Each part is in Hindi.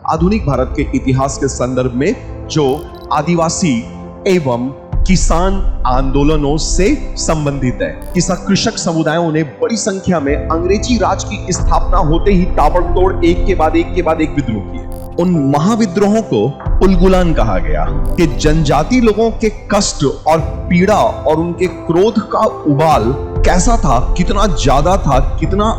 आधुनिक भारत के इतिहास के संदर्भ में जो आदिवासी एवं किसान आंदोलनों से संबंधित है। किसान कृषक समुदायों ने बड़ी संख्या में अंग्रेजी राज की स्थापना होते ही ताबड़तोड़ एक के बाद एक विद्रोह किए। उन महाविद्रोहों को उलगुलान कहा गया कि जनजाति लोगों के कष्ट और पीड़ा और उनके क्रोध का उबाल कैसा था, कितना ज्यादा था, कितना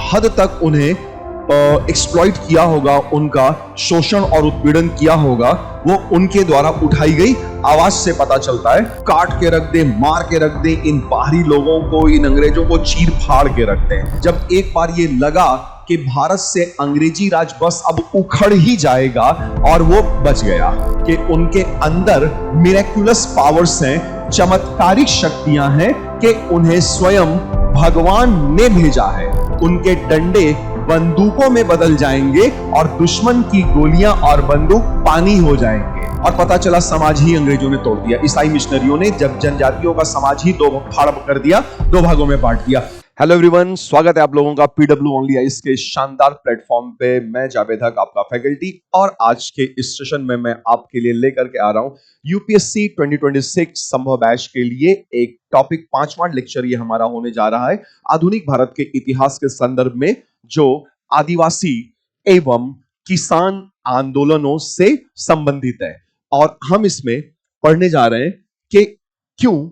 हद तक उन्हें एक्सप्लॉइट किया होगा, उनका शोषण और उत्पीड़न किया होगा, वो उनके द्वारा उठाई गई आवाज से पता चलता है। काट के रख दे, मार के रख दे, इन बाहरी लोगों को, इन अंग्रेजों को चीर फाड़ के रखते हैं। जब एक बार ये लगा कि भारत से अंग्रेजी राज बस अब उखड़ ही जाएगा और वो बच गया कि उनके अंदर मिरेक्युलस पावर्स हैं, चमत्कारिक शक्तियां हैं कि उन्हें स्वयं भगवान ने भेजा है। उनके डंडे बंदूकों में बदल जाएंगे और दुश्मन की गोलियां और बंदूक पानी हो जाएंगे। और पता चला समाज ही अंग्रेजों ने तोड़ दिया। ईसाई मिशनरियों ने जब जनजातियों का समाज ही दो फाड़ कर दिया, दो भागों में बांट दिया। हेलो एवरीवन, स्वागत है आप लोगों का पीडब्ल्यू ओनली आईज के शानदार प्लेटफॉर्म पे। मैं जावेद हक, आपका फैकल्टी, और आज के इस सेशन में मैं आपके लिए लेकर के आ रहा हूं यूपीएससी 2026 संभव बैच के लिए एक टॉपिक, 5वां लेक्चर ये हमारा होने जा रहा है। आधुनिक भारत के इतिहास के संदर्भ में जो आदिवासी एवं किसान आंदोलनों से संबंधित है, और हम इसमें पढ़ने जा रहे हैं कि क्यों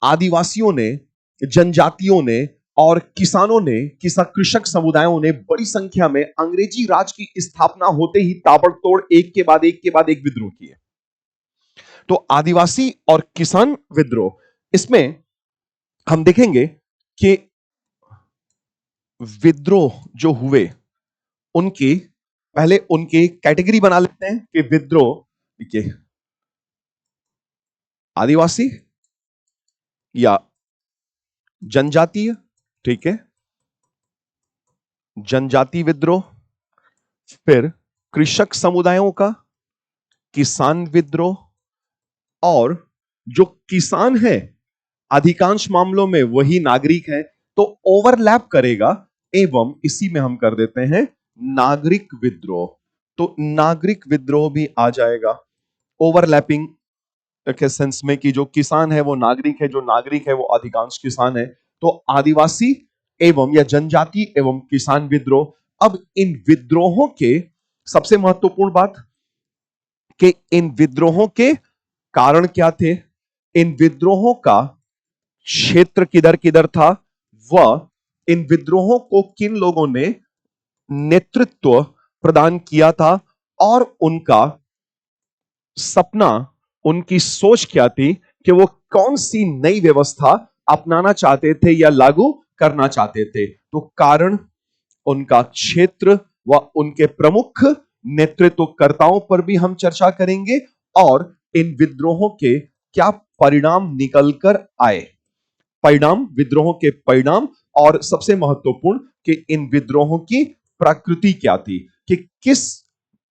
आदिवासियों ने, जनजातियों ने और किसानों ने, किसान कृषक समुदायों ने बड़ी संख्या में अंग्रेजी राज की स्थापना होते ही ताबड़तोड़ एक के बाद एक विद्रोह किए। तो आदिवासी और किसान विद्रोह, इसमें हम देखेंगे कि विद्रोह जो हुए उनकी पहले उनकी कैटेगरी बना लेते हैं कि विद्रोह, देखिए, आदिवासी या जनजातीय, ठीक है, जनजाति विद्रोह, फिर कृषक समुदायों का, किसान विद्रोह, और जो किसान है अधिकांश मामलों में वही नागरिक है, तो ओवरलैप करेगा, एवं इसी में हम कर देते हैं नागरिक विद्रोह। तो नागरिक विद्रोह भी आ जाएगा ओवरलैपिंग के सेंस में कि जो किसान है वो नागरिक है, जो नागरिक है वो अधिकांश किसान है। तो आदिवासी एवं या जनजाति एवं किसान विद्रोह। अब इन विद्रोहों के सबसे महत्वपूर्ण बात कि इन विद्रोहों के कारण क्या थे, इन विद्रोहों का क्षेत्र किधर किधर था, वह इन विद्रोहों को किन लोगों ने नेतृत्व प्रदान किया था, और उनका सपना, उनकी सोच क्या थी कि वो कौन सी नई व्यवस्था अपनाना चाहते थे या लागू करना चाहते थे। तो कारण, उनका क्षेत्र व उनके प्रमुख नेतृत्वकर्ताओं पर भी हम चर्चा करेंगे, और इन विद्रोहों के क्या परिणाम निकलकर आए, परिणाम, विद्रोहों के परिणाम, और सबसे महत्वपूर्ण कि इन विद्रोहों की प्रकृति क्या थी, कि किस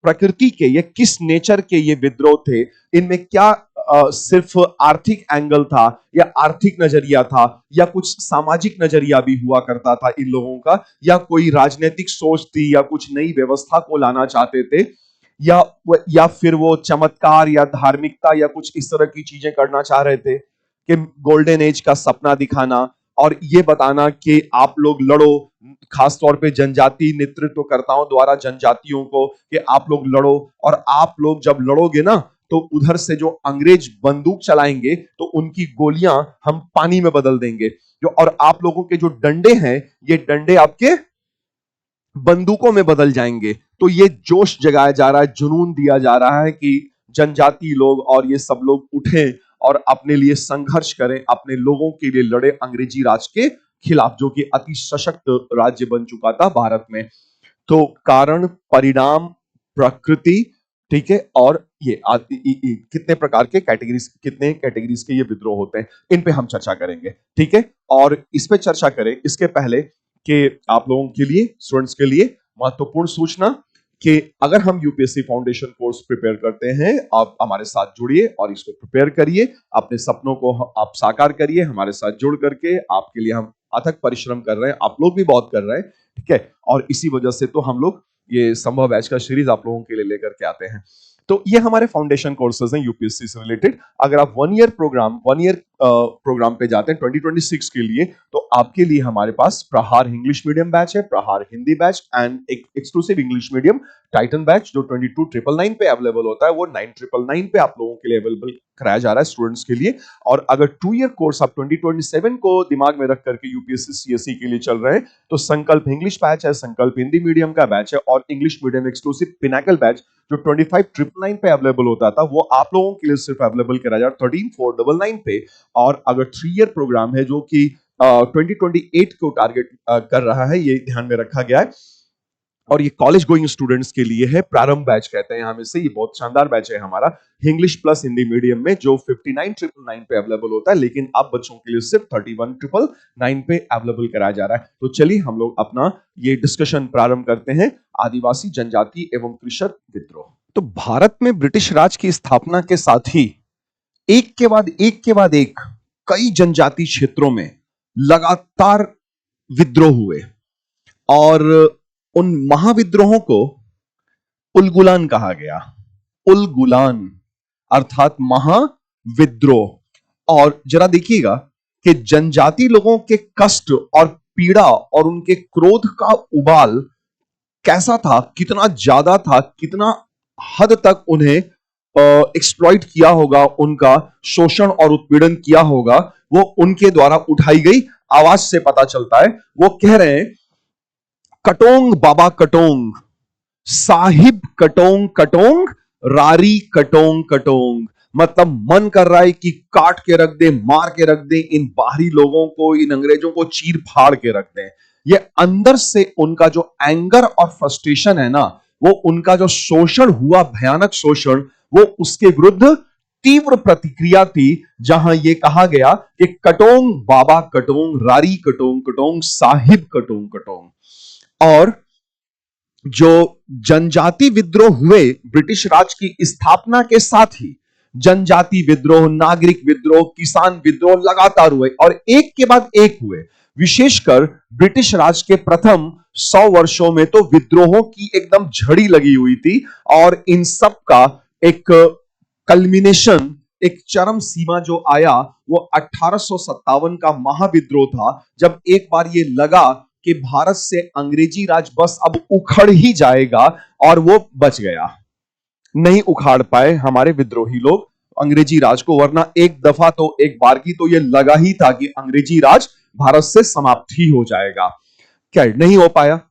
प्रकृति के, ये किस नेचर के ये विद्रोह थे, इनमें क्या सिर्फ आर्थिक एंगल था या आर्थिक नजरिया था, या कुछ सामाजिक नजरिया भी हुआ करता था इन लोगों का, या कोई राजनीतिक सोच थी, या कुछ नई व्यवस्था को लाना चाहते थे, या फिर वो चमत्कार या धार्मिकता या कुछ इस तरह की चीजें करना चाह रहे थे कि गोल्डन एज का सपना दिखाना और ये बताना कि आप लोग लड़ो, खासतौर पे जनजाति नेतृत्वकर्ताओं द्वारा जनजातियों को, कि आप लोग लड़ो, और आप लोग जब लड़ोगे ना तो उधर से जो अंग्रेज बंदूक चलाएंगे तो उनकी गोलियां हम पानी में बदल देंगे, जो, और आप लोगों के जो डंडे हैं ये डंडे आपके बंदूकों में बदल जाएंगे। तो ये जोश जगाया जा रहा है, जुनून दिया जा रहा है कि जनजाति लोग और ये सब लोग उठें और अपने लिए संघर्ष करें, अपने लोगों के लिए लड़े अंग्रेजी राज के खिलाफ, जो कि अति सशक्त राज्य बन चुका था भारत में। तो कारण, परिणाम, प्रकृति, ठीक है, और ये कितने प्रकार के कैटेगरीज, कितने कैटेगरीज के ये विद्रोह होते हैं, इन पे हम चर्चा करेंगे, ठीक है। और इस पे चर्चा करें इसके पहले कि आप लोगों के लिए, स्टूडेंट्स के लिए महत्वपूर्ण सूचना कि अगर हम यूपीएससी फाउंडेशन कोर्स प्रिपेयर करते हैं, आप हमारे साथ जुड़िए और इसको प्रिपेयर करिए, अपने सपनों को आप साकार करिए हमारे साथ जुड़ करके। आपके लिए हम अथक परिश्रम कर रहे हैं, आप लोग भी बहुत कर रहे हैं, ठीक है, और इसी वजह से तो हम लोग ये संभव बैच का सीरीज आप लोगों के लिए लेकर के आते हैं। तो ये हमारे फाउंडेशन कोर्सेज हैं यूपीएससी से रिलेटेड। अगर आप वन ईयर प्रोग्राम पे जाते हैं 2026 के लिए, तो आपके लिए हमारे पास प्रहार इंग्लिश मीडियम बैच है, प्रहार हिंदी बैच एंड एक exclusive English medium Titan batch जो 22,999 पे अवेलेबल होता है, वो 9,999 पे आप लोगों के लिए अवेलेबल कराया जा रहा है स्टूडेंट्स के लिए। और अगर 2 ईयर कोर्स आप 2027 को दिमाग में रख करके यूपीएससी सीएससी के लिए चल रहे हैं, तो संकल्प इंग्लिश बैच है, संकल्प हिंदी मीडियम का बैच है, और English medium exclusive Pinnacle batch जो 25,999 पे अवेलेबल होता था, वो आप लोगों के लिए सिर्फ अवेलेबल कराया जा रहा है 13,499 पे। और अगर 3 ईयर प्रोग्राम है जो कि 2028 को टारगेट कर रहा है, ये ध्यान में रखा गया है। और ये कॉलेज गोइंग स्टूडेंट्स के लिए है, प्रारंभ बैच कहते हैं हमें से। ये बहुत शानदार बैच है हमारा इंग्लिश प्लस हिंदी मीडियम में, जो 59,999 पे अवेलेबल होता है, लेकिन अब बच्चों के लिए सिर्फ 31,999 पे अवेलेबल कराया जा रहा है। तो चलिए हम लोग अपना ये डिस्कशन प्रारंभ करते हैं, आदिवासी जनजाति एवं कृषक विद्रोह। तो भारत में ब्रिटिश राज की स्थापना के साथ ही एक के बाद एक कई जनजाति क्षेत्रों में लगातार विद्रोह हुए, और उन महाविद्रोहों को उलगुलान कहा गया। उलगुलान अर्थात महाविद्रोह। और जरा देखिएगा कि जनजाति लोगों के कष्ट और पीड़ा और उनके क्रोध का उबाल कैसा था, कितना ज्यादा था, कितना हद तक उन्हें एक्सप्लॉइट किया होगा, उनका शोषण और उत्पीड़न किया होगा, वो उनके द्वारा उठाई गई आवाज से पता चलता है। वो कह रहे हैं, कटोंग बाबा कटोंग, साहिब कटोंग कटोंग, रारी कटोंग कटोंग। मतलब मन कर रहा है कि काट के रख दे, मार के रख दे इन बाहरी लोगों को, इन अंग्रेजों को चीर फाड़ के रख दे। ये अंदर से उनका जो एंगर और फ्रस्ट्रेशन है ना, वो उनका जो शोषण हुआ, भयानक शोषण, वो उसके विरुद्ध तीव्र प्रतिक्रिया थी, जहां ये कहा गया कि कटोंग बाबा कटोंग, रारी कटोंग कटोंग, साहिब कटोंग कटोंग। और जो जनजाति विद्रोह हुए ब्रिटिश राज की स्थापना के साथ ही, जनजाति विद्रोह, नागरिक विद्रोह, किसान विद्रोह लगातार हुए, और एक के बाद एक हुए। विशेषकर ब्रिटिश राज के प्रथम 100 वर्षों में तो विद्रोहों की एकदम झड़ी लगी हुई थी, और इन सब का एक कल्मिनेशन, एक चरम सीमा जो आया, वो 1857 का महाविद्रोह था, जब एक बार ये लगा कि भारत से अंग्रेजी राज बस अब उखड़ ही जाएगा, और वो बच गया। नहीं उखाड़ पाए हमारे विद्रोही लोग अंग्रेजी राज को, वरना एक दफा तो, एक बार की तो ये लगा ही था कि अंग्रेजी राज भारत से समाप्त ही हो जाएगा। क्या नहीं हो पाया,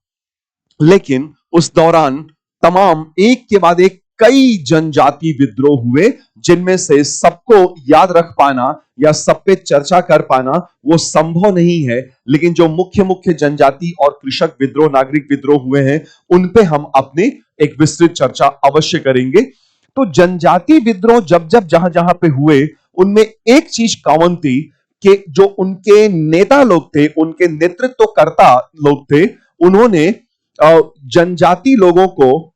लेकिन उस दौरान तमाम एक के बाद एक कई जनजाति विद्रोह हुए, जिनमें से सबको याद रख पाना या सब पे चर्चा कर पाना वो संभव नहीं है, लेकिन जो मुख्य मुख्य जनजाति और कृषक विद्रोह, नागरिक विद्रोह हुए हैं, उन पे हम अपने एक विस्तृत चर्चा अवश्य करेंगे। तो जनजाति विद्रोह जब जब जहां जहां पे हुए, उनमें एक चीज कॉमन थी कि जो उनके नेता लोग थे, उनके नेतृत्वकर्ता लोग थे, उन्होंने जनजाति लोगों को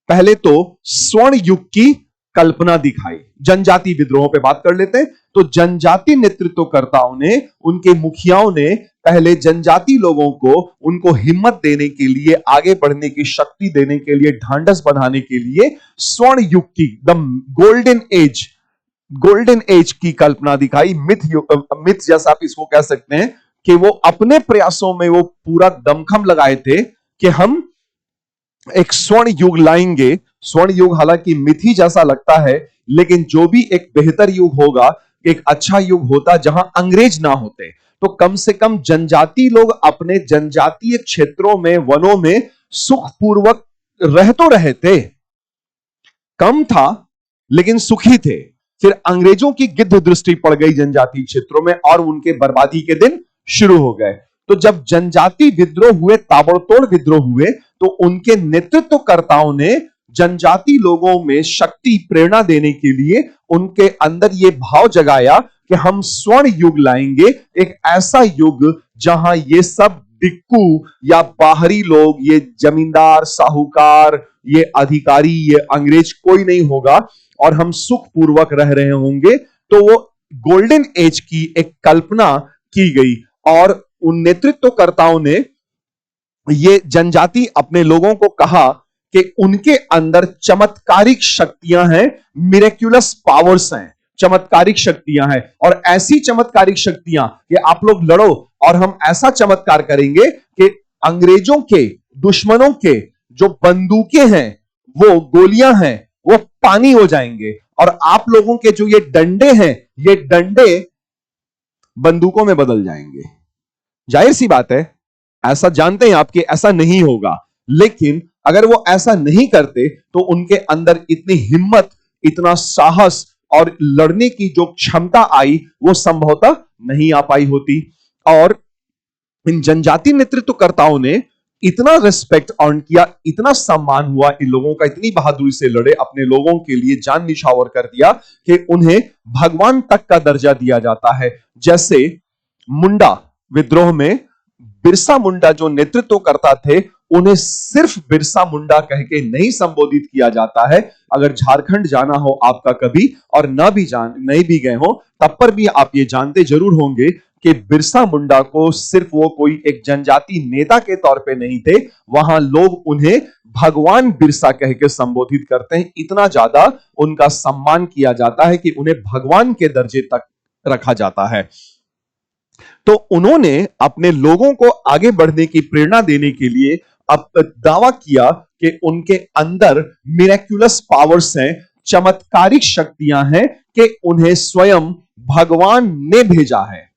पहले तो स्वर्ण युग की कल्पना दिखाई। जनजाति विद्रोहों पे बात कर लेते हैं। तो जनजाति नेतृत्वकर्ताओं ने, उनके मुखियाओं ने पहले जनजाति लोगों को, उनको हिम्मत देने के लिए, आगे बढ़ने की शक्ति देने के लिए, ढांढस बढ़ाने के लिए स्वर्ण युग की, द गोल्डन एज की कल्पना दिखाई। मिथ जैसा आप इसको कह सकते हैं कि वो अपने प्रयासों में वो पूरा दमखम लगाए थे कि हम एक स्वर्ण युग लाएंगे। स्वर्ण युग हालांकि मिथी जैसा लगता है, लेकिन जो भी एक बेहतर युग होगा, एक अच्छा युग होता जहां अंग्रेज ना होते, तो कम से कम जनजाति लोग अपने जनजातीय क्षेत्रों में, वनों में सुखपूर्वक रह तो रहे थे। कम था लेकिन सुखी थे। फिर अंग्रेजों की गिद्ध दृष्टि पड़ गई जनजातीय क्षेत्रों में, और उनके बर्बादी के दिन शुरू हो गए। तो जब जनजाति विद्रोह हुए, ताबड़तोड़ विद्रोह हुए, तो उनके नेतृत्वकर्ताओं ने जनजाति लोगों में शक्ति, प्रेरणा देने के लिए उनके अंदर यह भाव जगाया कि हम स्वर्ण युग लाएंगे, एक ऐसा युग जहां ये सब डिक्कू या बाहरी लोग, ये जमींदार, साहूकार, ये अधिकारी, ये अंग्रेज कोई नहीं होगा, और हम सुखपूर्वक रह रहे होंगे। तो वो गोल्डन एज की एक कल्पना की गई, और उन नेतृत्वकर्ताओं ने ये जनजाति अपने लोगों को कहा कि उनके अंदर चमत्कारिक शक्तियां हैं, मिरेक्युलस पावर्स हैं, चमत्कारिक शक्तियां हैं। और ऐसी चमत्कारिक शक्तियां कि आप लोग लड़ो और हम ऐसा चमत्कार करेंगे कि अंग्रेजों के, दुश्मनों के जो बंदूकें हैं, वो गोलियां हैं, वो पानी हो जाएंगे। और आप लोगों के जो ये डंडे हैं, ये डंडे बंदूकों में बदल जाएंगे। जाहिर सी बात है, ऐसा जानते हैं आप कि ऐसा नहीं होगा, लेकिन अगर वो ऐसा नहीं करते तो उनके अंदर इतनी हिम्मत, इतना साहस और लड़ने की जो क्षमता आई, वो संभवतः नहीं आ पाई होती। और इन जनजाति नेतृत्वकर्ताओं ने इतना रिस्पेक्ट अर्न किया, इतना सम्मान हुआ इन लोगों का, इतनी बहादुरी से लड़े, अपने लोगों के लिए जान निछावर कर दिया कि उन्हें भगवान तक का दर्जा दिया जाता है। जैसे मुंडा विद्रोह में बिरसा मुंडा जो नेतृत्व करता थे, उन्हें सिर्फ बिरसा मुंडा कह के नहीं संबोधित किया जाता है। अगर झारखंड जाना हो आपका कभी और नहीं भी गए हो, तब पर भी आप ये जानते जरूर होंगे कि बिरसा मुंडा को सिर्फ वो कोई एक जनजाति नेता के तौर पे नहीं थे, वहां लोग उन्हें भगवान बिरसा कह के संबोधित करते हैं। इतना ज्यादा उनका सम्मान किया जाता है कि उन्हें भगवान के दर्जे तक रखा जाता है। तो उन्होंने अपने लोगों को आगे बढ़ने की प्रेरणा देने के लिए अब दावा किया कि उनके अंदर मिरेक्युलस पावर्स हैं, चमत्कारिक शक्तियां हैं, कि उन्हें स्वयं भगवान ने भेजा है।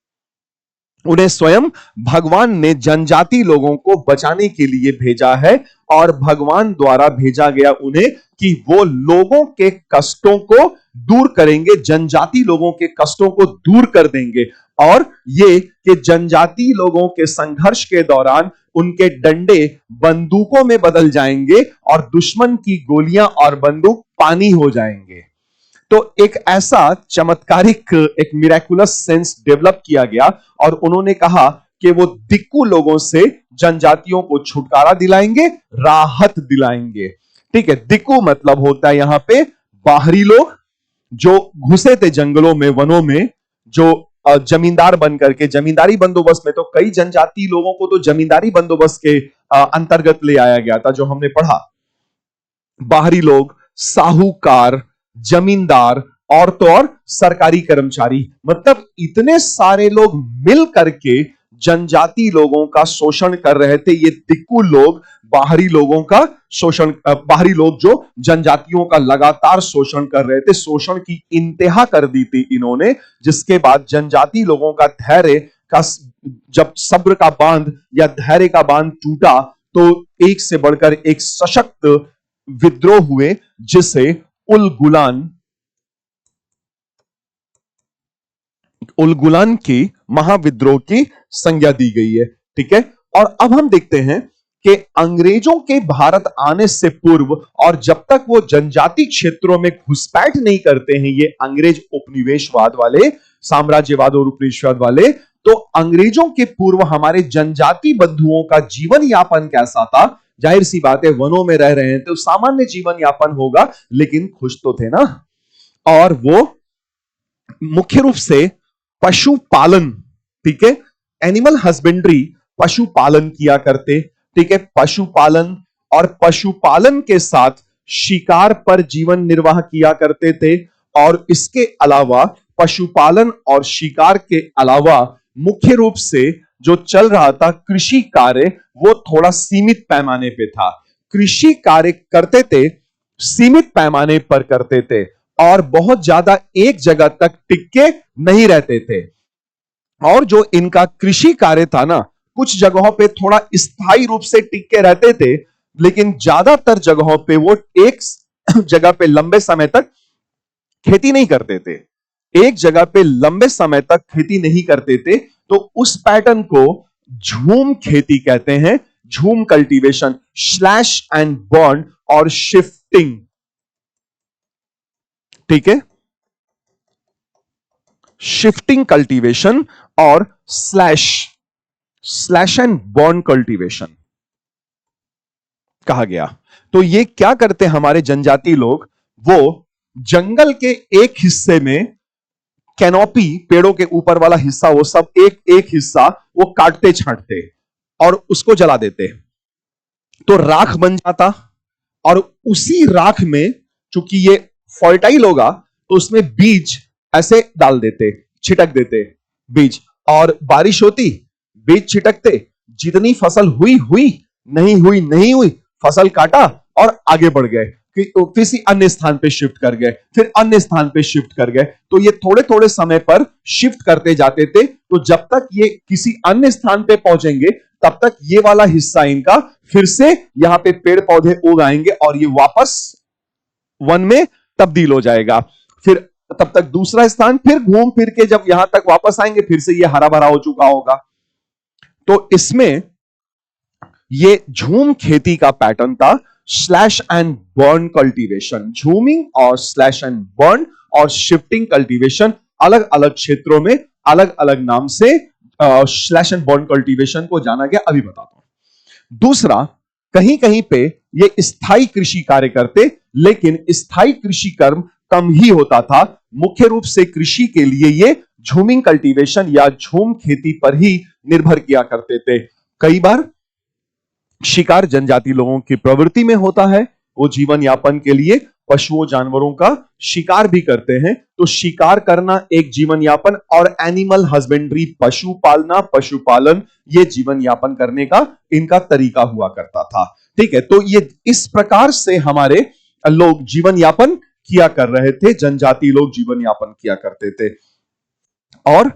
उन्हें स्वयं भगवान ने जनजाति लोगों को बचाने के लिए भेजा है, और भगवान द्वारा भेजा गया उन्हें कि वो लोगों के कष्टों को दूर करेंगे, जनजाति लोगों के कष्टों को दूर कर देंगे। और ये कि जनजाति लोगों के संघर्ष के दौरान उनके डंडे बंदूकों में बदल जाएंगे और दुश्मन की गोलियां और बंदूक पानी हो जाएंगे। तो एक ऐसा चमत्कारिक, एक मिरेकुलस सेंस डेवलप किया गया, और उन्होंने कहा कि वो दिक्कू लोगों से जनजातियों को छुटकारा दिलाएंगे, राहत दिलाएंगे। ठीक है, दिक्कू मतलब होता है यहां पे बाहरी लोग जो घुसे थे जंगलों में, वनों में, जो जमींदार बनकर के, जमींदारी बंदोबस्त में तो कई जनजाति लोगों को तो जमींदारी बंदोबस्त के अंतर्गत ले आया गया था, जो हमने पढ़ा। बाहरी लोग, साहूकार, जमींदार, और तो और सरकारी कर्मचारी, मतलब इतने सारे लोग मिल करके जनजाति लोगों का शोषण कर रहे थे। ये दिक्कू लोग बाहरी लोगों का शोषण, बाहरी लोग जो जनजातियों का लगातार शोषण कर रहे थे, शोषण की इंतहा कर दी थी इन्होंने। जिसके बाद जनजाति लोगों का धैर्य का, जब सब्र का बांध या धैर्य का बांध टूटा, तो एक से बढ़कर एक सशक्त विद्रोह हुए, जिसे उलगुलान की महाविद्रोह की संज्ञा दी गई है। ठीक है, और अब हम देखते हैं कि अंग्रेजों के भारत आने से पूर्व, और जब तक वो जनजाति क्षेत्रों में घुसपैठ नहीं करते हैं ये अंग्रेज उपनिवेशवाद वाले, साम्राज्यवाद और उपनिवेशवाद वाले, तो अंग्रेजों के पूर्व हमारे जनजाति बंधुओं का जीवन यापन कैसा था? जाहिर सी बात है, वनों में रह रहे हैं तो सामान्य जीवन यापन होगा, लेकिन खुश तो थे ना। और वो मुख्य रूप से पशुपालन, ठीक है, एनिमल हस्बेंड्री, पशुपालन किया करते। ठीक है, पशुपालन, और पशुपालन के साथ शिकार पर जीवन निर्वाह किया करते थे। और इसके अलावा पशुपालन और शिकार के अलावा मुख्य रूप से जो चल रहा था कृषि कार्य, वो थोड़ा सीमित पैमाने पे था। कृषि कार्य करते थे, सीमित पैमाने पर करते थे, और बहुत ज्यादा एक जगह तक टिके नहीं रहते थे। और जो इनका कृषि कार्य था ना, कुछ जगहों पे थोड़ा स्थायी रूप से टिके रहते थे, लेकिन ज्यादातर जगहों पे वो एक जगह पे लंबे समय तक खेती नहीं करते थे। एक जगह पे लंबे समय तक खेती नहीं करते थे, तो उस पैटर्न को झूम खेती कहते हैं। झूम कल्टीवेशन, स्लैश एंड बर्न और शिफ्टिंग। ठीक है, शिफ्टिंग कल्टीवेशन और स्लैश एंड बर्न कल्टीवेशन कहा गया। तो ये क्या करते हमारे जनजाति लोग, वो जंगल के एक हिस्से में कैनोपी, पेड़ों के ऊपर वाला हिस्सा, वो सब एक एक हिस्सा वो काटते छांटते और उसको जला देते, तो राख बन जाता। और उसी राख में चूंकि ये फर्टाइल होगा तो उसमें बीज ऐसे डाल देते, छिटक देते बीज, और बारिश होती, बीज छिटकते, जितनी फसल हुई हुई, नहीं हुई नहीं हुई, फसल काटा और आगे बढ़ गए, किसी अन्य स्थान पे शिफ्ट कर गए, फिर अन्य स्थान पे शिफ्ट कर गए। तो ये थोड़े थोड़े समय पर शिफ्ट करते जाते थे। तो जब तक ये किसी अन्य स्थान पे पहुंचेंगे तब तक ये वाला हिस्सा इनका फिर से यहां पे पेड़ पौधे उग आएंगे और ये वापस वन में तब्दील हो जाएगा। फिर तब तक दूसरा स्थान, फिर घूम फिर के जब यहां तक वापस आएंगे फिर से ये हरा भरा हो चुका होगा। तो इसमें ये झूम खेती का पैटर्न था, स्लैश एंड बर्न कल्टीवेशन। झूमिंग और स्लैश एंड बर्न और शिफ्टिंग कल्टीवेशन अलग अलग क्षेत्रों में अलग अलग नाम से स्लैश एंड बर्न कल्टीवेशन को जाना गया, अभी बताता हूं। दूसरा, कहीं कहीं पे ये स्थायी कृषि कार्य करते, लेकिन स्थायी कृषि कर्म कम ही होता था। मुख्य रूप से कृषि के लिए ये झूमिंग कल्टीवेशन या झूम खेती पर ही निर्भर किया करते थे। कई बार शिकार जनजाति लोगों की प्रवृत्ति में होता है, वो जीवन यापन के लिए पशुओं जानवरों का शिकार भी करते हैं। तो शिकार करना एक जीवन यापन, और एनिमल हस्बेंड्री, पशु पालना, पशुपालन, ये जीवन यापन करने का इनका तरीका हुआ करता था। ठीक है, तो ये इस प्रकार से हमारे लोग जीवन यापन किया कर रहे थे, जनजाति लोग जीवन यापन किया करते थे। और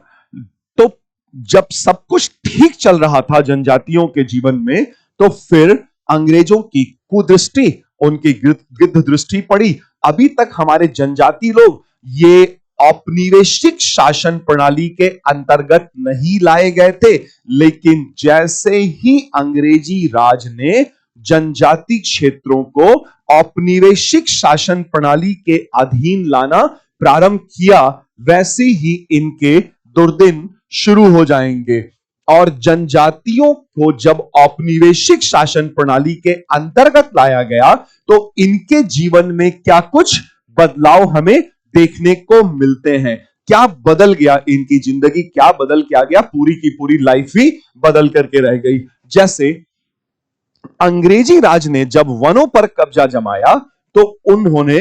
तो जब सब कुछ ठीक चल रहा था जनजातियों के जीवन में, तो फिर अंग्रेजों की कुदृष्टि, उनकी गिद्ध दृष्टि पड़ी। अभी तक हमारे जनजाति लोग ये औपनिवेशिक शासन प्रणाली के अंतर्गत नहीं लाए गए थे, लेकिन जैसे ही अंग्रेजी राज ने जनजाति क्षेत्रों को औपनिवेशिक शासन प्रणाली के अधीन लाना प्रारंभ किया, वैसे ही इनके दुर्दिन शुरू हो जाएंगे। और जनजातियों को जब औपनिवेशिक शासन प्रणाली के अंतर्गत लाया गया तो इनके जीवन में क्या कुछ बदलाव हमें देखने को मिलते हैं। क्या बदल गया इनकी जिंदगी, क्या बदल क्या गया, पूरी की पूरी लाइफ ही बदल करके रह गई। जैसे अंग्रेजी राज ने जब वनों पर कब्जा जमाया तो उन्होंने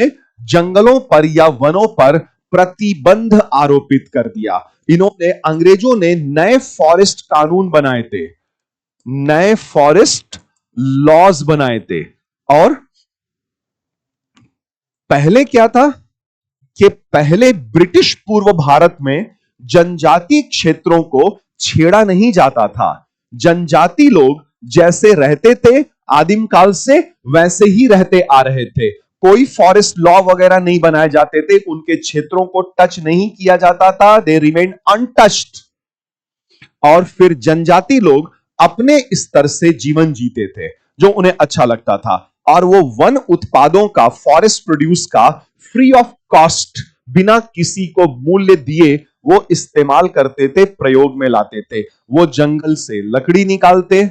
जंगलों पर या वनों पर प्रतिबंध आरोपित कर दिया। इन्होंने, अंग्रेजों ने नए फॉरेस्ट कानून बनाए थे, नए फॉरेस्ट लॉज बनाए थे। और पहले क्या था कि पहले ब्रिटिश पूर्व भारत में जनजाति क्षेत्रों को छेड़ा नहीं जाता था। जनजाति लोग जैसे रहते थे आदिम काल से, वैसे ही रहते आ रहे थे। कोई फॉरेस्ट लॉ वगैरह नहीं बनाए जाते थे, उनके क्षेत्रों को टच नहीं किया जाता था, दे रिमेन अनटच्ड। और फिर जनजाति लोग अपने स्तर से जीवन जीते थे जो उन्हें अच्छा लगता था, और वो वन उत्पादों का, फॉरेस्ट प्रोड्यूस का फ्री ऑफ कॉस्ट, बिना किसी को मूल्य दिए वो इस्तेमाल करते थे, प्रयोग में लाते थे। वो जंगल से लकड़ी निकालते,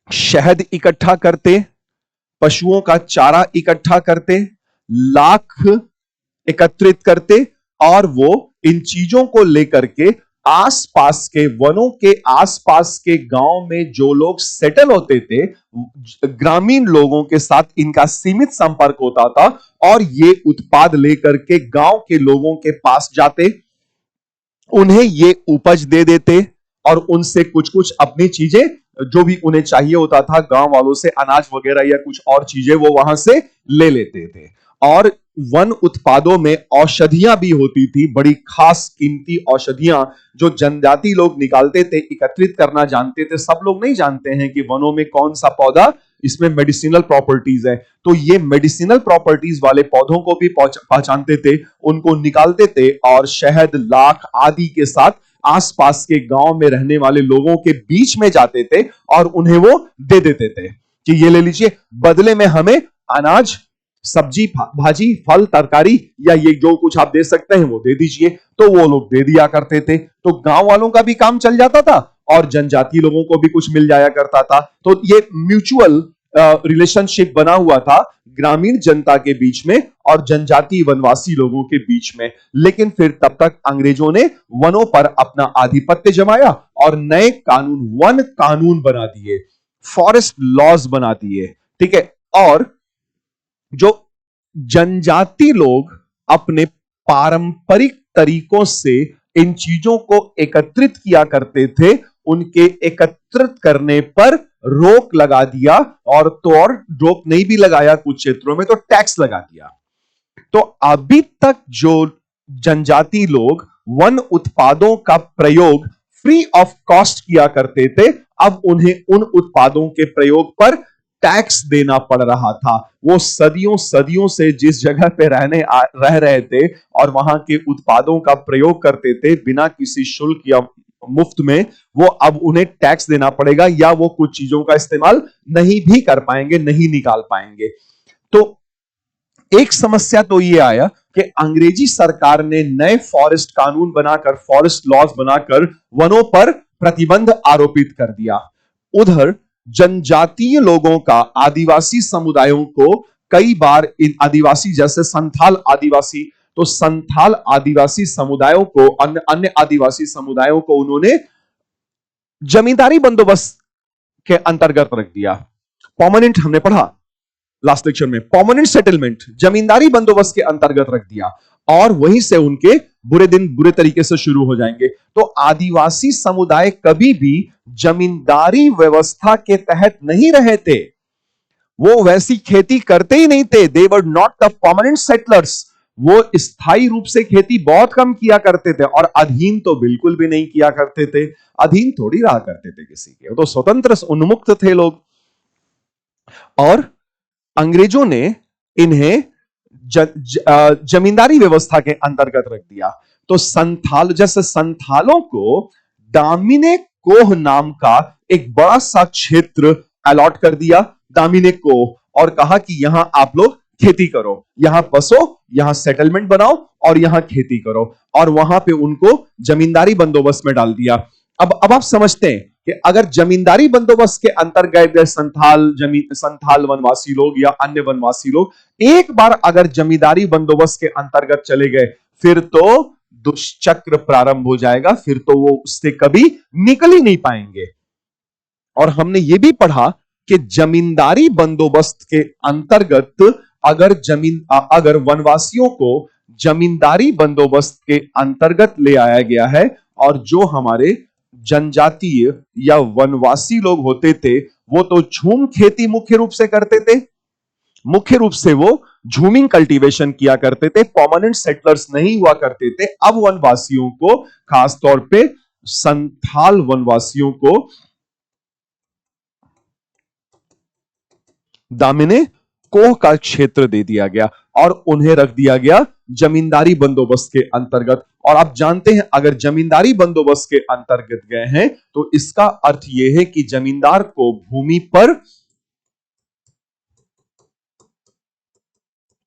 शहद इकट्ठा करते, पशुओं का चारा इकट्ठा करते, लाख एकत्रित करते, और वो इन चीजों को लेकर के आसपास के वनों के आसपास के गांव में जो लोग सेटल होते थे, ग्रामीण लोगों के साथ इनका सीमित संपर्क होता था, और ये उत्पाद लेकर के गांव के लोगों के पास जाते, उन्हें ये उपज दे देते, और उनसे कुछ कुछ अपनी चीजें जो भी उन्हें चाहिए होता था, गांव वालों से अनाज वगैरह या कुछ और चीजें वो वहां से ले लेते थे। और वन उत्पादों में औषधियां भी होती थी, बड़ी खास कीमती औषधियां जो जनजाति लोग निकालते थे, एकत्रित करना जानते थे। सब लोग नहीं जानते हैं कि वनों में कौन सा पौधा इसमें मेडिसिनल प्रॉपर्टीज है, तो ये मेडिसिनल प्रॉपर्टीज वाले पौधों को भी पहचानते थे, उनको निकालते थे, और शहद, लाख आदि के साथ आसपास के गांव में रहने वाले लोगों के बीच में जाते थे और उन्हें वो दे देते थे कि ये ले लीजिए, बदले में हमें अनाज, सब्जी, भाजी, फल, तरकारी या ये जो कुछ आप दे सकते हैं वो दे दीजिए। तो वो लोग दे दिया करते थे, तो गांव वालों का भी काम चल जाता था और जनजाति लोगों को भी कुछ मिल जाया करता था। तो ये म्यूचुअल रिलेशनशिप बना हुआ था ग्रामीण जनता के बीच में और जनजाति वनवासी लोगों के बीच में। लेकिन फिर तब तक अंग्रेजों ने वनों पर अपना आधिपत्य जमाया और नए कानून, वन कानून बना दिए, फॉरेस्ट लॉज बना दिए। ठीक है, और जो जनजाति लोग अपने पारंपरिक तरीकों से इन चीजों को एकत्रित किया करते थे, उनके एकत्रित करने पर रोक लगा दिया, और तो और रोक नहीं भी लगाया कुछ क्षेत्रों में तो टैक्स लगा दिया। तो अभी तक जो जनजाति लोग वन उत्पादों का प्रयोग फ्री ऑफ कॉस्ट किया करते थे, अब उन्हें उन उत्पादों के प्रयोग पर टैक्स देना पड़ रहा था। वो सदियों सदियों से जिस जगह पे रह रहे थे और वहां के उत्पादों का प्रयोग करते थे बिना किसी शुल्क या मुफ्त में, वो अब उन्हें टैक्स देना पड़ेगा, या वो कुछ चीजों का इस्तेमाल नहीं भी कर पाएंगे, नहीं निकाल पाएंगे। तो एक समस्या तो ये आया कि अंग्रेजी सरकार ने नए फॉरेस्ट कानून बनाकर, फॉरेस्ट लॉज बनाकर वनों पर प्रतिबंध आरोपित कर दिया। उधर जनजातीय लोगों का, आदिवासी समुदायों को कई बार, इन आदिवासी जैसे संथाल आदिवासी, तो संथाल आदिवासी समुदायों को, अन्य आदिवासी समुदायों को उन्होंने जमींदारी बंदोबस्त के अंतर्गत रख दिया। परमानेंट, हमने पढ़ा लास्ट लेक्चर में, परमानेंट सेटलमेंट जमींदारी बंदोबस्त के अंतर्गत रख दिया, और वहीं से उनके बुरे दिन बुरे तरीके से शुरू हो जाएंगे। तो आदिवासी समुदाय कभी भी जमींदारी व्यवस्था के तहत नहीं रहे थे, वो वैसी खेती करते ही नहीं थे। They were not the permanent settlers. वो स्थायी रूप से खेती बहुत कम किया करते थे, और अधीन तो बिल्कुल भी नहीं किया करते थे। अधीन थोड़ी रहा करते थे किसी के, वो तो स्वतंत्र उन्मुक्त थे लोग। और अंग्रेजों ने इन्हें जमींदारी व्यवस्था के अंतर्गत रख दिया। तो संथाल, जैसे संथालों को दामिने कोह नाम का एक बड़ा सा क्षेत्र अलॉट कर दिया, दामिने कोह, और कहा कि यहां आप लोग खेती करो, यहां बसो, यहां सेटलमेंट बनाओ और यहां खेती करो, और वहां पे उनको जमींदारी बंदोबस्त में डाल दिया। अब आप समझते हैं कि अगर जमींदारी बंदोबस्त के अंतर्गत संथाल वनवासी लोग या अन्य वनवासी लोग एक बार अगर जमींदारी बंदोबस्त के अंतर्गत चले गए, फिर तो दुष्चक्र प्रारंभ हो जाएगा, फिर तो वो उससे कभी निकल ही नहीं पाएंगे। और हमने ये भी पढ़ा कि जमींदारी बंदोबस्त के अंतर्गत अगर वनवासियों को जमींदारी बंदोबस्त के अंतर्गत ले आया गया है, और जो हमारे जनजातीय या वनवासी लोग होते थे वो तो झूम खेती मुख्य रूप से करते थे, मुख्य रूप से वो झूमिंग कल्टीवेशन किया करते थे, परमानेंट सेटलर्स नहीं हुआ करते थे। अब वनवासियों को, खास तौर पे संथाल वनवासियों को, दामिने कोह का क्षेत्र दे दिया गया और उन्हें रख दिया गया जमींदारी बंदोबस्त के अंतर्गत। और आप जानते हैं अगर जमींदारी बंदोबस्त के अंतर्गत गए हैं तो इसका अर्थ यह है कि जमींदार को भूमि पर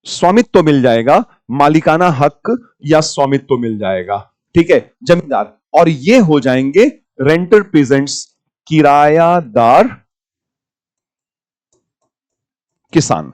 स्वामित्व मिल जाएगा, मालिकाना हक या स्वामित्व मिल जाएगा। ठीक है, जमींदार, और ये हो जाएंगे रेंटर पीजेंट्स, किरायादार किसान,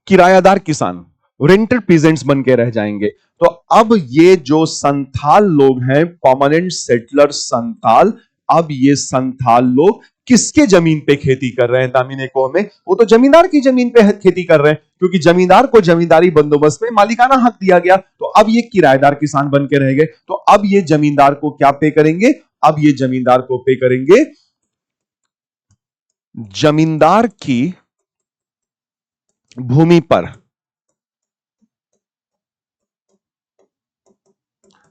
किरायादार किसान, रेंटर पीजेंट्स बन के रह जाएंगे। तो अब ये जो संथाल लोग हैं, परमानेंट सेटलर संथाल, अब ये संथाल लोग किसके जमीन पे खेती कर रहे हैं? दामिने कोह में वो तो जमींदार की जमीन पे खेती कर रहे हैं, क्योंकि जमींदार को जमींदारी बंदोबस्त में मालिकाना हक दिया गया। तो अब ये किराएदार किसान बन के रह गए। तो अब ये जमींदार को क्या पे करेंगे? अब ये जमींदार को पे करेंगे जमींदार की भूमि पर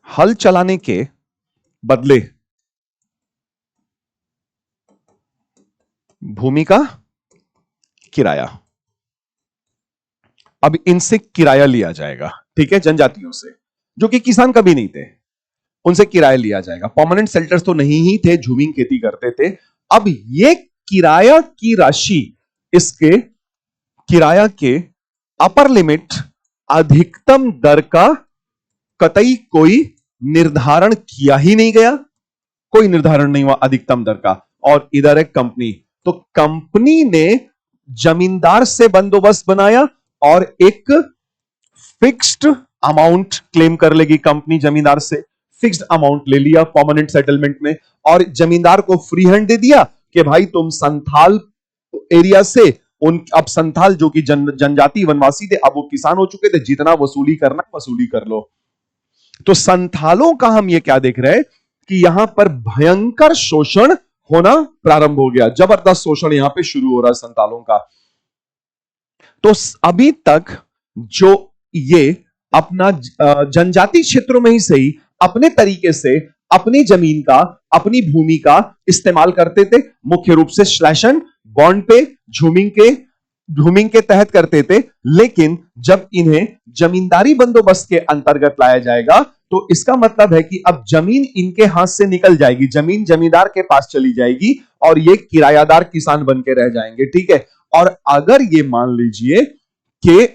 हल चलाने के बदले भूमि का किराया। अब इनसे किराया लिया जाएगा, ठीक है, जनजातियों से, जो कि किसान कभी नहीं थे, उनसे किराया लिया जाएगा। परमानेंट सेटलर्स तो नहीं ही थे, झूमिंग खेती करते थे। अब ये किराया की राशि, इसके किराया के अपर लिमिट, अधिकतम दर का कतई कोई निर्धारण किया ही नहीं गया, कोई निर्धारण नहीं हुआ अधिकतम दर का। और इधर एक कंपनी, तो कंपनी ने जमींदार से बंदोबस्त बनाया और एक फिक्स्ड अमाउंट क्लेम कर लेगी कंपनी जमींदार से, फिक्स्ड अमाउंट ले लिया परमानेंट सेटलमेंट में, और जमींदार को फ्री हैंड दे दिया कि भाई तुम संथाल एरिया से उन अब संथाल जो कि जनजाति वनवासी थे, अब वो किसान हो चुके थे, जितना वसूली करना वसूली कर लो। तो संथालों का हम ये क्या देख रहे हैं कि यहां पर भयंकर शोषण होना प्रारंभ हो गया, जबरदस्त शोषण यहां पे शुरू हो रहा है संथालों का। तो अभी तक जो ये अपना जनजाति क्षेत्रों में ही सही अपने तरीके से अपनी जमीन का, अपनी भूमि का इस्तेमाल करते थे, मुख्य रूप से श्लेषण, बॉन्ड पे, झूमिंग के तहत करते थे। लेकिन जब इन्हें जमींदारी बंदोबस्त के अंतर्गत लाया जाएगा तो इसका मतलब है कि अब जमीन इनके हाथ से निकल जाएगी, जमीन जमींदार के पास चली जाएगी और ये किरायादार किसान बन के रह जाएंगे। ठीक है। और अगर ये मान लीजिए कि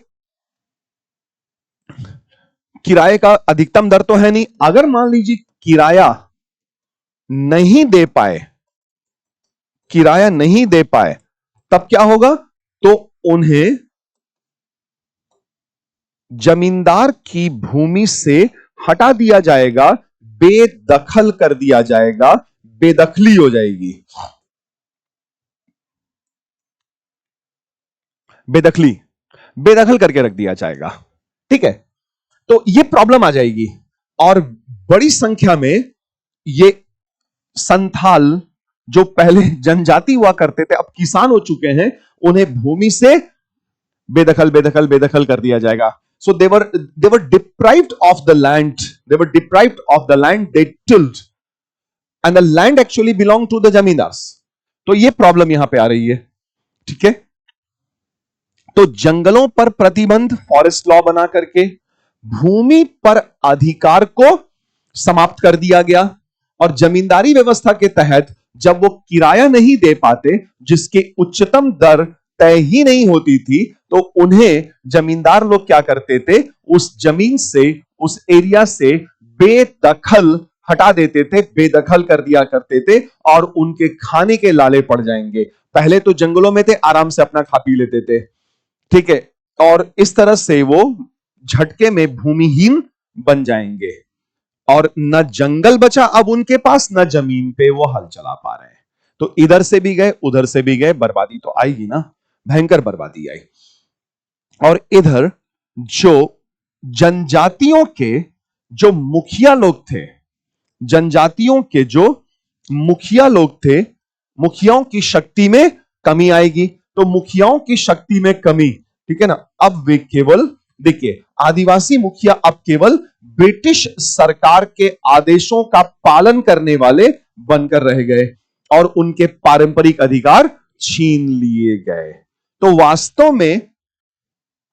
किराए का अधिकतम दर तो है नहीं, अगर मान लीजिए किराया नहीं दे पाए, किराया नहीं दे पाए, तब क्या होगा? तो उन्हें जमींदार की भूमि से हटा दिया जाएगा, बेदखल कर दिया जाएगा, बेदखली हो जाएगी, बेदखल करके रख दिया जाएगा। ठीक है। तो यह प्रॉब्लम आ जाएगी और बड़ी संख्या में ये संथाल जो पहले जनजाति हुआ करते थे अब किसान हो चुके हैं, उन्हें भूमि से बेदखल कर दिया जाएगा। So they were deprived of the land. They were deprived of the land they tilled, and the land actually belonged to the zamindars. तो ये प्रॉब्लम यहां पे आ रही है। ठीक है। तो जंगलों पर प्रतिबंध, फॉरेस्ट लॉ बना करके भूमि पर अधिकार को समाप्त कर दिया गया और जमींदारी व्यवस्था के तहत जब वो किराया नहीं दे पाते, जिसकी उच्चतम दर तय ही नहीं होती थी, तो उन्हें जमींदार लोग क्या करते थे? उस जमीन से, उस एरिया से बेदखल हटा देते थे, बेदखल कर दिया करते थे और उनके खाने के लाले पड़ जाएंगे। पहले तो जंगलों में थे, आराम से अपना खा पी लेते थे। ठीक है। और इस तरह से वो झटके में भूमिहीन बन जाएंगे और न जंगल बचा अब उनके पास, न जमीन पे वो हल चला पा रहे हैं। तो इधर से भी गए, उधर से भी गए, बर्बादी तो आएगी ना, भयंकर बर्बादी आई। और इधर जो जनजातियों के जो मुखिया लोग थे, जनजातियों के जो मुखिया लोग थे, मुखियाओं की शक्ति में कमी आएगी। तो मुखियाओं की शक्ति में कमी, ठीक है ना, अब वे केवल, देखिए, आदिवासी मुखिया अब केवल ब्रिटिश सरकार के आदेशों का पालन करने वाले बनकर रह गए और उनके पारंपरिक अधिकार छीन लिए गए। तो वास्तव में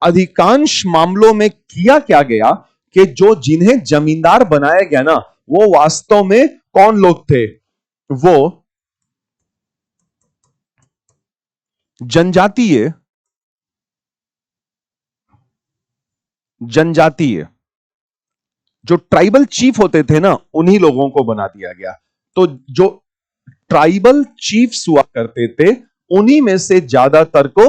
अधिकांश मामलों में किया क्या गया कि जो जिन्हें जमींदार बनाया गया ना, वो वास्तव में कौन लोग थे? वो जनजातीय जो ट्राइबल चीफ होते थे ना, उन्हीं लोगों को बना दिया गया। तो जो ट्राइबल चीफ्स हुआ करते थे, उन्हीं में से ज्यादातर को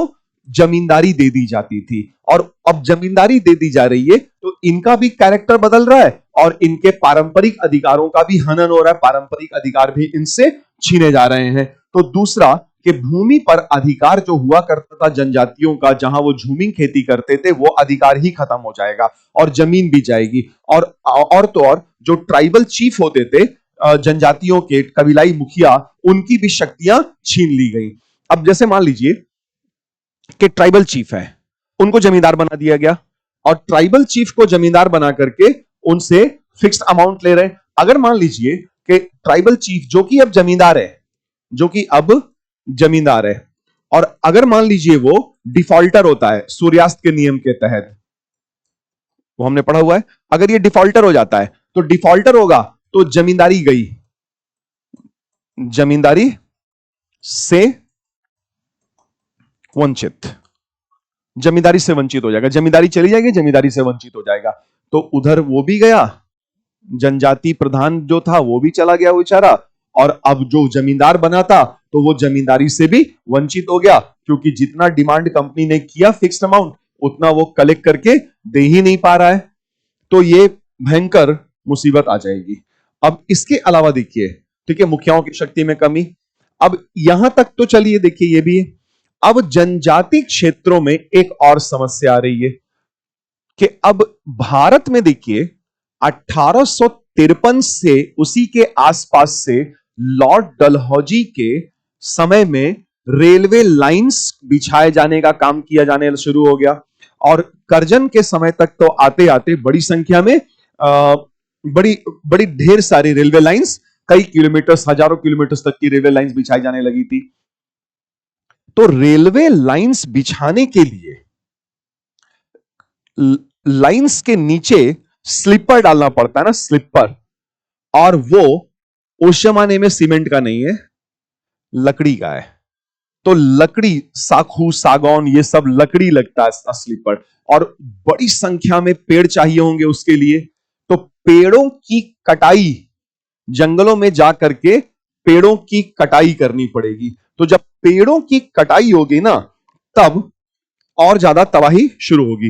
जमींदारी दे दी जाती थी। और अब जमींदारी दे दी जा रही है तो इनका भी कैरेक्टर बदल रहा है और इनके पारंपरिक अधिकारों का भी हनन हो रहा है, पारंपरिक अधिकार भी इनसे छीने जा रहे हैं। तो दूसरा कि भूमि पर अधिकार जो हुआ करता था जनजातियों का, जहां वो झूमिंग खेती करते थे, वो अधिकार ही खत्म हो जाएगा और जमीन भी जाएगी। और तो और जो ट्राइबल चीफ होते थे, जनजातियों के कबीलाई मुखिया, उनकी भी शक्तियां छीन ली गई। अब जैसे मान लीजिए कि ट्राइबल चीफ है, उनको जमींदार बना दिया गया और ट्राइबल चीफ को जमींदार बना करके उनसे फिक्स्ड अमाउंट ले रहे हैं। अगर मान लीजिए कि ट्राइबल चीफ जो कि अब जमींदार है, और अगर मान लीजिए वो डिफॉल्टर होता है सूर्यास्त के नियम के तहत, वो हमने पढ़ा हुआ है, अगर ये डिफॉल्टर हो जाता है तो डिफॉल्टर होगा तो जमींदारी गई, जमींदारी से वंचित, जमींदारी से वंचित हो जाएगा, जमींदारी चली जाएगी, जमींदारी से वंचित हो जाएगा। तो उधर वो भी गया, जनजाति प्रधान जो था वो भी चला गया बेचारा, और अब जो जमींदार बना था तो वो जमींदारी से भी वंचित हो गया, क्योंकि जितना डिमांड कंपनी ने किया फिक्स्ड अमाउंट, उतना वो कलेक्ट करके दे ही नहीं पा रहा है। तो ये भयंकर मुसीबत आ जाएगी। अब इसके अलावा देखिए, ठीक है, मुखियाओं की शक्ति में कमी। अब यहां तक तो चलिए, देखिए ये भी है। अब जनजाति क्षेत्रों में एक और समस्या आ रही है कि अब भारत में देखिए 1853 से उसी के आसपास से लॉर्ड डलहौजी के समय में रेलवे लाइंस बिछाए जाने का काम किया जाने शुरू हो गया और करजन के समय तक तो आते आते बड़ी संख्या में बड़ी बड़ी ढेर सारी रेलवे लाइंस, कई किलोमीटर, हजारों किलोमीटर तक की रेलवे लाइंस बिछाई जाने लगी थी। तो रेलवे लाइंस बिछाने के लिए लाइंस के नीचे स्लीपर डालना पड़ता है ना, स्लीपर, और वो उस जमाने में सीमेंट का नहीं है, लकड़ी का है। तो लकड़ी, साखू, सागौन, ये सब लकड़ी लगता है स्लीपर, और बड़ी संख्या में पेड़ चाहिए होंगे उसके लिए। तो पेड़ों की कटाई, जंगलों में जाकर के पेड़ों की कटाई करनी पड़ेगी। तो जब पेड़ों की कटाई होगी ना, तब और ज्यादा तबाही शुरू होगी।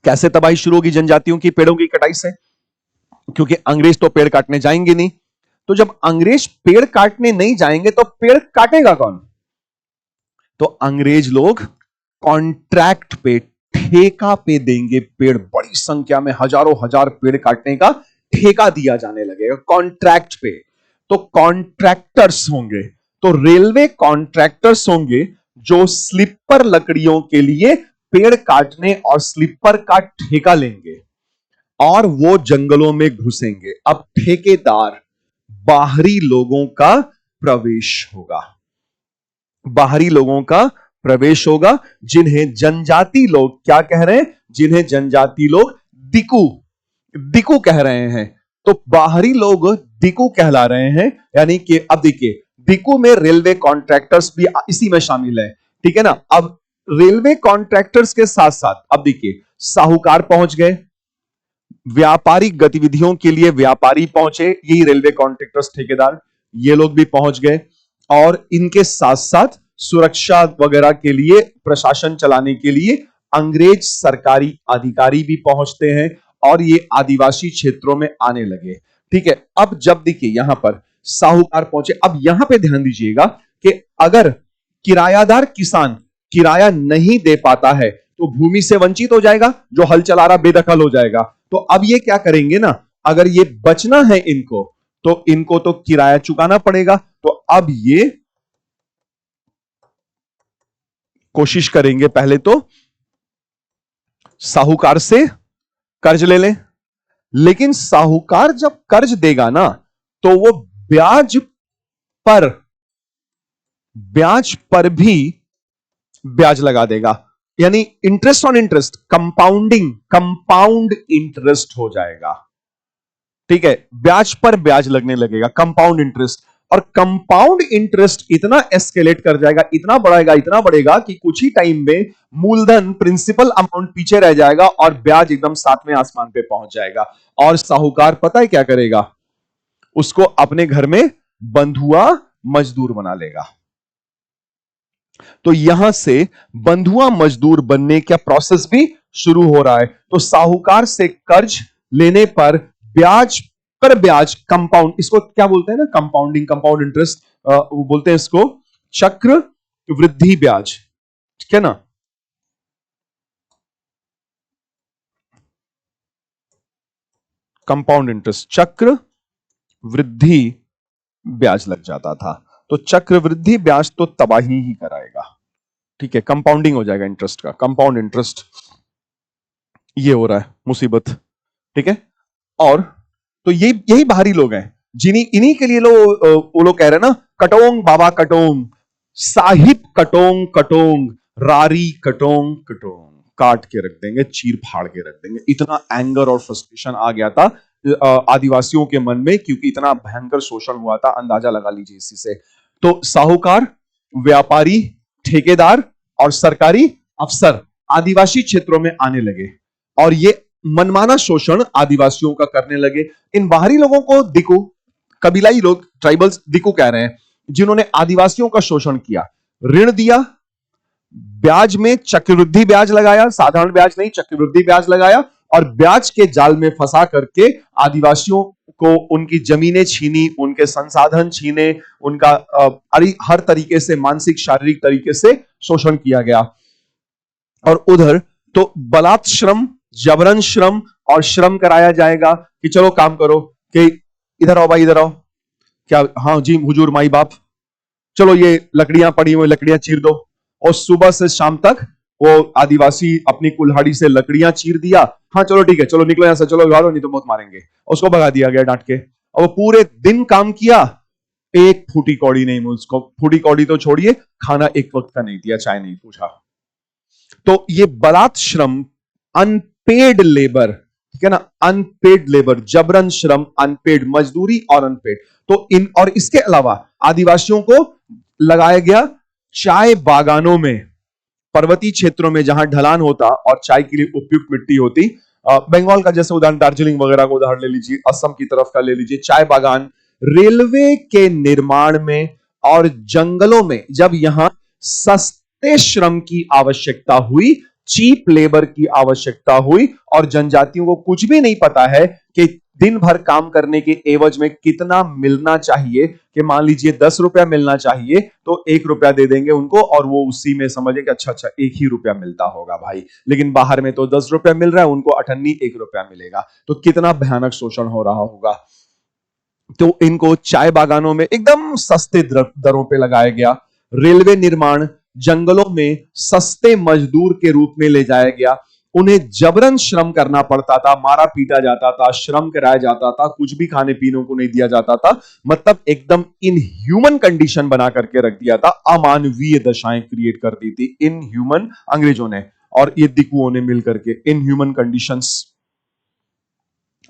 कैसे तबाही शुरू होगी जनजातियों की पेड़ों की कटाई से? क्योंकि अंग्रेज तो पेड़ काटने जाएंगे नहीं। तो जब अंग्रेज पेड़ काटने नहीं जाएंगे तो पेड़ काटेगा कौन? तो अंग्रेज लोग कॉन्ट्रैक्ट पे, ठेका पे देंगे पेड़। बड़ी संख्या में हजारों हजार पेड़ काटने का ठेका दिया जाने लगेगा कॉन्ट्रैक्ट पे। तो कॉन्ट्रैक्टर्स होंगे, तो रेलवे कॉन्ट्रैक्टर्स होंगे जो स्लीपर लकड़ियों के लिए पेड़ काटने और स्लीपर का ठेका लेंगे और वो जंगलों में घुसेंगे। अब ठेकेदार, बाहरी लोगों का प्रवेश होगा, बाहरी लोगों का प्रवेश होगा, जिन्हें जनजाति लोग क्या कह रहे हैं? जिन्हें जनजाति लोग दिकू, दिकू कह रहे हैं। तो बाहरी लोग दिकू कहला रहे हैं, यानी कि अब देखिए, दिकू में रेलवे कॉन्ट्रैक्टर्स भी इसी में शामिल है, ठीक है ना। अब रेलवे कॉन्ट्रैक्टर्स के साथ साथ अब देखिए साहूकार पहुंच गए, व्यापारिक गतिविधियों के लिए व्यापारी पहुंचे, यही रेलवे कॉन्ट्रैक्टर्स, ठेकेदार, ये लोग भी पहुंच गए। और इनके साथ साथ सुरक्षा वगैरह के लिए, प्रशासन चलाने के लिए अंग्रेज सरकारी अधिकारी भी पहुंचते हैं और ये आदिवासी क्षेत्रों में आने लगे, ठीक है। अब जब देखिए यहां पर साहूकार पहुंचे, अब यहां पे ध्यान दीजिएगा कि अगर किरायादार किसान किराया नहीं दे पाता है तो भूमि से वंचित हो जाएगा, जो हल चला रहा बेदखल हो जाएगा। तो अब ये क्या करेंगे ना, अगर ये बचना है इनको, तो इनको तो किराया चुकाना पड़ेगा। तो अब ये कोशिश करेंगे पहले तो साहूकार से कर्ज ले लें, लेकिन साहूकार जब कर्ज देगा ना, तो वो ब्याज पर भी ब्याज लगा देगा, यानी interest on interest, compound interest हो जाएगा, ठीक है। ब्याज पर ब्याज लगने लगेगा, कंपाउंड इंटरेस्ट। और कंपाउंड इंटरेस्ट इतना एस्केलेट कर जाएगा, इतना बढ़ेगा कि कुछ ही टाइम में मूलधन, प्रिंसिपल अमाउंट पीछे रह जाएगा और ब्याज एकदम सातवें आसमान पे पहुंच जाएगा। और साहूकार पता है क्या करेगा? उसको अपने घर में बंधुआ मजदूर बना लेगा। तो यहां से बंधुआ मजदूर बनने का प्रोसेस भी शुरू हो रहा है। तो साहूकार से कर्ज लेने पर ब्याज पर ब्याज, कंपाउंड, इसको क्या बोलते हैं ना, कंपाउंडिंग, कंपाउंड इंटरेस्ट, वो बोलते हैं इसको चक्र वृद्धि ब्याज, ठीक है ना। कंपाउंड इंटरेस्ट, चक्र वृद्धि ब्याज लग जाता था। तो चक्रवृद्धि ब्याज तो तबाही ही कराएगा, ठीक है। कंपाउंडिंग हो जाएगा इंटरेस्ट का, कंपाउंड इंटरेस्ट, ये हो रहा है मुसीबत, ठीक है। और तो यही बाहरी लोग हैं, इन्हीं के लिए वो लोग कह रहे हैं ना, कटोंग बाबा कटोंग, साहिब कटोंग कटोंग, रारी कटोंग कटोंग, काट के रख देंगे, चीर फाड़ के रख देंगे। इतना एंगर और फ्रस्ट्रेशन आ गया था आदिवासियों के मन में, क्योंकि इतना भयंकर शोषण हुआ था, अंदाजा लगा लीजिए इसी से। तो साहूकार, व्यापारी, ठेकेदार और सरकारी अफसर आदिवासी क्षेत्रों में आने लगे और ये मनमाना शोषण आदिवासियों का करने लगे। इन बाहरी लोगों को दिकू, कबीलाई लोग, ट्राइबल्स दिकू कह रहे हैं, जिन्होंने आदिवासियों का शोषण किया, ऋण दिया, ब्याज में चक्रवृद्धि ब्याज लगाया, साधारण ब्याज नहीं, चक्रवृद्धि ब्याज लगाया, और ब्याज के जाल में फंसा करके आदिवासियों को उनकी जमीनें छीनी, उनके संसाधन छीने, उनका हर तरीके से मानसिक शारीरिक तरीके से शोषण किया गया। और उधर तो बलात् श्रम, जबरन श्रम और श्रम कराया जाएगा कि चलो काम करो, कि इधर आओ भाई, इधर आओ, क्या, हाँ जी हुजूर माई बाप, चलो ये लकड़ियां पड़ी हुई लकड़ियां चीर दो। और सुबह से शाम तक वो आदिवासी अपनी कुल्हाड़ी से लकड़ियां चीर दिया, हाँ चलो ठीक है, चलो निकलो यहां से, चलो भागो नहीं तो बहुत मारेंगे, उसको भगा दिया गया डांट के। और वो पूरे दिन काम किया, एक फूटी कौड़ी नहीं, उसको फूटी कौड़ी तो छोड़िए, खाना एक वक्त का नहीं दिया, चाय नहीं पूछा। तो ये बलात् श्रम, अनपेड लेबर, ठीक है ना, अनपेड लेबर, जबरन श्रम, अनपेड मजदूरी और अनपेड। तो इन और इसके अलावा आदिवासियों को लगाया गया चाय बागानों में, पर्वतीय क्षेत्रों में जहां ढलान होता और चाय के लिए उपयुक्त मिट्टी होती। बंगाल का जैसे उदाहरण, दार्जिलिंग वगैरह का उदाहरण ले लीजिए, असम की तरफ का ले लीजिए, चाय बागान, रेलवे के निर्माण में और जंगलों में जब यहां सस्ते श्रम की आवश्यकता हुई, चीप लेबर की आवश्यकता हुई, और जनजातियों को कुछ भी नहीं पता है कि दिन भर काम करने के एवज में कितना मिलना चाहिए, कि मान लीजिए 10 रुपया मिलना चाहिए तो 1 रुपया दे देंगे उनको, और वो उसी में समझे कि अच्छा अच्छा 1 ही रुपया मिलता होगा भाई, लेकिन बाहर में तो 10 रुपया मिल रहा है, उनको अठन्नी 1 रुपया मिलेगा। तो कितना भयानक शोषण हो रहा होगा। तो इनको चाय बागानों में एकदम सस्ते दरों पे लगाया गया, रेलवे निर्माण, जंगलों में सस्ते मजदूर के रूप में ले जाया गया, उन्हें जबरन श्रम करना पड़ता था, मारा पीटा जाता था, श्रम कराया जाता था, कुछ भी खाने पीने को नहीं दिया जाता था, मतलब एकदम इनह्यूमन कंडीशन बना करके रख दिया था, अमानवीय दशाएं क्रिएट कर दी थी इनह्यूमन, अंग्रेजों ने और ये दिकुओं ने मिलकर के, इनह्यूमन कंडीशंस।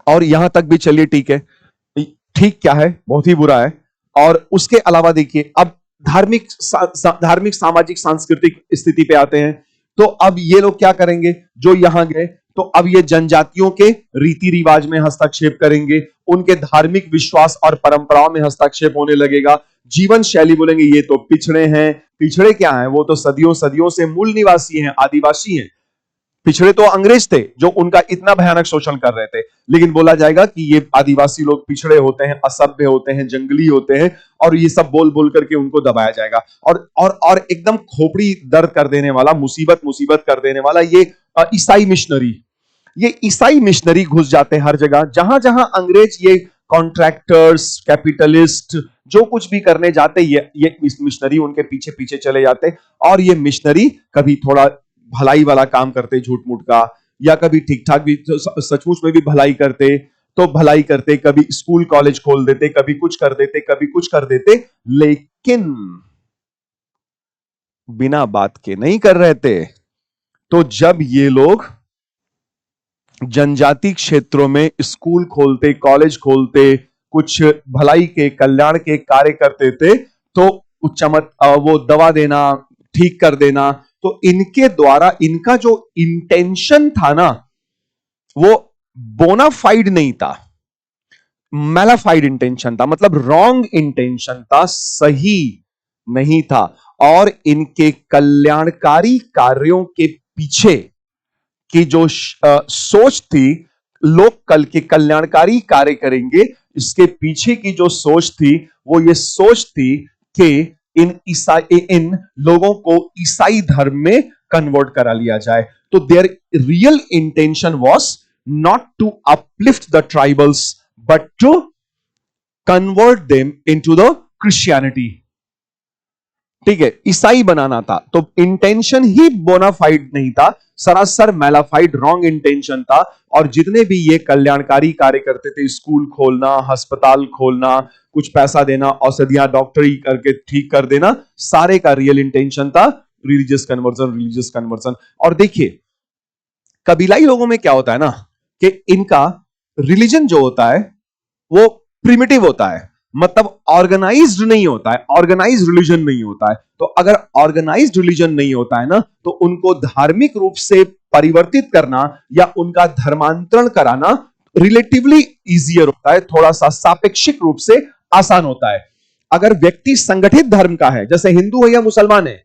और यहां तक भी चलिए ठीक है, ठीक क्या है, बहुत ही बुरा है। और उसके अलावा देखिए, अब धार्मिक सामाजिक सांस्कृतिक स्थिति पे आते हैं। तो अब ये लोग क्या करेंगे, जो यहां गए, तो अब ये जनजातियों के रीति रिवाज में हस्तक्षेप करेंगे, उनके धार्मिक विश्वास और परंपराओं में हस्तक्षेप होने लगेगा, जीवन शैली बोलेंगे ये तो पिछड़े हैं। पिछड़े क्या हैं, वो तो सदियों सदियों से मूल निवासी हैं, आदिवासी हैं। पिछड़े तो अंग्रेज थे जो उनका इतना भयानक शोषण कर रहे थे, लेकिन बोला जाएगा कि ये आदिवासी लोग पिछड़े होते हैं, असभ्य होते हैं, जंगली होते हैं, और ये सब बोल बोल करके उनको दबाया जाएगा। और एकदम खोपड़ी दर्द कर देने वाला, मुसीबत मुसीबत कर देने वाला, ये ईसाई मिशनरी, ये ईसाई मिशनरी घुस जाते हैं हर जगह, जहां जहां अंग्रेज ये कॉन्ट्रैक्टर्स, कैपिटलिस्ट जो कुछ भी करने जाते, ये मिशनरी उनके पीछे पीछे चले जाते। और ये मिशनरी कभी थोड़ा भलाई वाला काम करते झूठ मूठ का, या कभी ठीक ठाक भी सचमुच में भी भलाई करते, तो भलाई करते, कभी स्कूल कॉलेज खोल देते, कभी कुछ कर देते, कभी कुछ कर देते, लेकिन बिना बात के नहीं कर रहे थे। तो जब ये लोग जनजाति क्षेत्रों में स्कूल खोलते, कॉलेज खोलते, कुछ भलाई के कल्याण के कार्य करते थे, तो वो दवा देना, ठीक कर देना, तो इनके द्वारा इनका जो इंटेंशन था ना, वो बोनाफाइड नहीं था, मैलाफाइड इंटेंशन था, मतलब रॉन्ग इंटेंशन था, सही नहीं था। और इनके कल्याणकारी कार्यों के पीछे की जो सोच थी, लोग कल के कल्याणकारी कार्य करेंगे, इसके पीछे की जो सोच थी, वो ये सोच थी कि इन लोगों को ईसाई धर्म में कन्वर्ट करा लिया जाए। तो their real intention was not to uplift the tribals but to convert them into the Christianity. ठीक है, ईसाई बनाना था। तो इंटेंशन ही बोनाफाइड नहीं था, सरासर मैलाफाइड रॉन्ग इंटेंशन था। और जितने भी ये कल्याणकारी कार्य करते थे, स्कूल खोलना, अस्पताल खोलना, कुछ पैसा देना, औषधियां डॉक्टरी करके ठीक कर देना, सारे का रियल इंटेंशन था रिलीजियस कन्वर्जन, रिलीजियस कन्वर्जन। और देखिए, कबीलाई लोगों में क्या होता है ना, कि इनका रिलीजन जो होता है वो प्रिमिटिव होता है, मतलब ऑर्गेनाइज्ड नहीं होता है, ऑर्गेनाइज्ड रिलीजन नहीं होता है। तो अगर ऑर्गेनाइज्ड रिलीजन नहीं होता है ना, तो उनको धार्मिक रूप से परिवर्तित करना या उनका धर्मांतरण कराना रिलेटिवली इजियर होता है, थोड़ा सा सापेक्षिक रूप से आसान होता है। अगर व्यक्ति संगठित धर्म का है, जैसे हिंदू है या मुसलमान है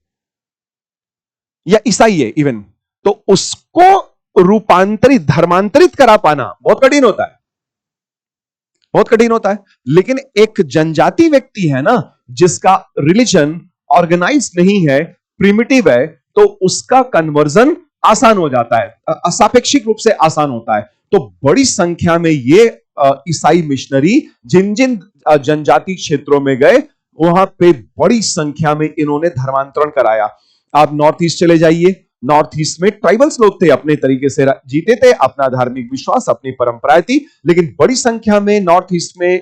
या ईसाई है इवन, तो उसको रूपांतरित, धर्मांतरित करा पाना बहुत कठिन होता है। बहुत कठिन होता है। लेकिन एक जनजाति व्यक्ति है ना, जिसका रिलीजन ऑर्गेनाइज नहीं है, प्रिमिटिव है, तो उसका कन्वर्जन आसान हो जाता है, सापेक्षिक रूप से आसान होता है। तो बड़ी संख्या में ये ईसाई मिशनरी जिन जिन जनजाति क्षेत्रों में गए, वहां पे बड़ी संख्या में इन्होंने धर्मांतरण कराया। आप नॉर्थ ईस्ट चले जाइए, नॉर्थ ईस्ट में ट्राइबल्स लोग थे, अपने तरीके से जीते थे, अपना धार्मिक विश्वास, अपनी परंपराएं थी, लेकिन बड़ी संख्या में नॉर्थ ईस्ट में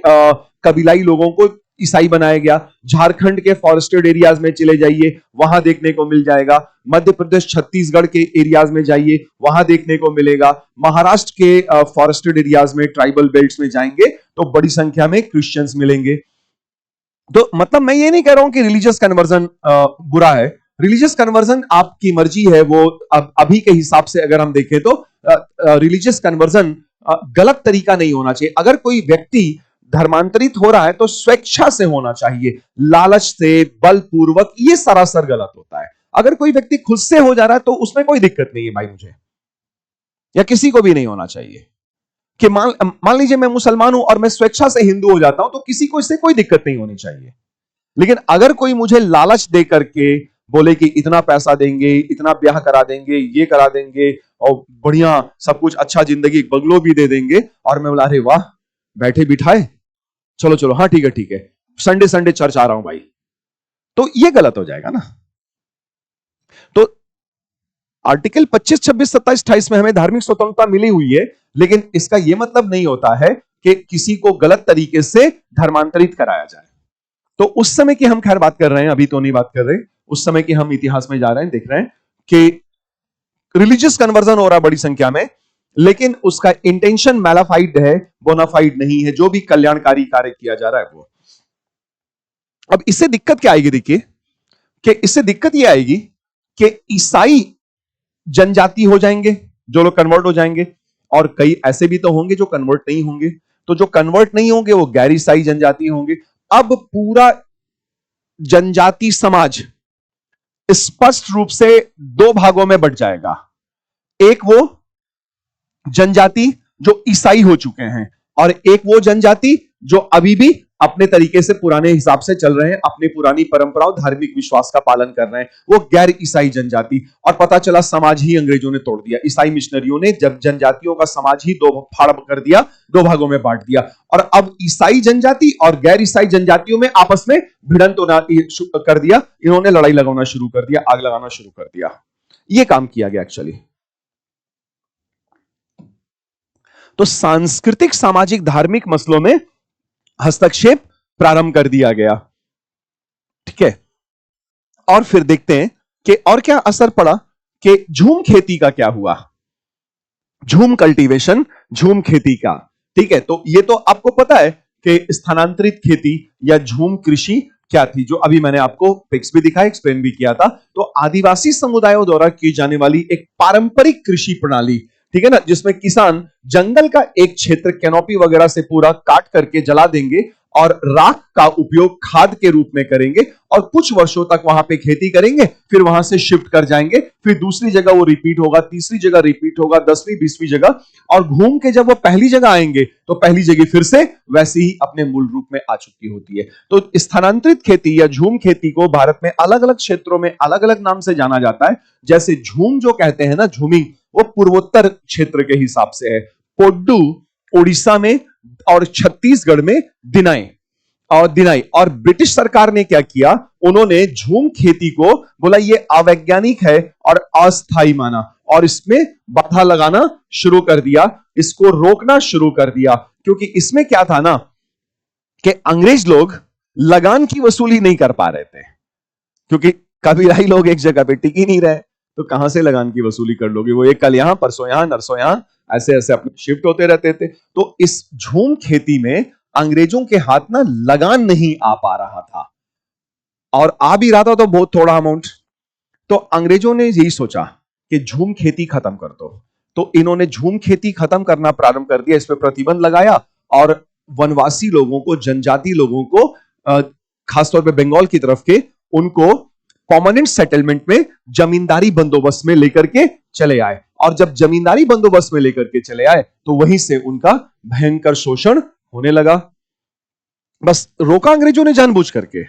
कबीलाई लोगों को ईसाई बनाया गया। झारखंड के फॉरेस्टेड एरियाज में चले जाइए, वहां देखने को मिल जाएगा। मध्य प्रदेश छत्तीसगढ़ के एरियाज में जाइए, वहां देखने को मिलेगा। महाराष्ट्र के फॉरेस्टेड एरियाज में, ट्राइबल बेल्ट्स में जाएंगे तो बड़ी संख्या में क्रिश्चियंस मिलेंगे। तो मतलब मैं ये नहीं कह रहा हूं कि रिलीजियस कन्वर्जन बुरा है। रिलीजियस कन्वर्जन आपकी मर्जी है, वो अभी के हिसाब से अगर हम देखें तो रिलीजियस कन्वर्जन गलत तरीका नहीं होना चाहिए। अगर कोई व्यक्ति धर्मांतरित हो रहा है तो स्वेच्छा से होना चाहिए, लालच से, बलपूर्वक, ये सरासर गलत होता है। अगर कोई व्यक्ति खुद से हो जा रहा है तो उसमें कोई दिक्कत नहीं है भाई, मुझे या किसी को भी नहीं होना चाहिए। कि मान लीजिए मैं मुसलमान हूं और मैं स्वेच्छा से हिंदू हो जाता हूं, तो किसी को इससे कोई दिक्कत नहीं होनी चाहिए। लेकिन अगर कोई मुझे लालच दे करके बोले कि इतना पैसा देंगे, इतना ब्याह करा देंगे, ये करा देंगे और बढ़िया सब कुछ, अच्छा जिंदगी, बंगलो भी दे देंगे, और मैं बोला अरे वाह, बैठे बिठाए, चलो चलो, हाँ ठीक है ठीक है, संडे संडे चर्च आ रहा हूं भाई, तो ये गलत हो जाएगा ना। तो आर्टिकल 25, 26, 27, 28 में हमें धार्मिक स्वतंत्रता मिली हुई है, लेकिन इसका यह मतलब नहीं होता है कि किसी को गलत तरीके से धर्मांतरित कराया जाए। तो उस समय की हम खैर बात कर रहे हैं, अभी तो नहीं बात कर रहे, उस समय की हम इतिहास में जा रहे हैं, देख रहे हैं कि रिलीजियस कन्वर्जन हो रहा है बड़ी संख्या में, लेकिन उसका इंटेंशन मैलाफाइड है, बोनाफाइड नहीं है, जो भी कल्याणकारी कार्य किया जा रहा है वो। अब इससे दिक्कत क्या आएगी, देखिए कि इससे दिक्कत यह आएगी कि ईसाई जनजाति हो जाएंगे जो लोग कन्वर्ट हो जाएंगे, और कई ऐसे भी तो होंगे जो कन्वर्ट नहीं होंगे। तो जो कन्वर्ट नहीं होंगे वो गैर ईसाई जनजाति होंगे। अब पूरा जनजाति समाज स्पष्ट रूप से दो भागों में बंट जाएगा। एक वो जनजाति जो ईसाई हो चुके हैं, और एक वो जनजाति जो अभी भी अपने तरीके से पुराने हिसाब से चल रहे हैं, अपनी पुरानी परंपराओं, धार्मिक विश्वास का पालन कर रहे हैं, वो गैर ईसाई जनजाति। और पता चला समाज ही अंग्रेजों ने तोड़ दिया, ईसाई मिशनरियों ने जब जनजातियों का समाज ही दो फाड़ कर दिया, दो भागों में बांट दिया, और अब ईसाई जनजाति और गैर ईसाई जनजातियों में आपस में भिड़ंत होना कर दिया। इन्होंने लड़ाई लगाना शुरू कर दिया, आग लगाना शुरू कर दिया। यह काम किया गया एक्चुअली। तो सांस्कृतिक, सामाजिक, धार्मिक मसलों में हस्तक्षेप प्रारंभ कर दिया गया, ठीक है। और फिर देखते हैं कि और क्या असर पड़ा, कि झूम खेती का क्या हुआ, झूम कल्टीवेशन, झूम खेती का, ठीक है। तो ये तो आपको पता है कि स्थानांतरित खेती या झूम कृषि क्या थी, जो अभी मैंने आपको पिक्स भी दिखाया, एक्सप्लेन भी किया था। तो आदिवासी समुदायों द्वारा की जाने वाली एक पारंपरिक कृषि प्रणाली, ठीक है ना, जिसमें किसान जंगल का एक क्षेत्र कैनोपी वगैरह से पूरा काट करके जला देंगे और राख का उपयोग खाद के रूप में करेंगे, और कुछ वर्षों तक वहां पे खेती करेंगे, फिर वहां से शिफ्ट कर जाएंगे, फिर दूसरी जगह वो रिपीट होगा, तीसरी जगह रिपीट होगा, 10वीं 20वीं जगह, और घूम के जब वो पहली जगह आएंगे तो पहली जगह फिर से वैसे ही अपने मूल रूप में आ चुकी होती है। तो स्थानांतरित खेती या झूम खेती को भारत में अलग अलग क्षेत्रों में अलग अलग नाम से जाना जाता है। जैसे झूम जो कहते हैं ना, झूमिंग, वो पूर्वोत्तर क्षेत्र के हिसाब से है, पोड्डू उड़ीसा में, और छत्तीसगढ़ में दिनाई। और ब्रिटिश सरकार ने क्या किया, उन्होंने झूम खेती को बोला ये अवैज्ञानिक है और अस्थायी माना, और इसमें बाधा लगाना शुरू कर दिया, इसको रोकना शुरू कर दिया। क्योंकि इसमें क्या था ना, कि अंग्रेज लोग लगान की वसूली नहीं कर पा रहे थे, क्योंकि कबीलाई लोग एक जगह पे टिक ही नहीं रहे, तो कहां से लगान की वसूली कर लोगे, वो एक कल यहां, परसों यहां, नरसों यहां, ऐसे ऐसे अपने शिफ्ट होते रहते थे। तो इस झूम खेती में अंग्रेजों के हाथ ना लगान नहीं आ पा रहा था, और आ भी रहा था तो बहुत थोड़ा अमाउंट। तो अंग्रेजों ने यही सोचा कि झूम खेती खत्म कर दो, तो इन्होंने झूम खेती खत्म करना प्रारंभ कर दिया, इस पर प्रतिबंध लगाया, और वनवासी लोगों को, जनजाति लोगों को, खासतौर पे बंगाल की तरफ के, उनको परमानेंट सेटलमेंट में जमींदारी बंदोबस्त में लेकर के चले आए। और जब जमींदारी बंदोबस्त में लेकर के चले आए तो वहीं से उनका भयंकर शोषण होने लगा। बस रोका अंग्रेजों ने जानबूझ करके।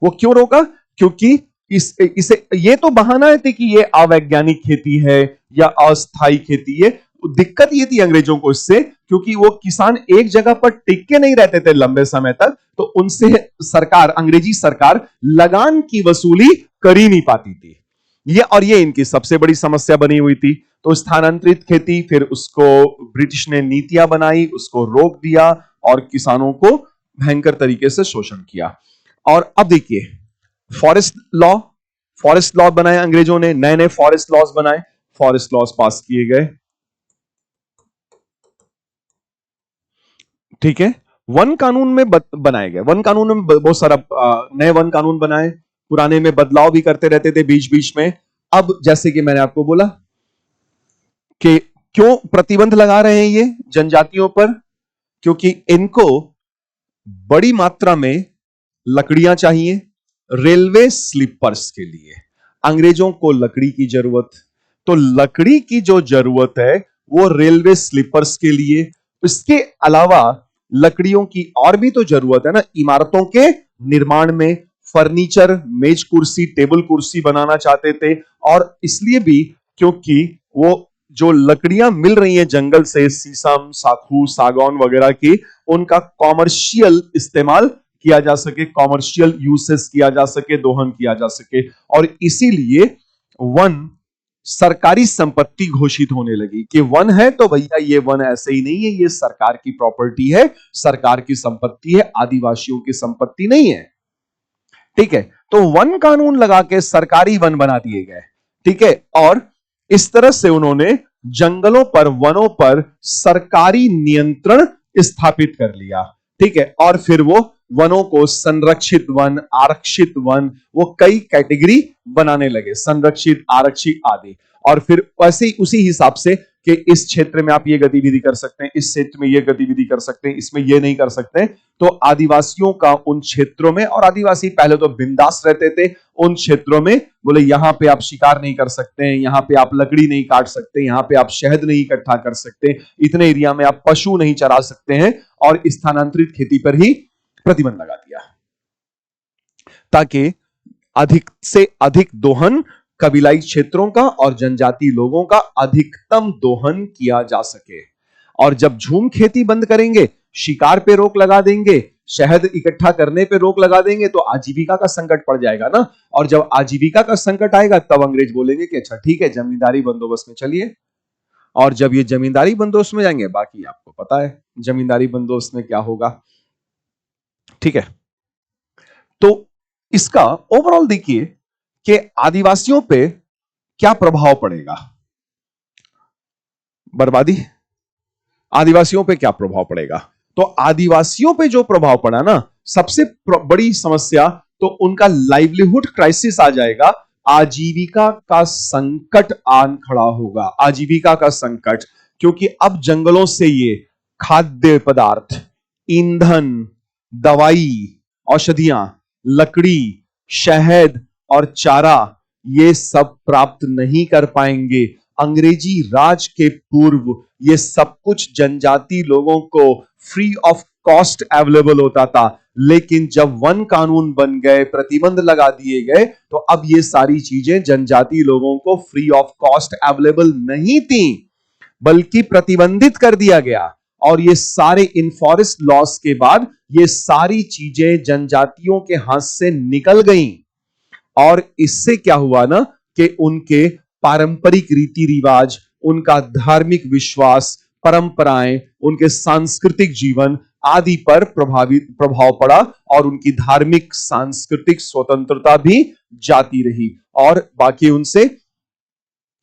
वो क्यों रोका? क्योंकि इसे ये तो बहाना है कि ये अवैज्ञानिक खेती है या अस्थायी खेती है। दिक्कत ये थी अंग्रेजों को इससे, क्योंकि वो किसान एक जगह पर टिक के नहीं रहते थे लंबे समय तक, तो उनसे सरकार, अंग्रेजी सरकार लगान की वसूली कर ही नहीं पाती थी। ये इनकी सबसे बड़ी समस्या बनी हुई थी। तो स्थानांतरित खेती, फिर उसको ब्रिटिश ने नीतियां बनाई, उसको रोक दिया और किसानों को भयंकर तरीके से शोषण किया। और अब देखिए फॉरेस्ट लॉ बनाए अंग्रेजों ने, नए नए फॉरेस्ट लॉज बनाए, फॉरेस्ट लॉज पास किए गए। ठीक है, वन कानून में बनाए गए, वन कानून में बहुत सारा नए वन कानून बनाए, पुराने में बदलाव भी करते रहते थे बीच बीच में। अब जैसे कि मैंने आपको बोला कि क्यों प्रतिबंध लगा रहे हैं ये जनजातियों पर? क्योंकि इनको बड़ी मात्रा में लकड़ियां चाहिए रेलवे स्लीपर्स के लिए। अंग्रेजों को लकड़ी की जरूरत, तो लकड़ी की जो जरूरत है वो रेलवे स्लीपर्स के लिए। इसके अलावा लकड़ियों की और भी तो जरूरत है ना, इमारतों के निर्माण में, फर्नीचर, मेज कुर्सी, टेबल कुर्सी बनाना चाहते थे। और इसलिए भी क्योंकि वो जो लकड़ियां मिल रही हैं जंगल से, शीशम, साखू, सागौन वगैरह की, उनका कॉमर्शियल इस्तेमाल किया जा सके, कॉमर्शियल यूसेस किया जा सके, दोहन किया जा सके। और इसीलिए वन सरकारी संपत्ति घोषित होने लगी कि वन है तो भैया ये वन ऐसे ही नहीं है, ये सरकार की प्रॉपर्टी है, सरकार की संपत्ति है, आदिवासियों की संपत्ति नहीं है। ठीक है, तो वन कानून लगा के सरकारी वन बना दिए गए। ठीक है, और इस तरह से उन्होंने जंगलों पर, वनों पर सरकारी नियंत्रण स्थापित कर लिया। ठीक है, और फिर वो वनों को संरक्षित वन, आरक्षित वन, वो कई कैटेगरी बनाने लगे, संरक्षित, आरक्षित आदि। और फिर वैसे ही उसी हिसाब से कि इस क्षेत्र में आप ये गतिविधि कर सकते हैं, इस क्षेत्र में ये गतिविधि कर सकते हैं, इसमें ये नहीं कर सकते। तो आदिवासियों का उन क्षेत्रों में, और आदिवासी पहले तो बिंदास रहते थे, उन क्षेत्रों में बोले यहां पे आप शिकार नहीं कर सकते हैं, यहां पे आप लकड़ी नहीं काट सकते, यहां पे आप शहद नहीं इकट्ठा कर सकते, इतने एरिया में आप पशु नहीं चरा सकते हैं, और स्थानांतरित खेती पर ही प्रतिबंध लगा दिया ताकि अधिक से अधिक दोहन कबीलाई क्षेत्रों का और जनजाति लोगों का अधिकतम दोहन किया जा सके। और जब झूम खेती बंद करेंगे, शिकार पे रोक लगा देंगे, शहद इकट्ठा करने पे रोक लगा देंगे, तो आजीविका का संकट पड़ जाएगा ना। और जब आजीविका का संकट आएगा तब अंग्रेज बोलेंगे कि अच्छा ठीक है, जमींदारी बंदोबस्त में चलिए। और जब ये जमींदारी बंदोबस्त में जाएंगे, बाकी आपको पता है जमींदारी बंदोबस्त में क्या होगा। ठीक है, तो इसका ओवरऑल देखिए कि आदिवासियों पे क्या प्रभाव पड़ेगा। बर्बादी, आदिवासियों पे क्या प्रभाव पड़ेगा? तो आदिवासियों पे जो प्रभाव पड़ा ना, सबसे बड़ी समस्या तो उनका लाइवलीहुड क्राइसिस आ जाएगा, आजीविका का संकट आन खड़ा होगा, आजीविका का संकट। क्योंकि अब जंगलों से ये खाद्य पदार्थ, ईंधन, दवाई, औषधियां, लकड़ी, शहद और चारा, ये सब प्राप्त नहीं कर पाएंगे। अंग्रेजी राज के पूर्व ये सब कुछ जनजाति लोगों को फ्री ऑफ कॉस्ट अवेलेबल होता था, लेकिन जब वन कानून बन गए, प्रतिबंध लगा दिए गए, तो अब ये सारी चीजें जनजाति लोगों को फ्री ऑफ कॉस्ट अवेलेबल नहीं थी, बल्कि प्रतिबंधित कर दिया गया। और ये सारे इन फॉरेस्ट लॉस के बाद ये सारी चीजें जनजातियों के हाथ से निकल गईं। और इससे क्या हुआ ना कि उनके पारंपरिक रीति रिवाज, उनका धार्मिक विश्वास, परंपराएं, उनके सांस्कृतिक जीवन आदि पर प्रभाव पड़ा, और उनकी धार्मिक सांस्कृतिक स्वतंत्रता भी जाती रही। और बाकी उनसे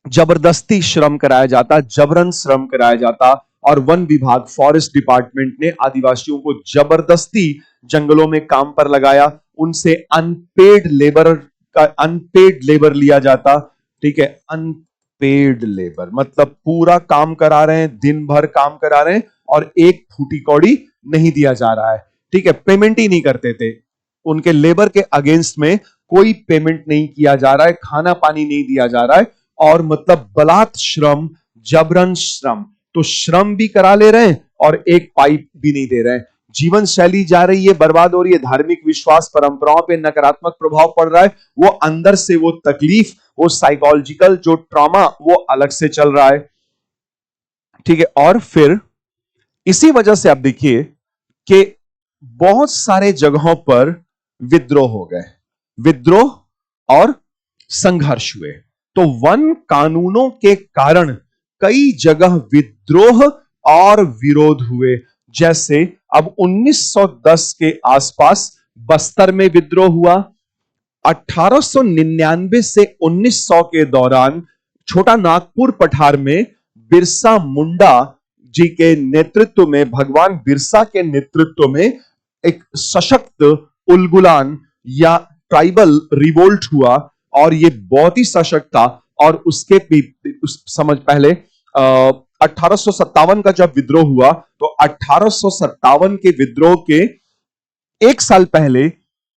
जबरदस्ती श्रम कराया जाता, जबरन श्रम कराया जाता। और वन विभाग, फॉरेस्ट डिपार्टमेंट ने आदिवासियों को जबरदस्ती जंगलों में काम पर लगाया, उनसे अनपेड लेबर लिया जाता। ठीक है, अनपेड लेबर मतलब पूरा काम करा रहे हैं, दिन भर काम करा रहे हैं, और एक फूटी कौड़ी नहीं दिया जा रहा है। ठीक है, पेमेंट ही नहीं करते थे, उनके लेबर के अगेंस्ट में कोई पेमेंट नहीं किया जा रहा है, खाना पानी नहीं दिया जा रहा है, और मतलब बलात् श्रम, जबरन श्रम। तो श्रम भी करा ले रहे हैं और एक पाइप भी नहीं दे रहे हैं। जीवन शैली जा रही है, बर्बाद हो रही है, धार्मिक विश्वास परंपराओं पे नकारात्मक प्रभाव पड़ रहा है, वो अंदर से वो तकलीफ, वो साइकोलॉजिकल जो ट्रॉमा वो अलग से चल रहा है। ठीक है, और फिर इसी वजह से आप देखिए कि बहुत सारे जगहों पर विद्रोह हो गए, विद्रोह और संघर्ष हुए। तो वन कानूनों के कारण कई जगह विद्रोह और विरोध हुए। जैसे अब 1910 के आसपास बस्तर में विद्रोह हुआ। 1899 से 1900 के दौरान छोटा नागपुर पठार में बिरसा मुंडा जी के नेतृत्व में, भगवान बिरसा के नेतृत्व में एक सशक्त उलगुलान या ट्राइबल रिवोल्ट हुआ, और ये बहुत ही सशक्त था। और उसके समझ पहले 1857 का जब विद्रोह हुआ, तो 1857 के विद्रोह के एक साल पहले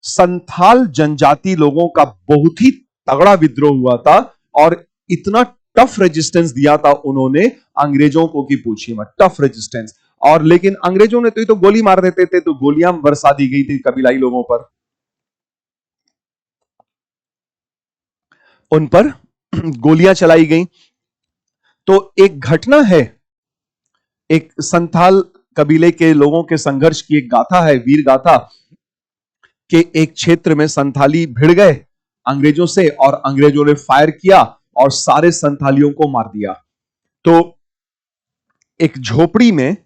संथाल जनजाति लोगों का बहुत ही तगड़ा विद्रोह हुआ था, और इतना टफ रेजिस्टेंस दिया था उन्होंने अंग्रेजों को कि पूछिए मत, टफ रेजिस्टेंस। और लेकिन अंग्रेजों ने तो गोली मार देते थे, तो गोलियां बरसा दी गई थी कबीलाई लोगों पर, उन पर गोलियां चलाई गई। तो एक घटना है, एक संथाल कबीले के लोगों के संघर्ष की एक गाथा है, वीर गाथा, कि एक क्षेत्र में संथाली भिड़ गए अंग्रेजों से, और अंग्रेजों ने फायर किया और सारे संथालियों को मार दिया। तो एक झोपड़ी में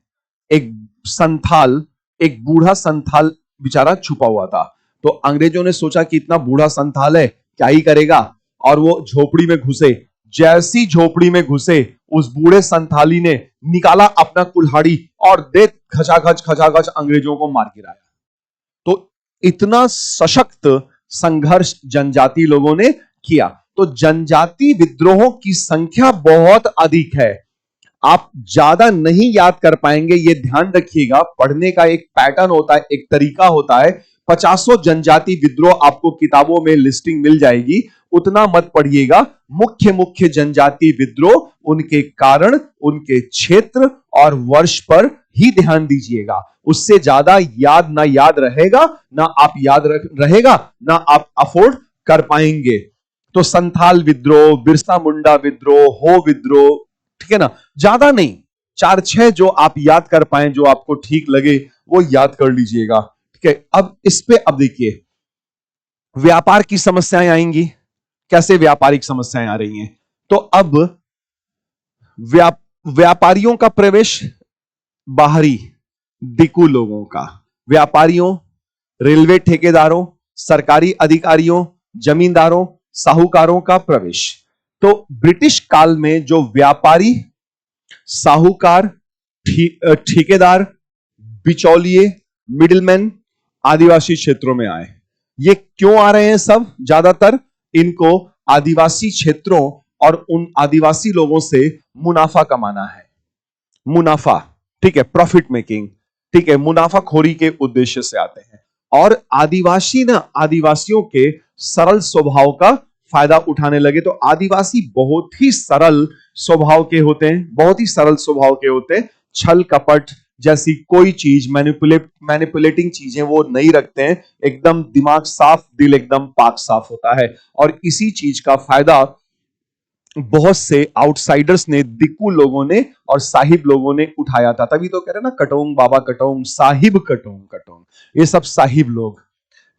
एक संथाल, एक बूढ़ा संथाल बेचारा छुपा हुआ था। तो अंग्रेजों ने सोचा कि इतना बूढ़ा संथाल है, क्या ही करेगा, और वो झोपड़ी में घुसे। जैसी झोपड़ी में घुसे, उस बूढ़े संथाली ने निकाला अपना कुल्हाड़ी और दे खचाखच अंग्रेजों को मार गिराया। तो इतना सशक्त संघर्ष जनजाति लोगों ने किया। तो जनजाति विद्रोहों की संख्या बहुत अधिक है, आप ज्यादा नहीं याद कर पाएंगे, ये ध्यान रखिएगा। पढ़ने का एक पैटर्न होता है, एक तरीका होता है। 50 जनजाति विद्रोह आपको किताबों में लिस्टिंग मिल जाएगी, उतना मत पढ़िएगा। मुख्य मुख्य जनजाति विद्रोह, उनके कारण, उनके क्षेत्र और वर्ष पर ही ध्यान दीजिएगा। उससे ज्यादा याद ना याद रहेगा, ना आप याद रहेगा, ना आप अफोर्ड कर पाएंगे। तो संथाल विद्रोह, बिरसा मुंडा विद्रोह, हो विद्रोह, ठीक है ना, ज्यादा नहीं, 4-6 जो आप याद कर पाए, जो आपको ठीक लगे वो याद कर लीजिएगा। ठीक है, अब इस पे अब देखिए व्यापार की समस्याएं आएंगी। कैसे व्यापारिक समस्याएं आ रही हैं? तो अब व्यापारियों का प्रवेश, बाहरी दिकू लोगों का, व्यापारियों, रेलवे ठेकेदारों, सरकारी अधिकारियों, जमींदारों, साहूकारों का प्रवेश। तो ब्रिटिश काल में जो व्यापारी, साहूकार, ठेकेदार, बिचौलिए, मिडिलमैन आदिवासी क्षेत्रों में आए। ये क्यों आ रहे हैं? सब ज्यादातर इनको आदिवासी क्षेत्रों और उन आदिवासी लोगों से मुनाफा कमाना है, मुनाफा, ठीक है, प्रॉफिट मेकिंग, ठीक है, मुनाफाखोरी के उद्देश्य से आते हैं। और आदिवासी ना आदिवासियों के सरल स्वभाव का फायदा उठाने लगे। तो आदिवासी बहुत ही सरल स्वभाव के होते हैं, बहुत ही सरल स्वभाव के होते हैं। छल कपट जैसी कोई चीज, मैनिपुलेटिंग चीजें वो नहीं रखते हैं। एकदम दिमाग साफ, दिल एकदम पाक साफ होता है। और इसी चीज का फायदा बहुत से आउटसाइडर्स ने, दिक्कू लोगों ने और साहिब लोगों ने उठाया था। तभी तो कह रहे ना, कटोंग बाबा कटोंग, साहिब कटोंग कटोंग, ये सब साहिब लोग,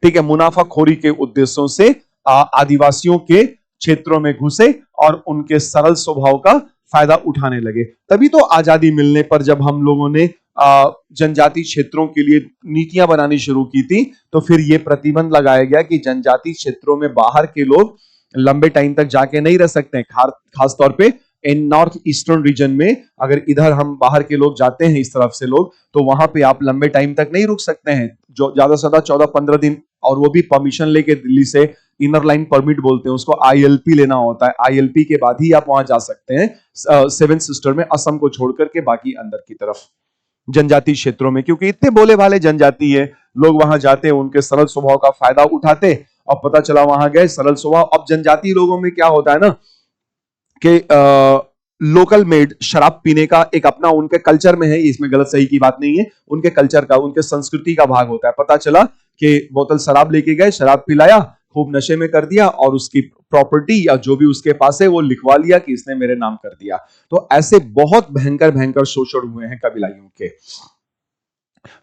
ठीक है, मुनाफाखोरी के उद्देश्यों से आदिवासियों के क्षेत्रों में घुसे और उनके सरल स्वभाव का फायदा उठाने लगे। तभी तो आजादी मिलने पर जब हम लोगों ने जनजाति क्षेत्रों के लिए नीतियां बनानी शुरू की थी, तो फिर यह प्रतिबंध लगाया गया कि जनजाति क्षेत्रों में बाहर के लोग लंबे टाइम तक जाके नहीं रह सकते हैं। खास तौर पे इन नॉर्थ ईस्टर्न रीजन में, अगर इधर हम बाहर के लोग जाते हैं, इस तरफ से लोग, तो वहां पे आप लंबे टाइम तक नहीं रुक सकते हैं, जो ज्यादा से ज्यादा 14-15 दिन, और वो भी परमिशन लेके दिल्ली से, इनर लाइन परमिट बोलते हैं उसको, ILP लेना होता है। ILP के बाद ही आप वहां जा सकते हैं, सेवन सिस्टर में, असम को छोड़ करके बाकी अंदर की तरफ जनजाति क्षेत्रों में, क्योंकि इतने बोले भाले जनजाति है, लोग वहां जाते हैं, उनके सरल स्वभाव का फायदा उठाते, और पता चला वहां गए सरल स्वभाव। अब जनजाति लोगों में क्या होता है ना कि लोकल मेड शराब पीने का एक अपना उनके कल्चर में है, इसमें गलत सही की बात नहीं है, उनके कल्चर का, उनके संस्कृति का भाग होता है। पता चला कि बोतल शराब लेके गए, शराब पिलाया, खूब नशे में कर दिया और उसकी प्रॉपर्टी या जो भी उसके पास है वो लिखवा लिया कि इसने मेरे नाम कर दिया। तो ऐसे बहुत भयंकर भयंकर शोषण हुए हैं कबीलाइयों के।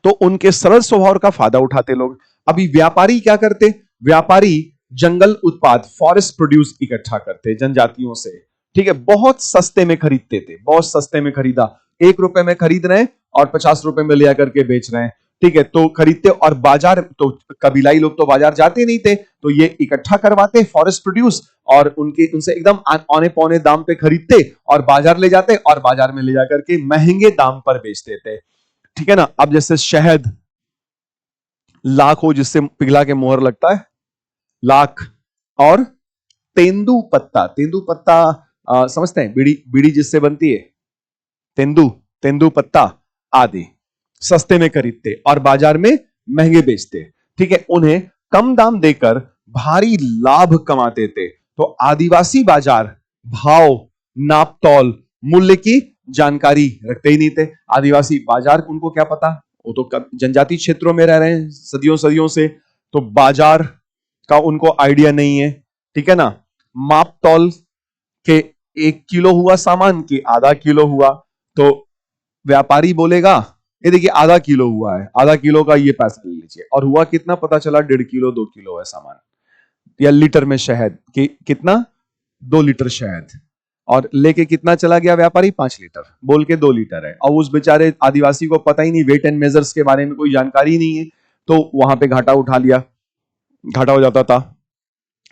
तो उनके सरल स्वभाव का फायदा उठाते लोग। अभी व्यापारी क्या करते? व्यापारी जंगल उत्पाद, फॉरेस्ट प्रोड्यूस इकट्ठा करते जनजातियों से, ठीक है, बहुत सस्ते में खरीदते थे, बहुत सस्ते में खरीदा, 1 रुपए में खरीद रहे हैं और 50 रुपए में ले करके बेच रहे हैं, ठीक है, तो खरीदते। और बाजार तो कबीलाई लोग तो बाजार जाते नहीं थे, तो ये इकट्ठा करवाते फॉरेस्ट प्रोड्यूस और उनसे एकदम औने पौने दाम पे खरीदते और बाजार ले जाते और बाजार में ले जाकर के महंगे दाम पर बेचते थे, ठीक है ना। अब जैसे शहद, लाख हो जिससे पिघला के मोहर लगता है, लाख, और तेंदू पत्ता, तेंदू पत्ता समझते हैं, बीड़ी, बीड़ी जिससे बनती है, तेंदू, तेंदू पत्ता आदि सस्ते में खरीदते और बाजार में महंगे बेचते, ठीक है। उन्हें कम दाम देकर भारी लाभ कमाते थे। तो आदिवासी बाजार भाव, नाप तौल, मूल्य की जानकारी रखते ही नहीं थे। आदिवासी बाजार उनको क्या पता, वो तो जनजाति क्षेत्रों में रह रहे हैं सदियों सदियों से, तो बाजार का उनको आइडिया नहीं है, ठीक है ना। माप तौल के 1 किलो हुआ सामान कि आधा किलो हुआ, तो व्यापारी बोलेगा ये देखिए आधा किलो हुआ है, आधा किलो का ये पैसा ले लीजिए, और हुआ कितना पता चला 1.5 किलो 2 किलो है सामान। या लीटर में शहद कि कितना, 2 लीटर शहद, और लेके कितना चला गया व्यापारी, 5 लीटर, बोल के 2 लीटर है, और उस बेचारे आदिवासी को पता ही नहीं, वेट एंड मेजर्स के बारे में कोई जानकारी नहीं है, तो वहां पे घाटा उठा लिया, घाटा हो जाता था।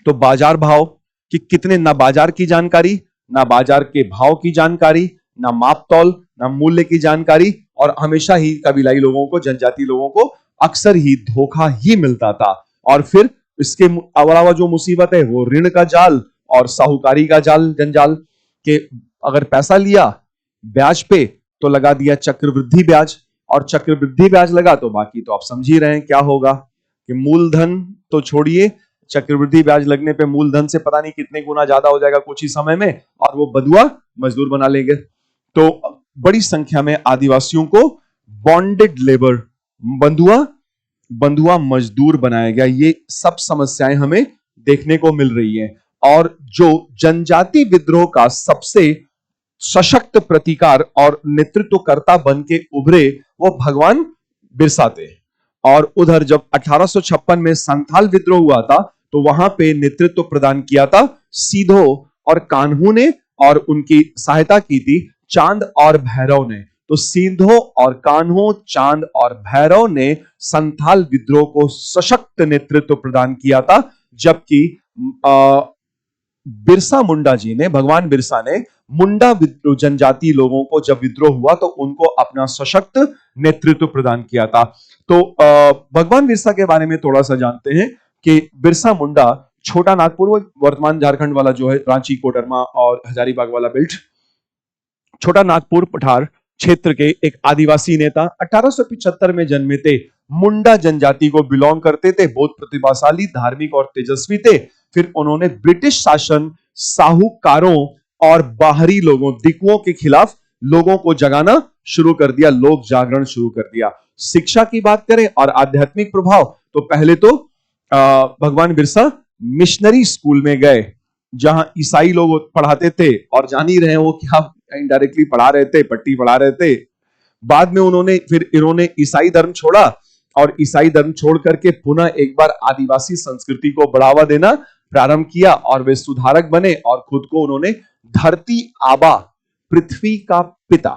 तो बाजार भाव कि कितने, ना बाजार की जानकारी, ना बाजार के भाव की जानकारी, ना माप तौल, ना मूल्य की जानकारी, और हमेशा ही कबीलाई लोगों को, जनजाति लोगों को अक्सर ही धोखा ही मिलता था। और फिर इसके अलावा जो मुसीबत है वो ऋण का जाल और साहूकारी का जाल, जंजाल के, अगर पैसा लिया ब्याज पे तो लगा दिया चक्रवृद्धि ब्याज, और चक्रवृद्धि ब्याज लगा तो बाकी तो आप समझ ही रहे हैं क्या होगा, कि मूलधन तो छोड़िए, चक्रवृद्धि ब्याज लगने पे मूलधन से पता नहीं कितने गुना ज्यादा हो जाएगा कुछ ही समय में, और वो बंधुआ मजदूर बना लेंगे। तो बड़ी संख्या में आदिवासियों को बॉन्डेड लेबर, बंधुआ मजदूर बनाया गया। ये सब समस्याएं हमें देखने को मिल रही हैं। और जो जनजाति विद्रोह का सबसे सशक्त प्रतिकार और नेतृत्वकर्ता बन के उभरे वो भगवान बिरसा थे। और उधर जब 1856 में संथाल विद्रोह हुआ था तो वहां पे नेतृत्व प्रदान किया था सीधो और कान्हू ने, और उनकी सहायता की थी चांद और भैरव ने। तो सीधो और कान्हू, चांद और भैरव ने संथाल विद्रोह को सशक्त नेतृत्व प्रदान किया था, जबकि बिरसा मुंडा जी ने, भगवान बिरसा ने मुंडा विद्रोह जनजाति लोगों को जब विद्रोह हुआ तो उनको अपना सशक्त नेतृत्व प्रदान किया था। तो भगवान बिरसा के बारे में थोड़ा सा जानते हैं कि बिरसा मुंडा छोटा नागपुर, वर्तमान झारखंड वाला जो है, रांची, कोडरमा और हजारीबाग वाला बेल्ट, छोटा नागपुर पठार क्षेत्र के एक आदिवासी नेता, 1875 में जन्मे थे, मुंडा जनजाति को बिलोंग करते थे, बहुत प्रतिभाशाली, धार्मिक और तेजस्वी थे। फिर उन्होंने ब्रिटिश शासन, साहूकारों और बाहरी लोगों, दिकुओं के खिलाफ लोगों को जगाना शुरू कर दिया, लोक जागरण शुरू कर दिया। शिक्षा की बात करें और आध्यात्मिक प्रभाव, तो पहले तो भगवान बिरसा मिशनरी स्कूल में गए जहां ईसाई लोग पढ़ाते थे, और जान ही रहे हैं वो क्या इनडायरेक्टली पढ़ा रहे थे, पट्टी पढ़ा रहे थे। बाद में इन्होंने ईसाई धर्म छोड़ा, और ईसाई धर्म छोड़ करके पुनः एक बार आदिवासी संस्कृति को बढ़ावा देना प्रारंभ किया, और वे सुधारक बने, और खुद को उन्होंने धरती आबा, पृथ्वी का पिता,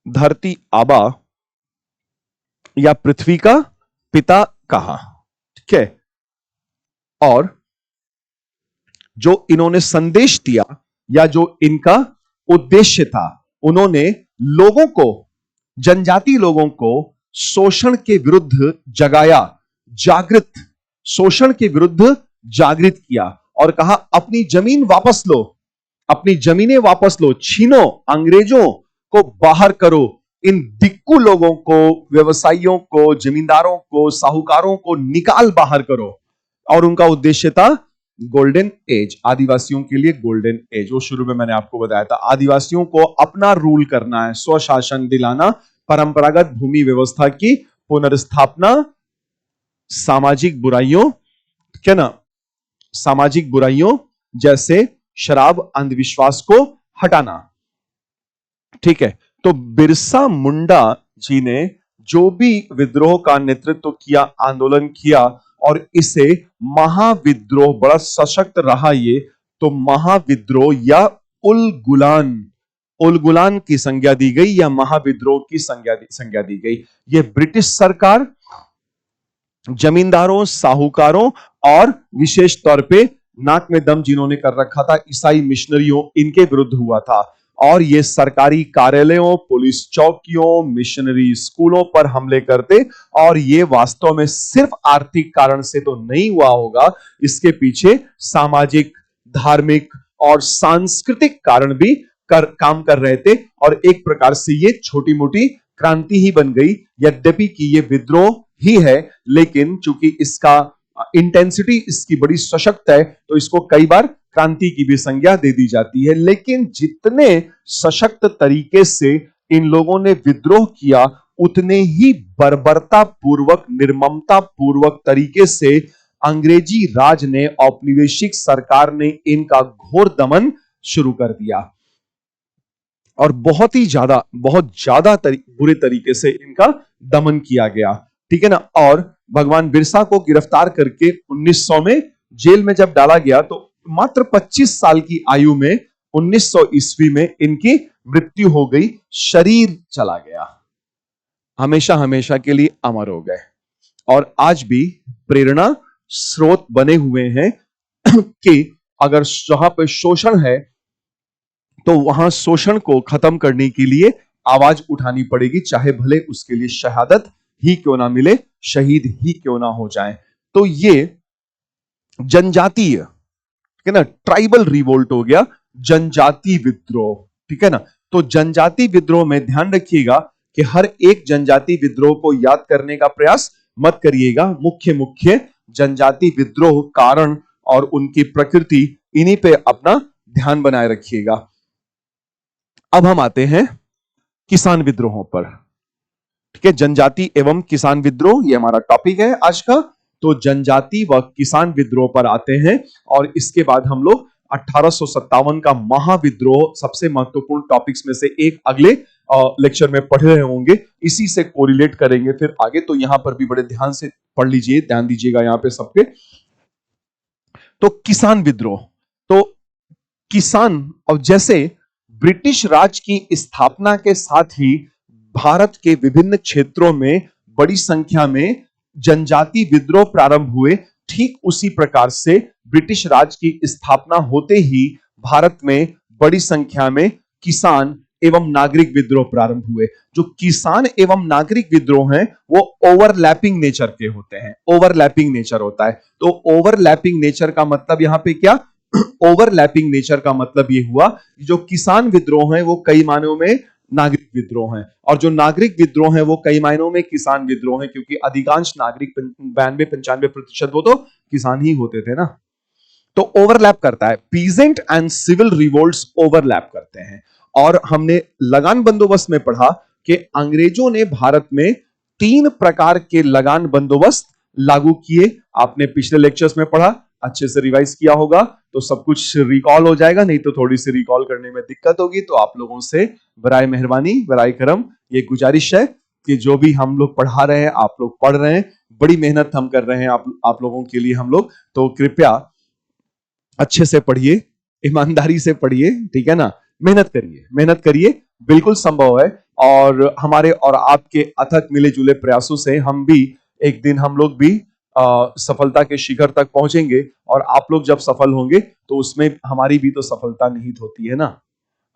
धरती आबा या पृथ्वी का पिता कहा, ठीक है। और जो इन्होंने संदेश दिया या जो इनका उद्देश्य था, उन्होंने लोगों को, जनजाति लोगों को शोषण के विरुद्ध जगाया, जागृत, शोषण के विरुद्ध जागृत किया, और कहा अपनी जमीन वापस लो, अपनी जमीनें वापस लो, छीनो, अंग्रेजों को बाहर करो, इन दिक्कू लोगों को, व्यवसायियों को, जमींदारों को, साहूकारों को निकाल बाहर करो। और उनका उद्देश्य था गोल्डन एज, आदिवासियों के लिए गोल्डन एज, वो शुरू में मैंने आपको बताया था। आदिवासियों को अपना रूल करना है, स्वशासन दिलाना, परंपरागत भूमि व्यवस्था की पुनर्स्थापना, सामाजिक बुराइयों, क्या ना, सामाजिक बुराइयों जैसे शराब, अंधविश्वास को हटाना। ठीक है, तो बिरसा मुंडा जी ने जो भी विद्रोह का नेतृत्व किया, आंदोलन किया, और इसे महाविद्रोह, बड़ा सशक्त रहा ये, तो महाविद्रोह या उलगुलान, उलगुलान की संज्ञा दी गई या महाविद्रोह की संज्ञा दी गई। ये ब्रिटिश सरकार, जमींदारों, साहूकारों और विशेष तौर पे नाक में दम जिन्होंने कर रखा था, ईसाई मिशनरियों, इनके विरुद्ध हुआ था। और ये सरकारी कार्यालयों, पुलिस चौकियों, मिशनरी स्कूलों पर हमले करते। और ये वास्तव में सिर्फ आर्थिक कारण से तो नहीं हुआ होगा, इसके पीछे सामाजिक, धार्मिक और सांस्कृतिक कारण भी काम कर रहे थे। और एक प्रकार से ये छोटी मोटी क्रांति ही बन गई, यद्यपि कि ये विद्रोह ही है, लेकिन चूंकि इसका इंटेंसिटी इसकी बड़ी सशक्त है, तो इसको कई बार क्रांति की भी संज्ञा दे दी जाती है। लेकिन जितने सशक्त तरीके से इन लोगों ने विद्रोह किया, उतने ही बर्बरता पूर्वक, निर्ममता पूर्वक तरीके से अंग्रेजी राज ने, औपनिवेशिक सरकार ने इनका घोर दमन शुरू कर दिया। और बहुत ज्यादा बुरे तरीके से इनका दमन किया गया। ठीक है ना। और भगवान बिरसा को गिरफ्तार करके 1900 में जेल में जब डाला गया, तो मात्र 25 साल की आयु में 1900 ईस्वी में इनकी मृत्यु हो गई, शरीर चला गया, हमेशा हमेशा के लिए अमर हो गए। और आज भी प्रेरणा स्रोत बने हुए हैं कि अगर जहां पर शोषण है, तो वहां शोषण को खत्म करने के लिए आवाज उठानी पड़ेगी, चाहे भले उसके लिए शहादत ही क्यों ना मिले, शहीद ही क्यों ना हो जाए। तो ये जनजातीय, ठीक है ना, ट्राइबल रिवोल्ट हो गया, जनजाति विद्रोह। ठीक है ना। तो जनजाति विद्रोह में ध्यान रखिएगा कि हर एक जनजाति विद्रोह को याद करने का प्रयास मत करिएगा। मुख्य मुख्य जनजाति विद्रोह, कारण और उनकी प्रकृति, इन्हीं पे अपना ध्यान बनाए रखिएगा। अब हम आते हैं किसान विद्रोहों पर। ठीक है, जनजाति एवं किसान विद्रोह, ये हमारा टॉपिक है आज का। तो जनजाति व किसान विद्रोह पर आते हैं, और इसके बाद हम लोग 1857 का महाविद्रोह, सबसे महत्वपूर्ण टॉपिक्स में से एक, अगले लेक्चर में पढ़ रहे होंगे, इसी से कोरिलेट करेंगे फिर आगे। तो यहां पर भी बड़े ध्यान से पढ़ लीजिए, ध्यान दीजिएगा यहां पे सबके। तो किसान विद्रोह, तो किसान, और जैसे ब्रिटिश राज की स्थापना के साथ ही भारत के विभिन्न क्षेत्रों में बड़ी संख्या में जनजाति विद्रोह प्रारंभ हुए, ठीक उसी प्रकार से ब्रिटिश राज की स्थापना होते ही भारत में बड़ी संख्या में किसान एवं नागरिक विद्रोह प्रारंभ हुए। जो किसान एवं नागरिक विद्रोह हैं, वो ओवरलैपिंग नेचर के होते हैं, ओवरलैपिंग नेचर होता है। तो ओवरलैपिंग नेचर का मतलब यहां पे क्या, ओवरलैपिंग नेचर का मतलब ये हुआ, जो किसान विद्रोह हैं वो कई मायनों में नागरिक विद्रोह हैं, और जो नागरिक विद्रोह हैं वो कई मायनों में किसान विद्रोह हैं, क्योंकि अधिकांश नागरिक, 92-95% वो तो किसान ही होते थे ना। तो ओवरलैप करता है, peasant and civil revolts overlap करते हैं। और हमने लगान बंदोबस्त में पढ़ा कि अंग्रेजों ने भारत में 3 प्रकार के लगान बंदोबस्त लागू किए। आपने पिछले लेक्चर्स में पढ़ा, अच्छे से रिवाइज किया होगा तो सब कुछ रिकॉल हो जाएगा, नहीं तो थोड़ी सी रिकॉल करने में दिक्कत होगी। तो आप लोगों से बराए मेहरबानी, बराए करम ये गुजारिश है कि जो भी हम लोग पढ़ा रहे हैं, आप लोग पढ़ रहे हैं, बड़ी मेहनत हम कर रहे हैं आप लोगों के लिए हम लोग, तो कृपया अच्छे से पढ़िए, ईमानदारी से पढ़िए, ठीक है ना। मेहनत करिए, बिल्कुल संभव है। और हमारे और आपके अथक मिले जुले प्रयासों से हम भी एक दिन, हम लोग भी सफलता के शिखर तक पहुंचेंगे। और आप लोग जब सफल होंगे तो उसमें हमारी भी तो सफलता निहित होती है ना।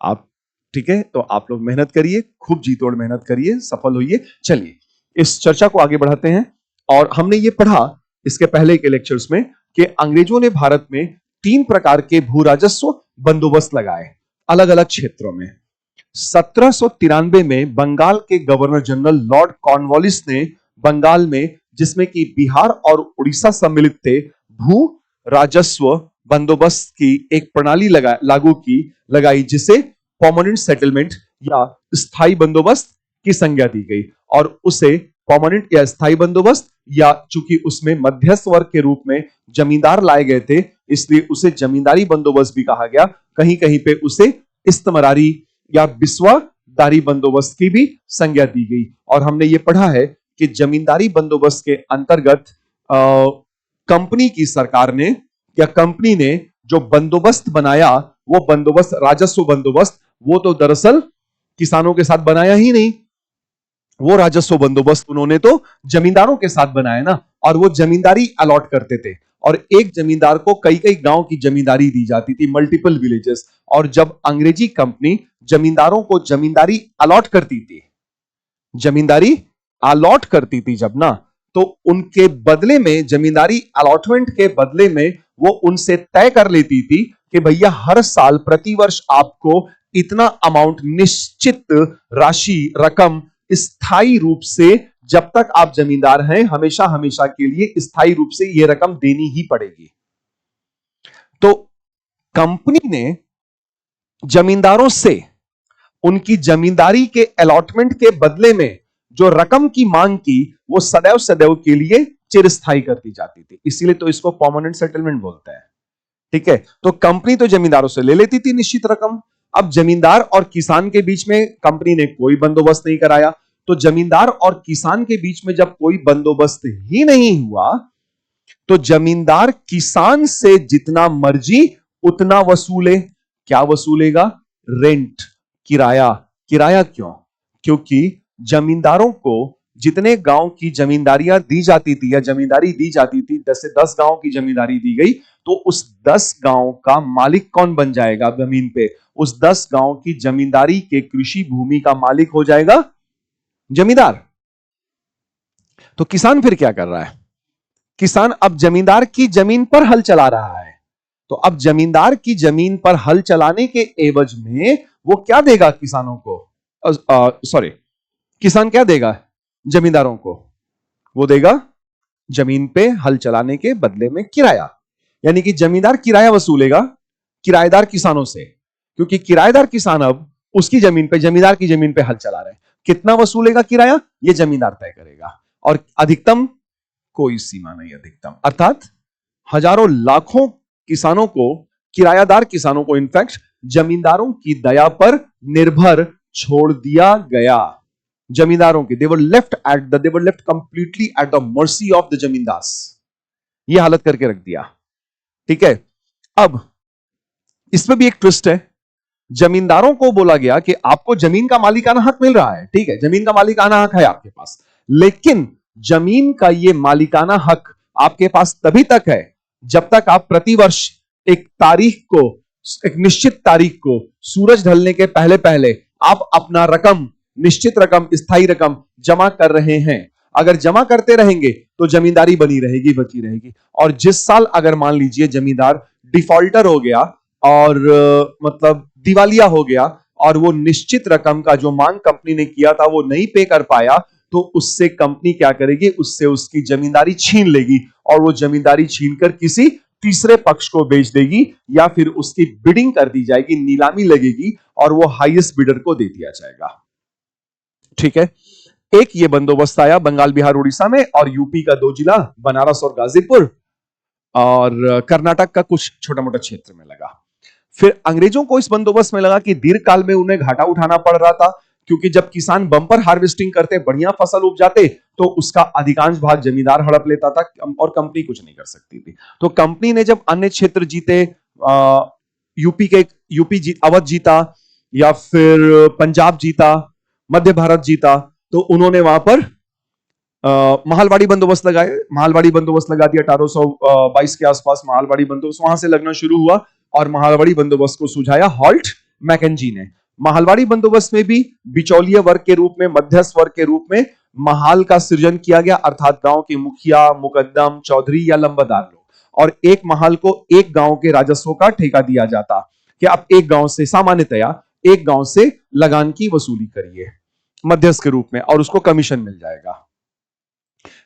आप, ठीक है, तो आप लोग मेहनत करिए, खूब जी तोड़ मेहनत करिए, सफल होइए। चलिए इस चर्चा को आगे बढ़ाते हैं। और हमने ये पढ़ा इसके पहले के लेक्चर्स में कि अंग्रेजों ने भारत में 3 प्रकार के भू राजस्व बंदोबस्त लगाए अलग अलग क्षेत्रों में। 1793 में बंगाल के गवर्नर जनरल लॉर्ड कॉर्नवालिस ने बंगाल में, जिसमें कि बिहार और उड़ीसा सम्मिलित थे, भू राजस्व बंदोबस्त की एक प्रणाली लगाई जिसे परमानेंट सेटलमेंट या स्थायी बंदोबस्त की संज्ञा दी गई, और उसे परमानेंट या स्थायी बंदोबस्त, या चूंकि उसमें मध्यस्थ वर्ग के रूप में जमींदार लाए गए थे इसलिए उसे जमींदारी बंदोबस्त भी कहा गया। कहीं कहीं पे उसे इस्तमरारी या बिस्वादारी बंदोबस्त की भी संज्ञा दी गई। और हमने ये पढ़ा है कि जमींदारी बंदोबस्त के अंतर्गत कंपनी की सरकार ने या कंपनी ने जो बंदोबस्त बनाया वो बंदोबस्त राजस्व बंदोबस्त, वो तो दरअसल किसानों के साथ बनाया ही नहीं, वो राजस्व बंदोबस्त उन्होंने तो जमींदारों के साथ बनाया ना, और वो जमींदारी अलॉट करते थे, और एक जमींदार को कई कई गांव की जमींदारी दी जाती थी, मल्टीपल विलेजेस। और जब अंग्रेजी कंपनी जमींदारों को जमींदारी अलॉट करती थी, जमींदारी अलॉट करती थी जब ना, तो उनके बदले में, जमींदारी अलॉटमेंट के बदले में वो उनसे तय कर लेती थी कि भैया हर साल प्रतिवर्ष आपको इतना अमाउंट, निश्चित राशि, रकम, स्थायी रूप से जब तक आप जमींदार हैं हमेशा हमेशा के लिए स्थायी रूप से यह रकम देनी ही पड़ेगी। तो कंपनी ने जमींदारों से उनकी जमींदारी के अलॉटमेंट के बदले में जो रकम की मांग की वो सदैव सदैव के लिए चिरस्थायी कर दी जाती थी, इसीलिए तो इसको परमानेंट सेटलमेंट बोलते हैं। ठीक है, तो कंपनी तो जमींदारों से ले लेती थी निश्चित रकम। अब जमींदार और किसान के बीच में कंपनी ने कोई बंदोबस्त नहीं कराया, तो जमींदार और किसान के बीच में जब कोई बंदोबस्त ही नहीं हुआ तो जमींदार किसान से जितना मर्जी उतना वसूले। क्या वसूलेगा? रेंट, किराया। किराया क्यों? क्योंकि जमींदारों को जितने गांव की जमींदारियां दी जाती थी या जमींदारी दी जाती थी, 10 से 10 गांव की जमींदारी दी गई, तो उस 10 गांव का मालिक कौन बन जाएगा जमीन पे? उस 10 गांव की जमींदारी के कृषि भूमि का मालिक हो जाएगा जमींदार। तो किसान फिर क्या कर रहा है? किसान अब जमींदार की जमीन पर हल चला रहा है, तो अब जमींदार की जमीन पर हल चलाने के एवज में वो क्या देगा किसानों को? सॉरी, किसान क्या देगा जमींदारों को? वो देगा जमीन पे हल चलाने के बदले में किराया, यानी कि जमींदार किराया वसूलेगा किराएदार किसानों से, क्योंकि किराएदार किसान अब उसकी जमीन पे, जमींदार की जमीन पे हल चला रहे हैं। कितना वसूलेगा किराया ये जमींदार तय करेगा, और अधिकतम कोई सीमा नहीं, अधिकतम अर्थात हजारों लाखों किसानों को, किरायादार किसानों को इनफैक्ट जमींदारों की दया पर निर्भर छोड़ दिया गया। जमींदारों की, they were left completely at the mercy of the zamindars. ये हालत करके रख दिया। ठीक है, अब इसमें भी एक ट्विस्ट है। जमींदारों को बोला गया कि आपको जमीन का मालिकाना हक मिल रहा है, ठीक है, जमीन का मालिकाना हक है आपके पास, लेकिन जमीन का ये मालिकाना हक आपके पास तभी तक है जब तक आप प्रतिवर्ष एक तारीख को, एक निश्चित तारीख को, सूरज ढलने के पहले पहले आप अपना रकम, निश्चित रकम, स्थायी रकम जमा कर रहे हैं। अगर जमा करते रहेंगे तो जमींदारी बनी रहेगी, बची रहेगी। और जिस साल अगर मान लीजिए जमींदार डिफॉल्टर हो गया और मतलब दिवालिया हो गया और वो निश्चित रकम का जो मांग कंपनी ने किया था वो नहीं पे कर पाया, तो उससे कंपनी क्या करेगी? उससे उसकी जमींदारी छीन लेगी, और वो जमींदारी छीनकर किसी तीसरे पक्ष को बेच देगी, या फिर उसकी बिडिंग कर दी जाएगी, नीलामी लगेगी और वो हाईएस्ट बिडर को दे दिया जाएगा। ठीक है, एक ये बंदोबस्त आया बंगाल, बिहार, उड़ीसा में, और यूपी का 2 जिला बनारस और गाजीपुर, और कर्नाटक का कुछ छोटा मोटा क्षेत्र में लगा। फिर अंग्रेजों को इस बंदोबस्त में लगा कि दीर्घकाल में उन्हें घाटा उठाना पड़ रहा था, क्योंकि जब किसान बम्पर हार्वेस्टिंग करते, बढ़िया फसल उपजाते, तो उसका अधिकांश भाग जमींदार हड़प लेता था और कंपनी कुछ नहीं कर सकती थी। तो कंपनी ने जब अन्य क्षेत्र जीते, अवध जीता, या फिर पंजाब जीता, मध्य भारत जीता, तो उन्होंने वहां पर महालवाड़ी बंदोबस्त लगाए, महालवाड़ी बंदोबस्त लगा दिया। 1822 के आसपास महालवाड़ी बंदोबस्त वहां से लगना शुरू हुआ, और महालवाड़ी बंदोबस्त को सुझाया हॉल्ट मैकेंजी ने। महालवाड़ी बंदोबस्त में भी बिचौलिया वर्ग के रूप में, मध्यस्थ वर्ग के रूप में महाल का सृजन किया गया, अर्थात गांव के मुखिया, मुकद्दम, चौधरी या लंबादार लोग, और एक महाल को एक गांव के राजस्व का ठेका दिया जाता कि आप एक गांव से, सामान्यतया एक गांव से लगान की वसूली करिए मध्यस्थ के रूप में, और उसको कमीशन मिल जाएगा।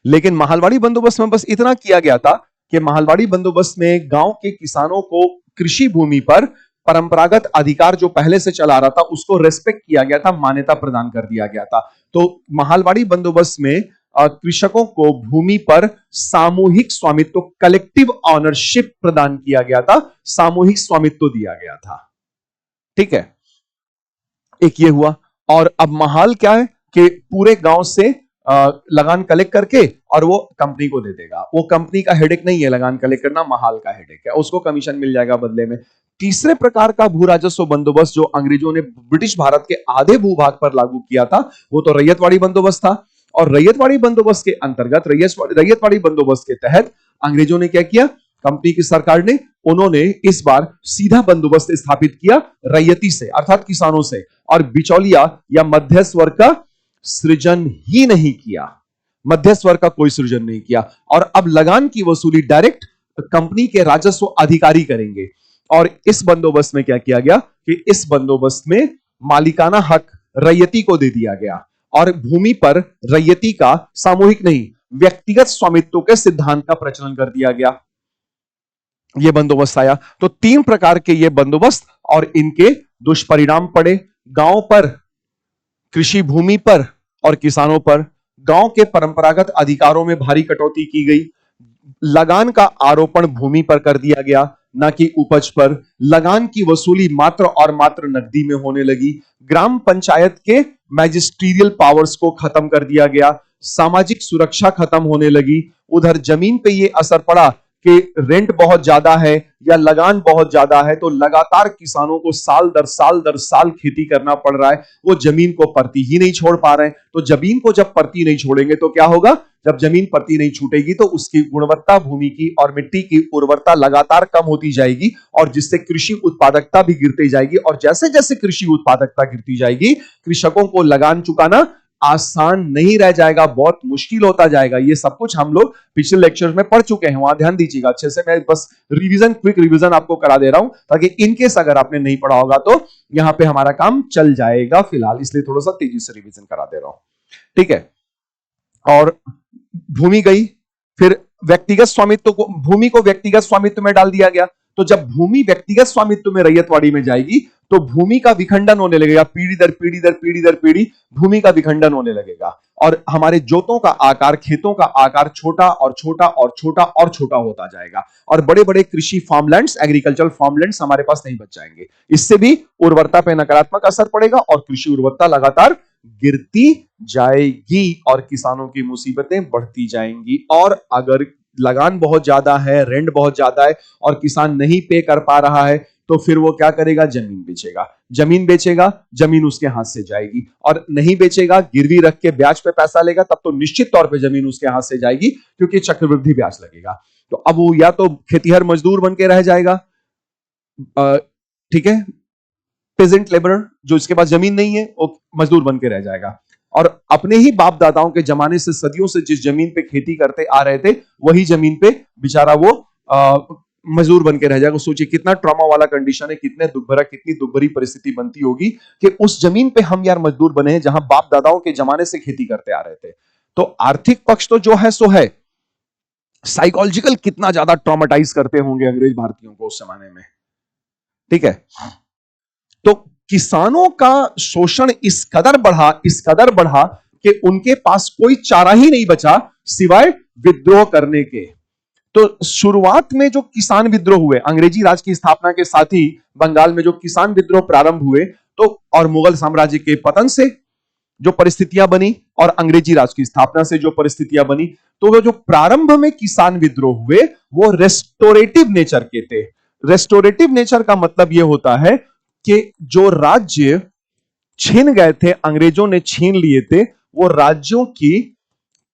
लेकिन महालवाड़ी बंदोबस्त में बस इतना किया गया था कि माहलवाड़ी बंदोबस्त में गांव के किसानों को कृषि भूमि पर परंपरागत अधिकार जो पहले से चला रहा था उसको रेस्पेक्ट किया गया था, मान्यता प्रदान कर दिया गया था। तो माहलवाड़ी बंदोबस्त में कृषकों को भूमि पर सामूहिक स्वामित्व, कलेक्टिव ऑनरशिप प्रदान किया गया था, सामूहिक स्वामित्व दिया गया था। ठीक है, एक ये हुआ। और अब महाल क्या है कि पूरे गांव से लगान कलेक्ट करके और वो कंपनी को दे देगा। वो कंपनी का हेडेक नहीं है लगान कलेक्ट करना, महाल का हेडेक है, उसको कमीशन मिल जाएगा बदले में। तीसरे प्रकार का भू राजस्व बंदोबस्त जो अंग्रेजों ने ब्रिटिश भारत के आधे भूभाग पर लागू किया था वो तो रैयतवाड़ी बंदोबस्त था। और रैयतवाड़ी बंदोबस्त के अंतर्गत, रैयतवाड़ी बंदोबस्त के तहत अंग्रेजों ने क्या किया, कंपनी की सरकार ने, उन्होंने इस बार सीधा बंदोबस्त स्थापित किया रैयती से अर्थात किसानों से, और बिचौलिया या मध्यस्थ वर्ग का सृजन ही नहीं किया, मध्यस्थ वर्ग का कोई सृजन नहीं किया। और अब लगान की वसूली डायरेक्ट कंपनी के राजस्व अधिकारी करेंगे। और इस बंदोबस्त में क्या किया गया कि इस बंदोबस्त में मालिकाना हक रैयती को दे दिया गया और भूमि पर रैयती का सामूहिक नहीं व्यक्तिगत स्वामित्व के सिद्धांत का प्रचलन कर दिया गया। यह बंदोबस्त आया। तो तीन प्रकार के ये बंदोबस्त और इनके दुष्परिणाम पड़े गांव पर, कृषि भूमि पर और किसानों पर। गांव के परंपरागत अधिकारों में भारी कटौती की गई। लगान का आरोपण भूमि पर कर दिया गया, ना कि उपज पर। लगान की वसूली मात्र और मात्र नकदी में होने लगी। ग्राम पंचायत के मैजिस्ट्रियल पावर्स को खत्म कर दिया गया। सामाजिक सुरक्षा खत्म होने लगी। उधर जमीन पे ये असर पड़ा कि रेंट बहुत ज्यादा है या लगान बहुत ज्यादा है, तो लगातार किसानों को साल दर साल खेती करना पड़ रहा है। वो जमीन को परती ही नहीं छोड़ पा रहे हैं। तो जमीन को जब परती नहीं छोड़ेंगे तो क्या होगा, जब जमीन परती नहीं छूटेगी तो उसकी गुणवत्ता, भूमि की और मिट्टी की उर्वरता लगातार कम होती जाएगी और जिससे कृषि उत्पादकता भी गिरती जाएगी। और जैसे जैसे कृषि उत्पादकता गिरती जाएगी, कृषकों को लगान चुकाना आसान नहीं रह जाएगा, बहुत मुश्किल होता जाएगा। ये सब कुछ हम लोग पिछले लेक्चर में पढ़ चुके हैं, वहां ध्यान दीजिएगा अच्छे से। मैं बस क्विक रिवीजन आपको करा दे रहा हूं ताकि इनकेस अगर आपने नहीं पढ़ा होगा तो यहां पे हमारा काम चल जाएगा फिलहाल, इसलिए थोड़ा सा तेजी से रिवीजन करा दे रहा हूं। ठीक है, और भूमि गई, फिर व्यक्तिगत स्वामित्व को, भूमि को व्यक्तिगत स्वामित्व में डाल दिया गया। तो जब भूमि व्यक्तिगत स्वामित्व में रैयतवाड़ी में जाएगी तो भूमि का विखंडन होने लगेगा, पीढ़ी दर पीढ़ी दर पीढ़ी दर पीढ़ी भूमि का विखंडन होने लगेगा और हमारे जोतों का आकार, खेतों का आकार छोटा और छोटा और छोटा और छोटा होता जाएगा और बड़े बड़े कृषि फार्मलैंड्स, एग्रीकल्चरल फार्मलैंड्स हमारे पास नहीं बच जाएंगे। इससे भी उर्वरता पर नकारात्मक असर पड़ेगा और कृषि उर्वरता लगातार गिरती जाएगी और किसानों की मुसीबतें बढ़ती जाएंगी। और अगर लगान बहुत ज्यादा है, रेंट बहुत ज्यादा है और किसान नहीं पे कर पा रहा है तो फिर वो क्या करेगा, जमीन बेचेगा। जमीन बेचेगा, जमीन उसके हाथ से जाएगी और नहीं बेचेगा, गिरवी रख के ब्याज पे पैसा लेगा, तब तो निश्चित तौर पे जमीन उसके हाथ से जाएगी क्योंकि चक्रवृद्धि ब्याज लगेगा। तो अब वो या तो खेतीहर मजदूर बन के रह जाएगा, ठीक है, पेजेंट लेबरर, जो इसके पास जमीन नहीं है वो मजदूर बन के रह जाएगा और अपने ही बाप दादाओं के जमाने से, सदियों से जिस जमीन पे खेती करते आ रहे थे वही जमीन पे बेचारा वो मजदूर बन के रह जाएगा। सोचिए कितना ट्रॉमा वाला कंडीशन है, कितने दुख भरा, कितनी दुख भरी परिस्थिति बनती होगी कि उस जमीन पे हम यार मजदूर बने हैं जहां बाप दादाओं के जमाने से खेती करते आ रहे थे। तो आर्थिक पक्ष तो जो है सो है, साइकोलॉजिकल कितना ज्यादा ट्रॉमेटाइज करते होंगे अंग्रेज भारतीयों को उस जमाने में। ठीक है, तो किसानों का शोषण इस कदर बढ़ा कि उनके पास कोई चारा ही नहीं बचा सिवाय विद्रोह करने के। तो शुरुआत में जो किसान विद्रोह हुए, अंग्रेजी राज की स्थापना के साथ ही बंगाल में जो किसान विद्रोह प्रारंभ हुए, तो और मुगल साम्राज्य के पतन से जो परिस्थितियां बनी और अंग्रेजी राज की स्थापना से जो परिस्थितियां बनी, तो वो जो प्रारंभ में किसान विद्रोह हुए वो रेस्टोरेटिव नेचर के थे। रेस्टोरेटिव नेचर का मतलब यह होता है कि जो राज्य छीन गए थे, अंग्रेजों ने छीन लिए थे, वो राज्यों की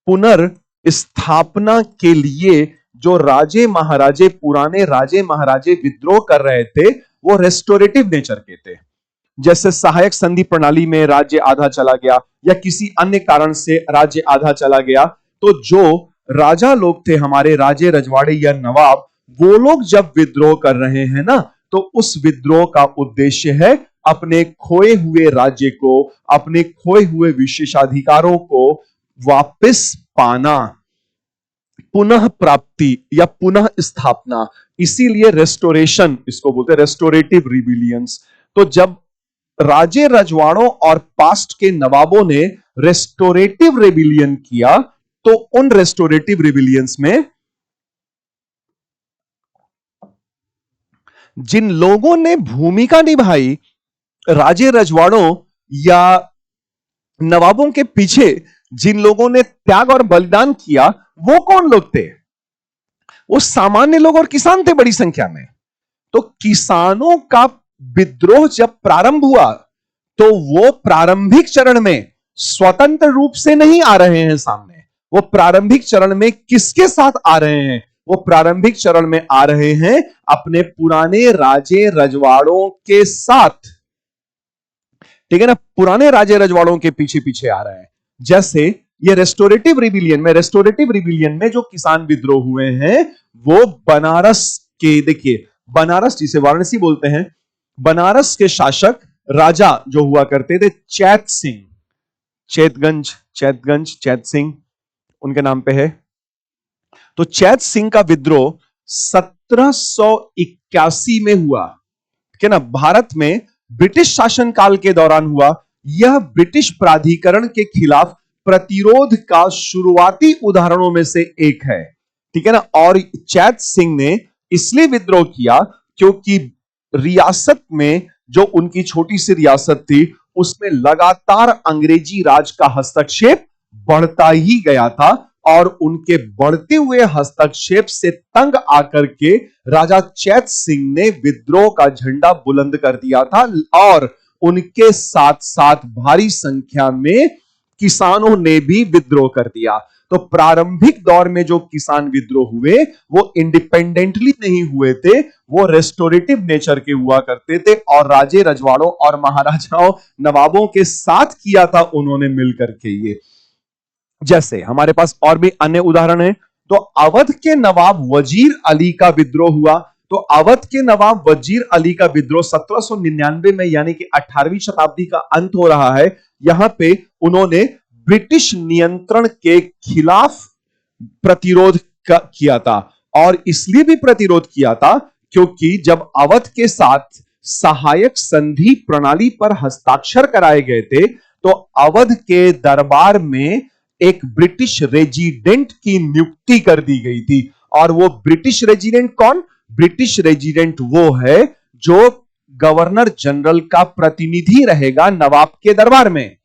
पुनर्स्थापना के लिए जो राजे महाराजे, पुराने राजे महाराजे विद्रोह कर रहे थे वो रेस्टोरेटिव नेचर के थे। जैसे सहायक संधि प्रणाली में राज्य आधा चला गया या किसी अन्य कारण से राज्य आधा चला गया, तो जो राजा लोग थे हमारे, राजे रजवाड़े या नवाब, वो लोग जब विद्रोह कर रहे हैं ना, तो उस विद्रोह का उद्देश्य है अपने खोए हुए राज्य को, अपने खोए हुए विशेषाधिकारों को वापस पाना। पुनः प्राप्ति या पुनः स्थापना, इसीलिए रेस्टोरेशन इसको बोलते हैं, रेस्टोरेटिव रिबिलियंस। तो जब राजे रजवाड़ों और पास्ट के नवाबों ने रेस्टोरेटिव रिबिलियन किया, तो उन रेस्टोरेटिव रिबिलियंस में जिन लोगों ने भूमिका निभाई राजे रजवाड़ों या नवाबों के पीछे, जिन लोगों ने त्याग और बलिदान किया, वो कौन लोग थे? वो सामान्य लोग और किसान थे बड़ी संख्या में। तो किसानों का विद्रोह जब प्रारंभ हुआ, तो वो प्रारंभिक चरण में स्वतंत्र रूप से नहीं आ रहे हैं सामने। वो प्रारंभिक चरण में किसके साथ आ रहे हैं? वो प्रारंभिक चरण में आ रहे हैं अपने पुराने राजे रजवाड़ों के साथ, ठीक है ना, पुराने राजे रजवाड़ों के पीछे पीछे आ रहे हैं। जैसे ये रेस्टोरेटिव रिबिलियन में जो किसान विद्रोह हुए हैं, वो बनारस के, देखिए बनारस जिसे वाराणसी बोलते हैं, बनारस के शासक राजा जो हुआ करते थे चैत सिंह, चैत सिंह उनके नाम पे है। तो चैत सिंह का विद्रोह 1781 में हुआ, ठीक है ना, भारत में ब्रिटिश शासनकाल के दौरान हुआ। यह ब्रिटिश प्राधिकरण के खिलाफ प्रतिरोध का शुरुआती उदाहरणों में से एक है, ठीक है ना। और चैत सिंह ने इसलिए विद्रोह किया क्योंकि रियासत में, जो उनकी छोटी सी रियासत थी, उसमें लगातार अंग्रेजी राज का हस्तक्षेप बढ़ता ही गया था, और उनके बढ़ते हुए हस्तक्षेप से तंग आकर के राजा चैत सिंह ने विद्रोह का झंडा बुलंद कर दिया था, और उनके साथ साथ भारी संख्या में किसानों ने भी विद्रोह कर दिया। तो प्रारंभिक दौर में जो किसान विद्रोह हुए, वो इंडिपेंडेंटली नहीं हुए थे, वो रेस्टोरेटिव नेचर के हुआ करते थे, और राजे रजवाड़ों और महाराजाओं नवाबों के साथ किया था उन्होंने मिलकर के ये। जैसे हमारे पास और भी अन्य उदाहरण हैं। तो अवध के नवाब वजीर अली का विद्रोह हुआ। तो अवध के नवाब वजीर अली का विद्रोह 1799 में, यानी कि 18वीं शताब्दी का अंत हो रहा है, यहां पे उन्होंने ब्रिटिश नियंत्रण के खिलाफ प्रतिरोध किया था। और इसलिए भी प्रतिरोध किया था क्योंकि जब अवध के साथ सहायक संधि प्रणाली पर हस्ताक्षर कराए गए थे, तो अवध के दरबार में एक ब्रिटिश रेजिडेंट की नियुक्ति कर दी गई थी। और वो ब्रिटिश रेजिडेंट कौन? ब्रिटिश रेजिडेंट वो है जो गवर्नर जनरल का प्रतिनिधि रहेगा नवाब के दरबार में।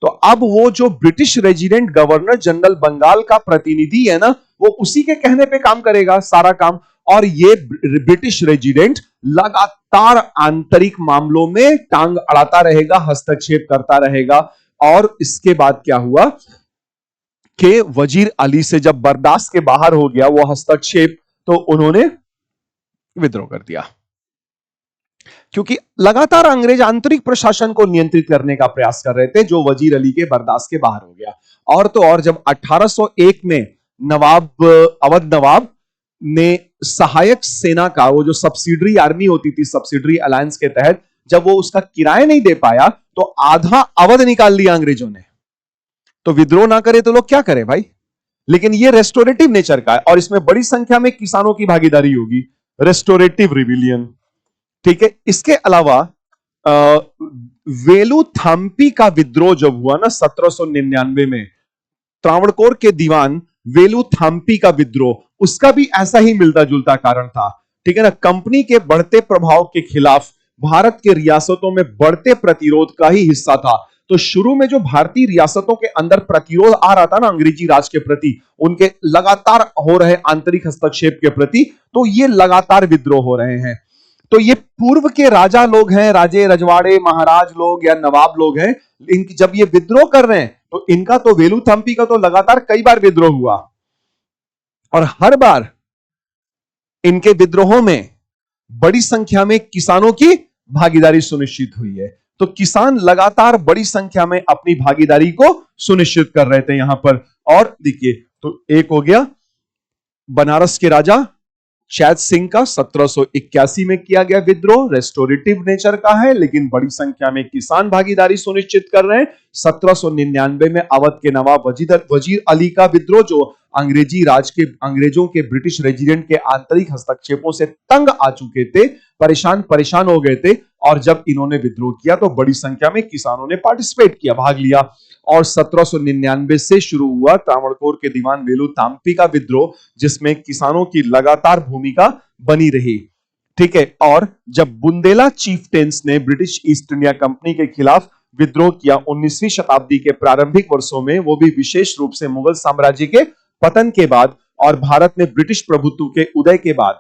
तो अब वो जो British resident governor general Bengal का प्रतिनिधि है ना, वो उसी के कहने पे काम करेगा सारा काम। और ये ब्रिटिश रेजिडेंट लगातार आंतरिक मामलों में टांग अड़ाता रहेगा, हस्तक्षेप करता रहेगा। और इसके बाद क्या हुआ कि वजीर अली से जब बर्दाश्त के बाहर हो गया वो हस्तक्षेप, तो उन्होंने विद्रोह कर दिया। क्योंकि लगातार अंग्रेज आंतरिक प्रशासन को नियंत्रित करने का प्रयास कर रहे थे, जो वजीर अली के बर्दाश्त के बाहर हो गया। और तो और जब 1801 में अवध नवाब ने सहायक सेना का, वो जो सब्सिडरी आर्मी होती थी सब्सिडरी अलायंस के तहत, जब वो उसका किराया नहीं दे पाया, तो आधा अवध निकाल लिया अंग्रेजों ने। तो विद्रोह ना करे तो लोग क्या करें भाई? लेकिन ये रेस्टोरेटिव नेचर का है, और इसमें बड़ी संख्या में किसानों की भागीदारी होगी। रेस्टोरेटिव रिबिलियन, ठीक है। इसके अलावा वेलुथाम्पी का विद्रोह जब हुआ ना 1799 में, त्रावणकोर के दीवान वेलुथाम्पी का विद्रोह, उसका भी ऐसा ही मिलता जुलता कारण था, ठीक है ना। कंपनी के बढ़ते प्रभाव के खिलाफ भारत के रियासतों में बढ़ते प्रतिरोध का ही हिस्सा था। तो शुरू में जो भारतीय रियासतों के अंदर प्रतिरोध आ रहा था ना अंग्रेजी राज के प्रति, उनके लगातार हो रहे आंतरिक हस्तक्षेप के प्रति, तो ये लगातार विद्रोह हो रहे हैं। तो ये पूर्व के राजा लोग हैं, राजे रजवाड़े महाराज लोग या नवाब लोग हैं, जब ये विद्रोह कर रहे हैं, तो इनका तो वेलुथाम्पी का तो लगातार कई बार विद्रोह हुआ, और हर बार इनके विद्रोहों में बड़ी संख्या में किसानों की भागीदारी सुनिश्चित हुई है। तो किसान लगातार बड़ी संख्या में अपनी भागीदारी को सुनिश्चित कर रहे थे यहां पर। और देखिए, तो एक हो गया बनारस के राजा चैत सिंह का 1781 में किया गया विद्रोह रेस्टोरेटिव नेचर का है, लेकिन बड़ी संख्या में किसान भागीदारी सुनिश्चित कर रहे हैं। 1799 में अवध के नवाब वजीर अली का विद्रोह, जो अंग्रेजी राज के अंग्रेजों के ब्रिटिश रेजिडेंट के आंतरिक हस्तक्षेपों से तंग आ चुके थे, परेशान हो गए थे, और जब इन्होंने विद्रोह किया तो बड़ी संख्या में किसानों ने पार्टिसिपेट किया, भाग लिया। और 1799 से शुरू हुआ त्रावणकोर के दीवान वेलु तांपी का विद्रोह, जिसमें किसानों की लगातार भूमिका बनी रही। ठीक है। और जब बुंदेला चीफटेन्स ने ब्रिटिश ईस्ट इंडिया कंपनी के खिलाफ विद्रोह किया 19वीं शताब्दी के प्रारंभिक वर्षों में, वो भी विशेष रूप से मुगल साम्राज्य के पतन के बाद और भारत में ब्रिटिश प्रभुत्व के उदय के बाद।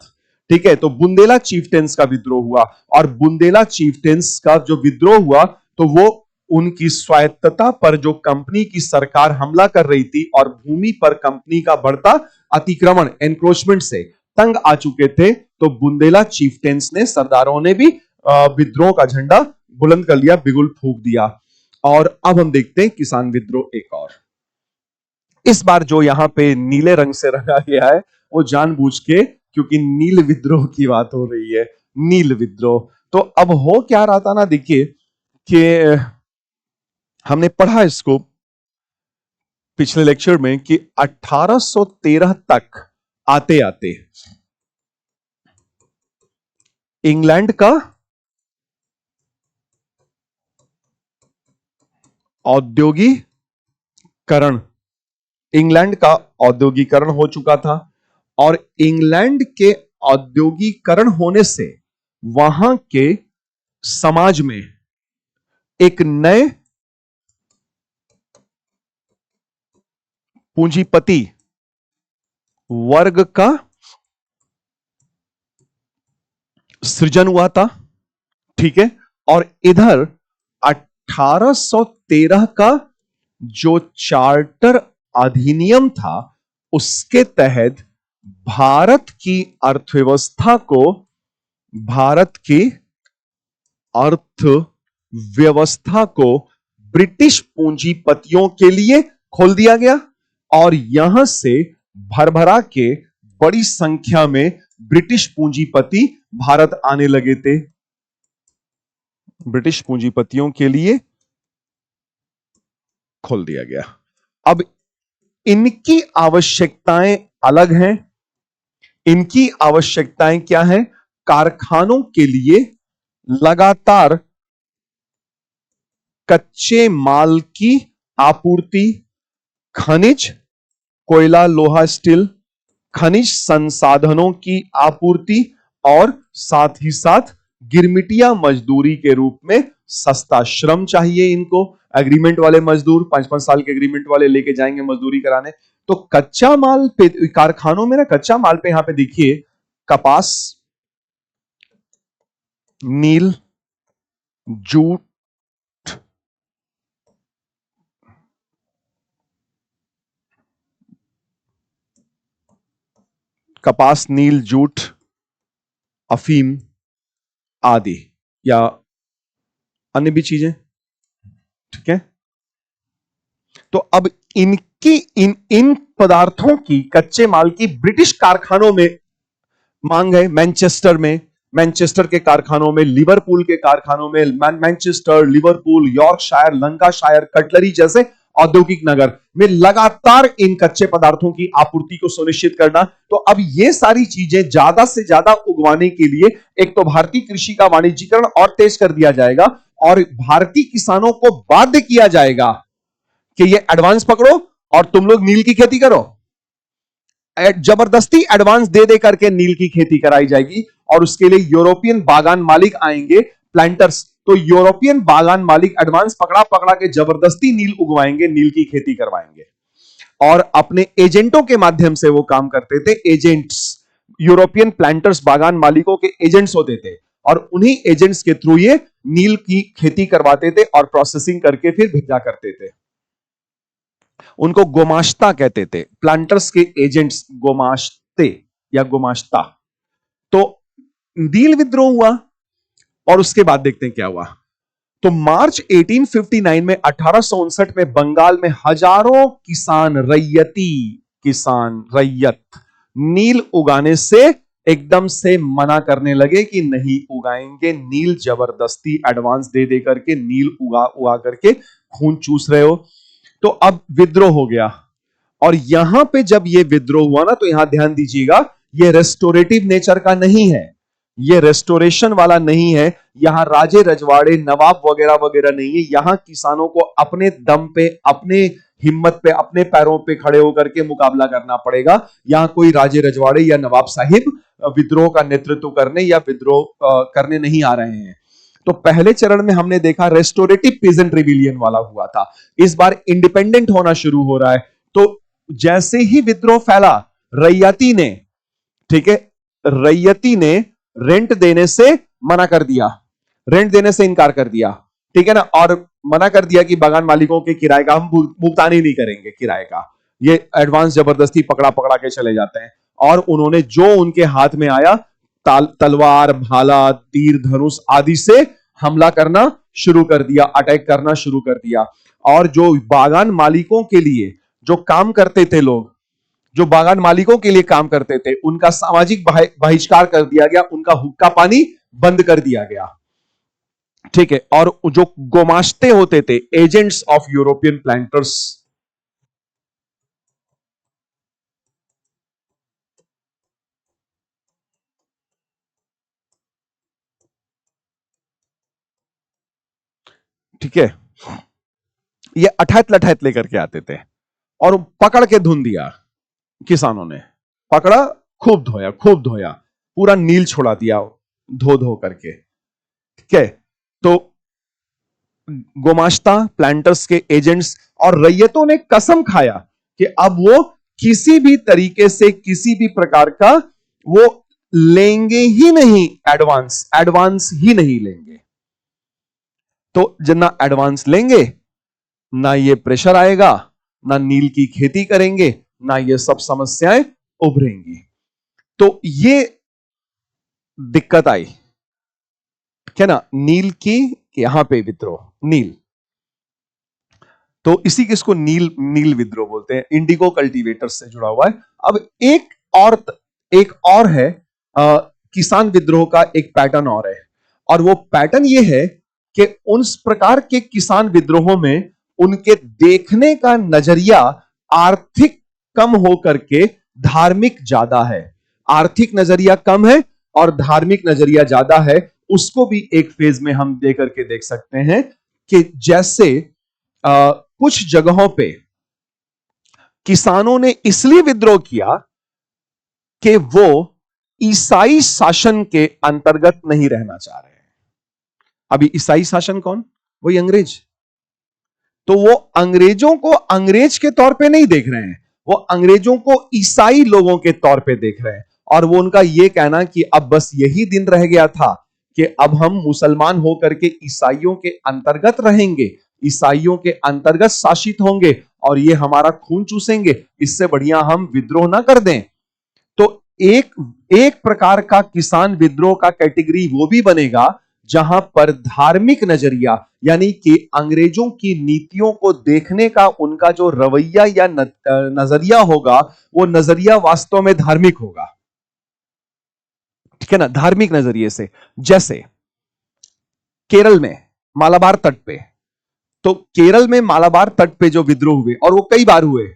ठीक है। तो बुंदेला चीफटेन्स का विद्रोह हुआ, और बुंदेला चीफटेन्स का जो विद्रोह हुआ तो वो उनकी स्वायत्तता पर जो कंपनी की सरकार हमला कर रही थी और भूमि पर कंपनी का बढ़ता अतिक्रमण एनक्रोचमेंट से तंग आ चुके थे, तो बुंदेला चीफटेन्स ने, सरदारों ने भी विद्रोह का झंडा बुलंद कर लिया, बिगुल फूंक दिया। और अब हम देखते हैं किसान विद्रोह एक और। इस बार जो यहां पे नीले रंग से रंगा गया है वो जानबूझ के, क्योंकि नील विद्रोह की बात हो रही है, नील विद्रोह। तो अब हो क्या रहा था ना, देखिए कि हमने पढ़ा इसको पिछले लेक्चर में कि 1813 तक आते आते इंग्लैंड का औद्योगिकरण, इंग्लैंड का औद्योगिकरण हो चुका था, और इंग्लैंड के औद्योगिकरण होने से वहां के समाज में एक नए पूंजीपति वर्ग का सृजन हुआ था। ठीक है। और इधर 1813 का जो चार्टर अधिनियम था, उसके तहत भारत की अर्थव्यवस्था को, भारत की अर्थव्यवस्था को ब्रिटिश पूंजीपतियों के लिए खोल दिया गया, और यहां से भरभरा के बड़ी संख्या में ब्रिटिश पूंजीपति भारत आने लगे थे। ब्रिटिश पूंजीपतियों के लिए खोल दिया गया। अब इनकी आवश्यकताएं अलग हैं। इनकी आवश्यकताएं क्या हैं? कारखानों के लिए लगातार कच्चे माल की आपूर्ति, खनिज, कोयला, लोहा, स्टील, खनिज संसाधनों की आपूर्ति, और साथ ही साथ गिरमिटिया मजदूरी के रूप में सस्ता श्रम चाहिए इनको। एग्रीमेंट वाले मजदूर 5-5 साल के एग्रीमेंट वाले लेके जाएंगे मजदूरी कराने। तो कच्चा माल पे, कारखानों में ना कच्चा माल पे यहां पे देखिए कपास, नील, जूट, कपास, नील, जूट, अफीम आदि, या अन्य भी चीजें। ठीक है। तो अब इनकी इन पदार्थों की, कच्चे माल की ब्रिटिश कारखानों में मांग है। मैनचेस्टर के कारखानों में, लिवरपूल के कारखानों में, Manchester, Liverpool, Yorkshire, Lancashire, cutlery जैसे औद्योगिक नगर में लगातार इन कच्चे पदार्थों की आपूर्ति को सुनिश्चित करना। तो अब ये सारी चीजें ज्यादा से ज्यादा उगवाने के लिए एक तो भारतीय कृषि का वाणिज्यीकरण और तेज कर दिया जाएगा, और भारतीय किसानों को बाध्य किया जाएगा कि ये एडवांस पकड़ो और तुम लोग नील की खेती करो। जबरदस्ती एडवांस दे दे करके नील की खेती कराई जाएगी, और उसके लिए यूरोपियन बागान मालिक आएंगे, प्लांटर्स। तो यूरोपियन बागान मालिक एडवांस पकड़ा पकड़ा के जबरदस्ती नील उगवाएंगे, नील की खेती करवाएंगे, और अपने एजेंटों के माध्यम से वो काम करते थे। एजेंट्स, यूरोपियन प्लांटर्स बागान मालिकों के एजेंट्स होते थे, और उन्हीं एजेंट्स के थ्रू ये नील की खेती करवाते थे और प्रोसेसिंग करके फिर भेजा करते थे। उनको गोमाश्ता कहते थे, प्लांटर्स के एजेंट्स गोमाश्ते या गोमाश्ता। तो नील विद्रोह हुआ, और उसके बाद देखते हैं क्या हुआ। तो मार्च 1859 में, 1859 में बंगाल में हजारों किसान, रैयत नील उगाने से एकदम से मना करने लगे कि नहीं उगाएंगे। नील जबरदस्ती एडवांस दे दे करके नील उगा उगा करके खून चूस रहे हो। तो अब विद्रोह हो गया। और यहां पे जब ये विद्रोह हुआ ना, तो यहां ध्यान दीजिएगा, ये रेस्टोरेटिव नेचर का नहीं है, ये रेस्टोरेशन वाला नहीं है। यहां राजे रजवाड़े नवाब वगैरह वगैरह नहीं है। यहां किसानों को अपने दम पे, अपने हिम्मत पे, अपने पैरों पे खड़े होकर के मुकाबला करना पड़ेगा। यहां कोई राजे रजवाड़े या नवाब साहिब विद्रोह का नेतृत्व करने या विद्रोह करने नहीं आ रहे हैं। तो पहले चरण में हमने देखा रेस्टोरेटिव पीजेंट रिविलियन वाला हुआ था। इस बार इंडिपेंडेंट होना शुरू हो रहा है। तो जैसे ही विद्रोह फैला, रैयती ने, ठीक है, रैयती ने रेंट देने से मना कर दिया, रेंट देने से इनकार कर दिया, ठीक है ना, और मना कर दिया कि बागान मालिकों के किराए का हम भुगतान ही नहीं करेंगे, किराए का ये एडवांस जबरदस्ती पकड़ा पकड़ा के चले जाते हैं। और उन्होंने जो उनके हाथ में आया, तलवार, भाला, तीर, धनुष आदि से हमला करना शुरू कर दिया, अटैक करना शुरू कर दिया। और जो बागान मालिकों के लिए जो काम करते थे लोग, जो बागान मालिकों के लिए काम करते थे, उनका सामाजिक बहिष्कार कर दिया गया, उनका हुक्का पानी बंद कर दिया गया, ठीक है। और जो गोमाश्ते होते थे, एजेंट्स ऑफ यूरोपियन प्लांटर्स, ठीक है, ये अठैत लठैत लेकर के आते थे और पकड़ के धुन दिया। किसानों ने पकड़ा, खूब धोया, खूब धोया, पूरा नील छोड़ा दिया धो धो करके, ठीक है। तो गोमाश्ता, प्लांटर्स के एजेंट्स और रैयतों ने कसम खाया कि अब वो किसी भी तरीके से, किसी भी प्रकार का वो लेंगे ही नहीं, एडवांस, एडवांस ही नहीं लेंगे। तो जितना एडवांस लेंगे, ना ये प्रेशर आएगा, ना नील की खेती करेंगे, ना ये सब समस्याएं उभरेंगी। तो ये दिक्कत आई, क्या ना, नील की, यहां पे विद्रोह, नील, तो इसी किसको नील, नील विद्रोह बोलते हैं, इंडिगो कल्टीवेटर्स से जुड़ा हुआ है। अब एक और है, किसान विद्रोह का एक पैटर्न और है, और वो पैटर्न ये है कि उस प्रकार के किसान विद्रोहों में उनके देखने का नजरिया आर्थिक कम होकर के धार्मिक ज्यादा है। आर्थिक नजरिया कम है और धार्मिक नजरिया ज्यादा है। उसको भी एक फेज में हम दे करके देख सकते हैं कि जैसे कुछ जगहों पे किसानों ने इसलिए विद्रोह किया कि वो ईसाई शासन के अंतर्गत नहीं रहना चाह रहे हैं। अभी ईसाई शासन कौन? वही अंग्रेज। तो वो अंग्रेजों को अंग्रेज के तौर पे नहीं देख रहे हैं, वो अंग्रेजों को ईसाई लोगों के तौर पे देख रहे हैं। और वो उनका ये कहना कि अब बस यही दिन रह गया था कि अब हम मुसलमान होकर के ईसाइयों के अंतर्गत रहेंगे, ईसाइयों के अंतर्गत शासित होंगे और ये हमारा खून चूसेंगे, इससे बढ़िया हम विद्रोह ना कर दें। तो एक प्रकार का किसान विद्रोह का कैटेगरी वो भी बनेगा जहां पर धार्मिक नजरिया, यानी कि अंग्रेजों की नीतियों को देखने का उनका जो रवैया या नजरिया होगा, वो नजरिया वास्तव में धार्मिक होगा, ठीक है ना, धार्मिक नजरिए से। जैसे केरल में मालाबार तट पे, तो केरल में मालाबार तट पे जो विद्रोह हुए, और वो कई बार हुए,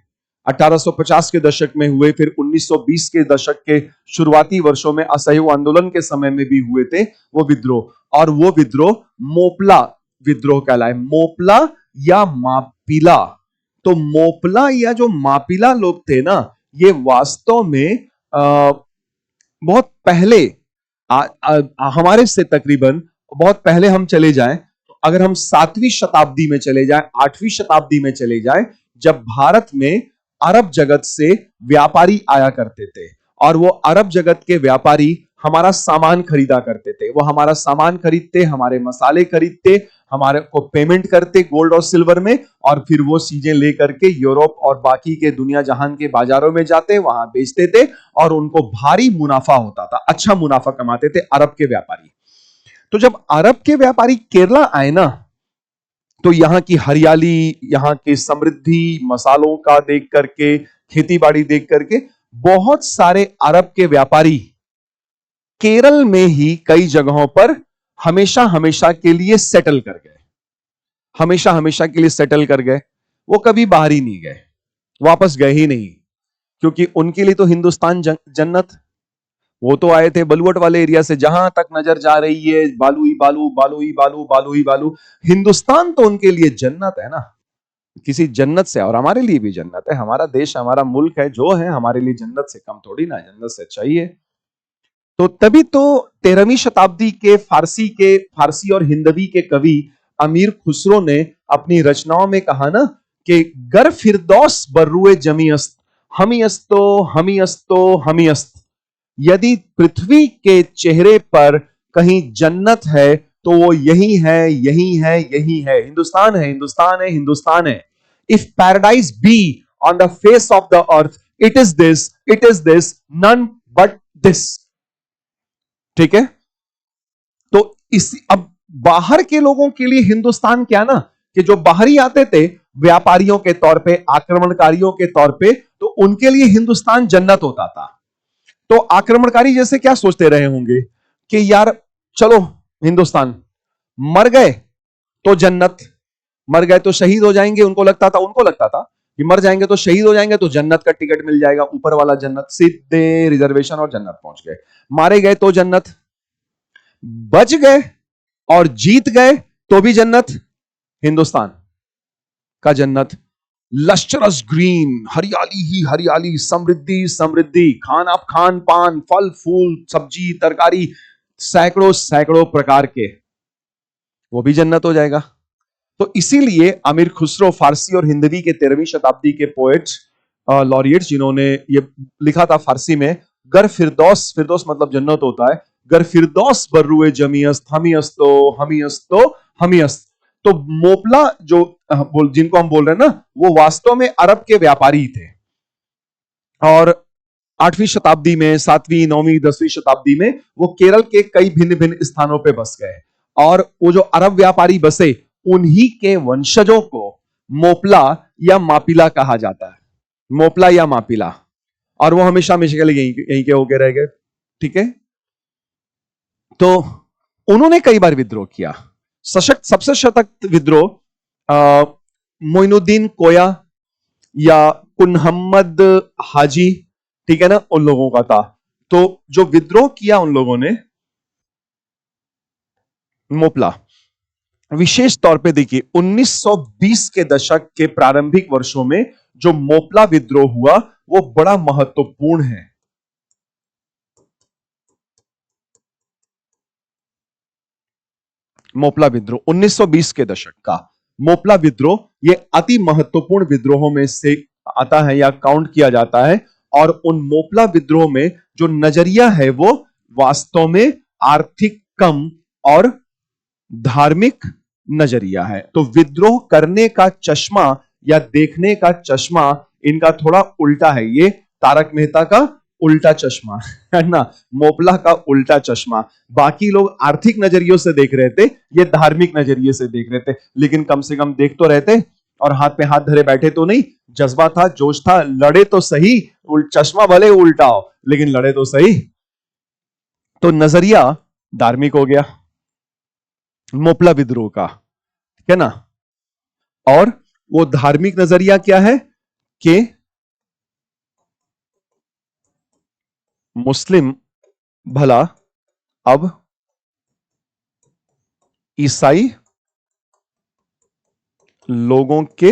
1850 के दशक में हुए, फिर 1920 के दशक के शुरुआती वर्षों में असहयोग आंदोलन के समय में भी हुए थे वो विद्रोह। और वो विद्रोह मोपला विद्रोह कहलाए, मोपला या मापिला। तो मोपला या जो मापिला लोग थे ना, ये वास्तव में बहुत पहले, हमारे से तकरीबन बहुत पहले हम चले जाएं, अगर हम 7वीं शताब्दी में चले जाएं, 8वीं शताब्दी में चले जाएं, जब भारत में अरब जगत से व्यापारी आया करते थे, और वो अरब जगत के व्यापारी हमारा सामान खरीदा करते थे, वो हमारा सामान खरीदते, हमारे मसाले खरीदते, हमारे को पेमेंट करते गोल्ड और सिल्वर में, और फिर वो चीजें लेकर के यूरोप और बाकी के दुनिया जहान के बाजारों में जाते, वहां बेचते थे, और उनको भारी मुनाफा होता था, अच्छा मुनाफा कमाते थे अरब के व्यापारी। तो जब अरब के व्यापारी केरला आए ना, तो यहां की हरियाली, यहां की समृद्धि, मसालों का देख करके, खेती बाड़ी देख करके, बहुत सारे अरब के व्यापारी केरल में ही कई जगहों पर हमेशा हमेशा के लिए सेटल कर गए, हमेशा हमेशा के लिए सेटल कर गए। वो कभी बाहर ही नहीं गए, वापस गए ही नहीं, क्योंकि उनके लिए तो हिंदुस्तान जन्नत। वो तो आए थे बलुवट वाले एरिया से, जहां तक नजर जा रही है बालू ही बालू, बालू ही बालू, बालू ही बालू। हिंदुस्तान तो उनके लिए जन्नत है ना, किसी जन्नत से, और हमारे लिए भी जन्नत है। हमारा देश, हमारा मुल्क है जो है, हमारे लिए जन्नत से कम थोड़ी ना, जन्नत से चाहिए। तो तभी तो 13वीं शताब्दी के फारसी और हिंदवी के कवि अमीर खुसरो ने अपनी रचनाओं में कहा ना कि गर फिरदौस बर्रुए जमी अस्त, हमी अस्तो हमी अस्तो हमी अस्त। यदि पृथ्वी के चेहरे पर कहीं जन्नत है तो वो यही है, यही है, यही है, हिंदुस्तान है, हिंदुस्तान है, हिंदुस्तान है। If paradise be on the face of the earth, it is this, it is this, none but this. ठीक है, तो अब बाहर के लोगों के लिए हिंदुस्तान क्या ना, कि जो बाहरी आते थे व्यापारियों के तौर पे, आक्रमणकारियों के तौर पे, तो उनके लिए हिंदुस्तान जन्नत होता था। तो आक्रमणकारी जैसे क्या सोचते रहे होंगे कि यार चलो हिंदुस्तान, मर गए तो जन्नत, मर गए तो शहीद हो जाएंगे। उनको लगता था कि मर जाएंगे तो शहीद हो जाएंगे तो जन्नत का टिकट मिल जाएगा, ऊपर वाला जन्नत, सीधे रिजर्वेशन और जन्नत पहुंच गए। मारे गए तो जन्नत, बच गए और जीत गए तो भी जन्नत, हिंदुस्तान का जन्नत। लश्चरस ग्रीन, हरियाली ही हरियाली, समृद्धि समृद्धि, खान पान, फल फूल, सब्जी तरकारी, सैकड़ों सैकड़ों प्रकार के, वो भी जन्नत हो जाएगा। तो इसीलिए अमीर खुसरो फारसी और हिंदवी के 13वीं शताब्दी के पोएट, लॉरिएट्स, जिन्होंने ये लिखा था फारसी में, गर फिरदौस, फिरदौस मतलब जन्नत होता है, गर फिरदौस बर्रुए जमीयस्त, हमी अस्तो हमी अस्तो हमी अस्त। तो मोपला जो जिनको हम बोल रहे हैं ना, वो वास्तव में अरब के व्यापारी थे, और 8वीं शताब्दी में, 7वीं 9वीं 10वीं शताब्दी में वो केरल के कई भिन्न भिन्न स्थानों पे बस गए, और वो जो अरब व्यापारी बसे, उन्हीं के वंशजों को मोपला या मापिला कहा जाता है, मोपला या मापिला। और वो हमेशा हमेशा के लिए यहीं के होके रह गए। ठीक है, तो उन्होंने कई बार विद्रोह किया। सशक्त, सबसे सशक्त विद्रोह मोइनुद्दीन कोया या कुनहम्मद हाजी, ठीक है ना, उन लोगों का था। तो जो विद्रोह किया उन लोगों ने, मोपला, विशेष तौर पे देखिए 1920 के दशक के प्रारंभिक वर्षों में जो मोपला विद्रोह हुआ वो बड़ा महत्वपूर्ण है। मोपला विद्रोह 1920 के दशक का मोपला विद्रोह, ये अति महत्वपूर्ण विद्रोहों में से आता है या काउंट किया जाता है। और उन मोपला विद्रोह में जो नजरिया है वो वास्तव में आर्थिक कम और धार्मिक नजरिया है। तो विद्रोह करने का चश्मा या देखने का चश्मा इनका थोड़ा उल्टा है। ये तारक मेहता का उल्टा चश्मा है ना, मोपला का उल्टा चश्मा। बाकी लोग आर्थिक नजरियों से देख रहे थे, ये धार्मिक नजरिए से देख रहे थे, लेकिन कम से कम देख तो रहते, और हाथ पे हाथ धरे बैठे तो नहीं। जज्बा था, जोश था, लड़े तो सही, चश्मा भले उल्टा हो लेकिन लड़े तो सही। तो नजरिया धार्मिक हो गया मोपला विद्रोह का, ठीक है ना। और वो धार्मिक नजरिया क्या है कि मुस्लिम भला अब ईसाई लोगों के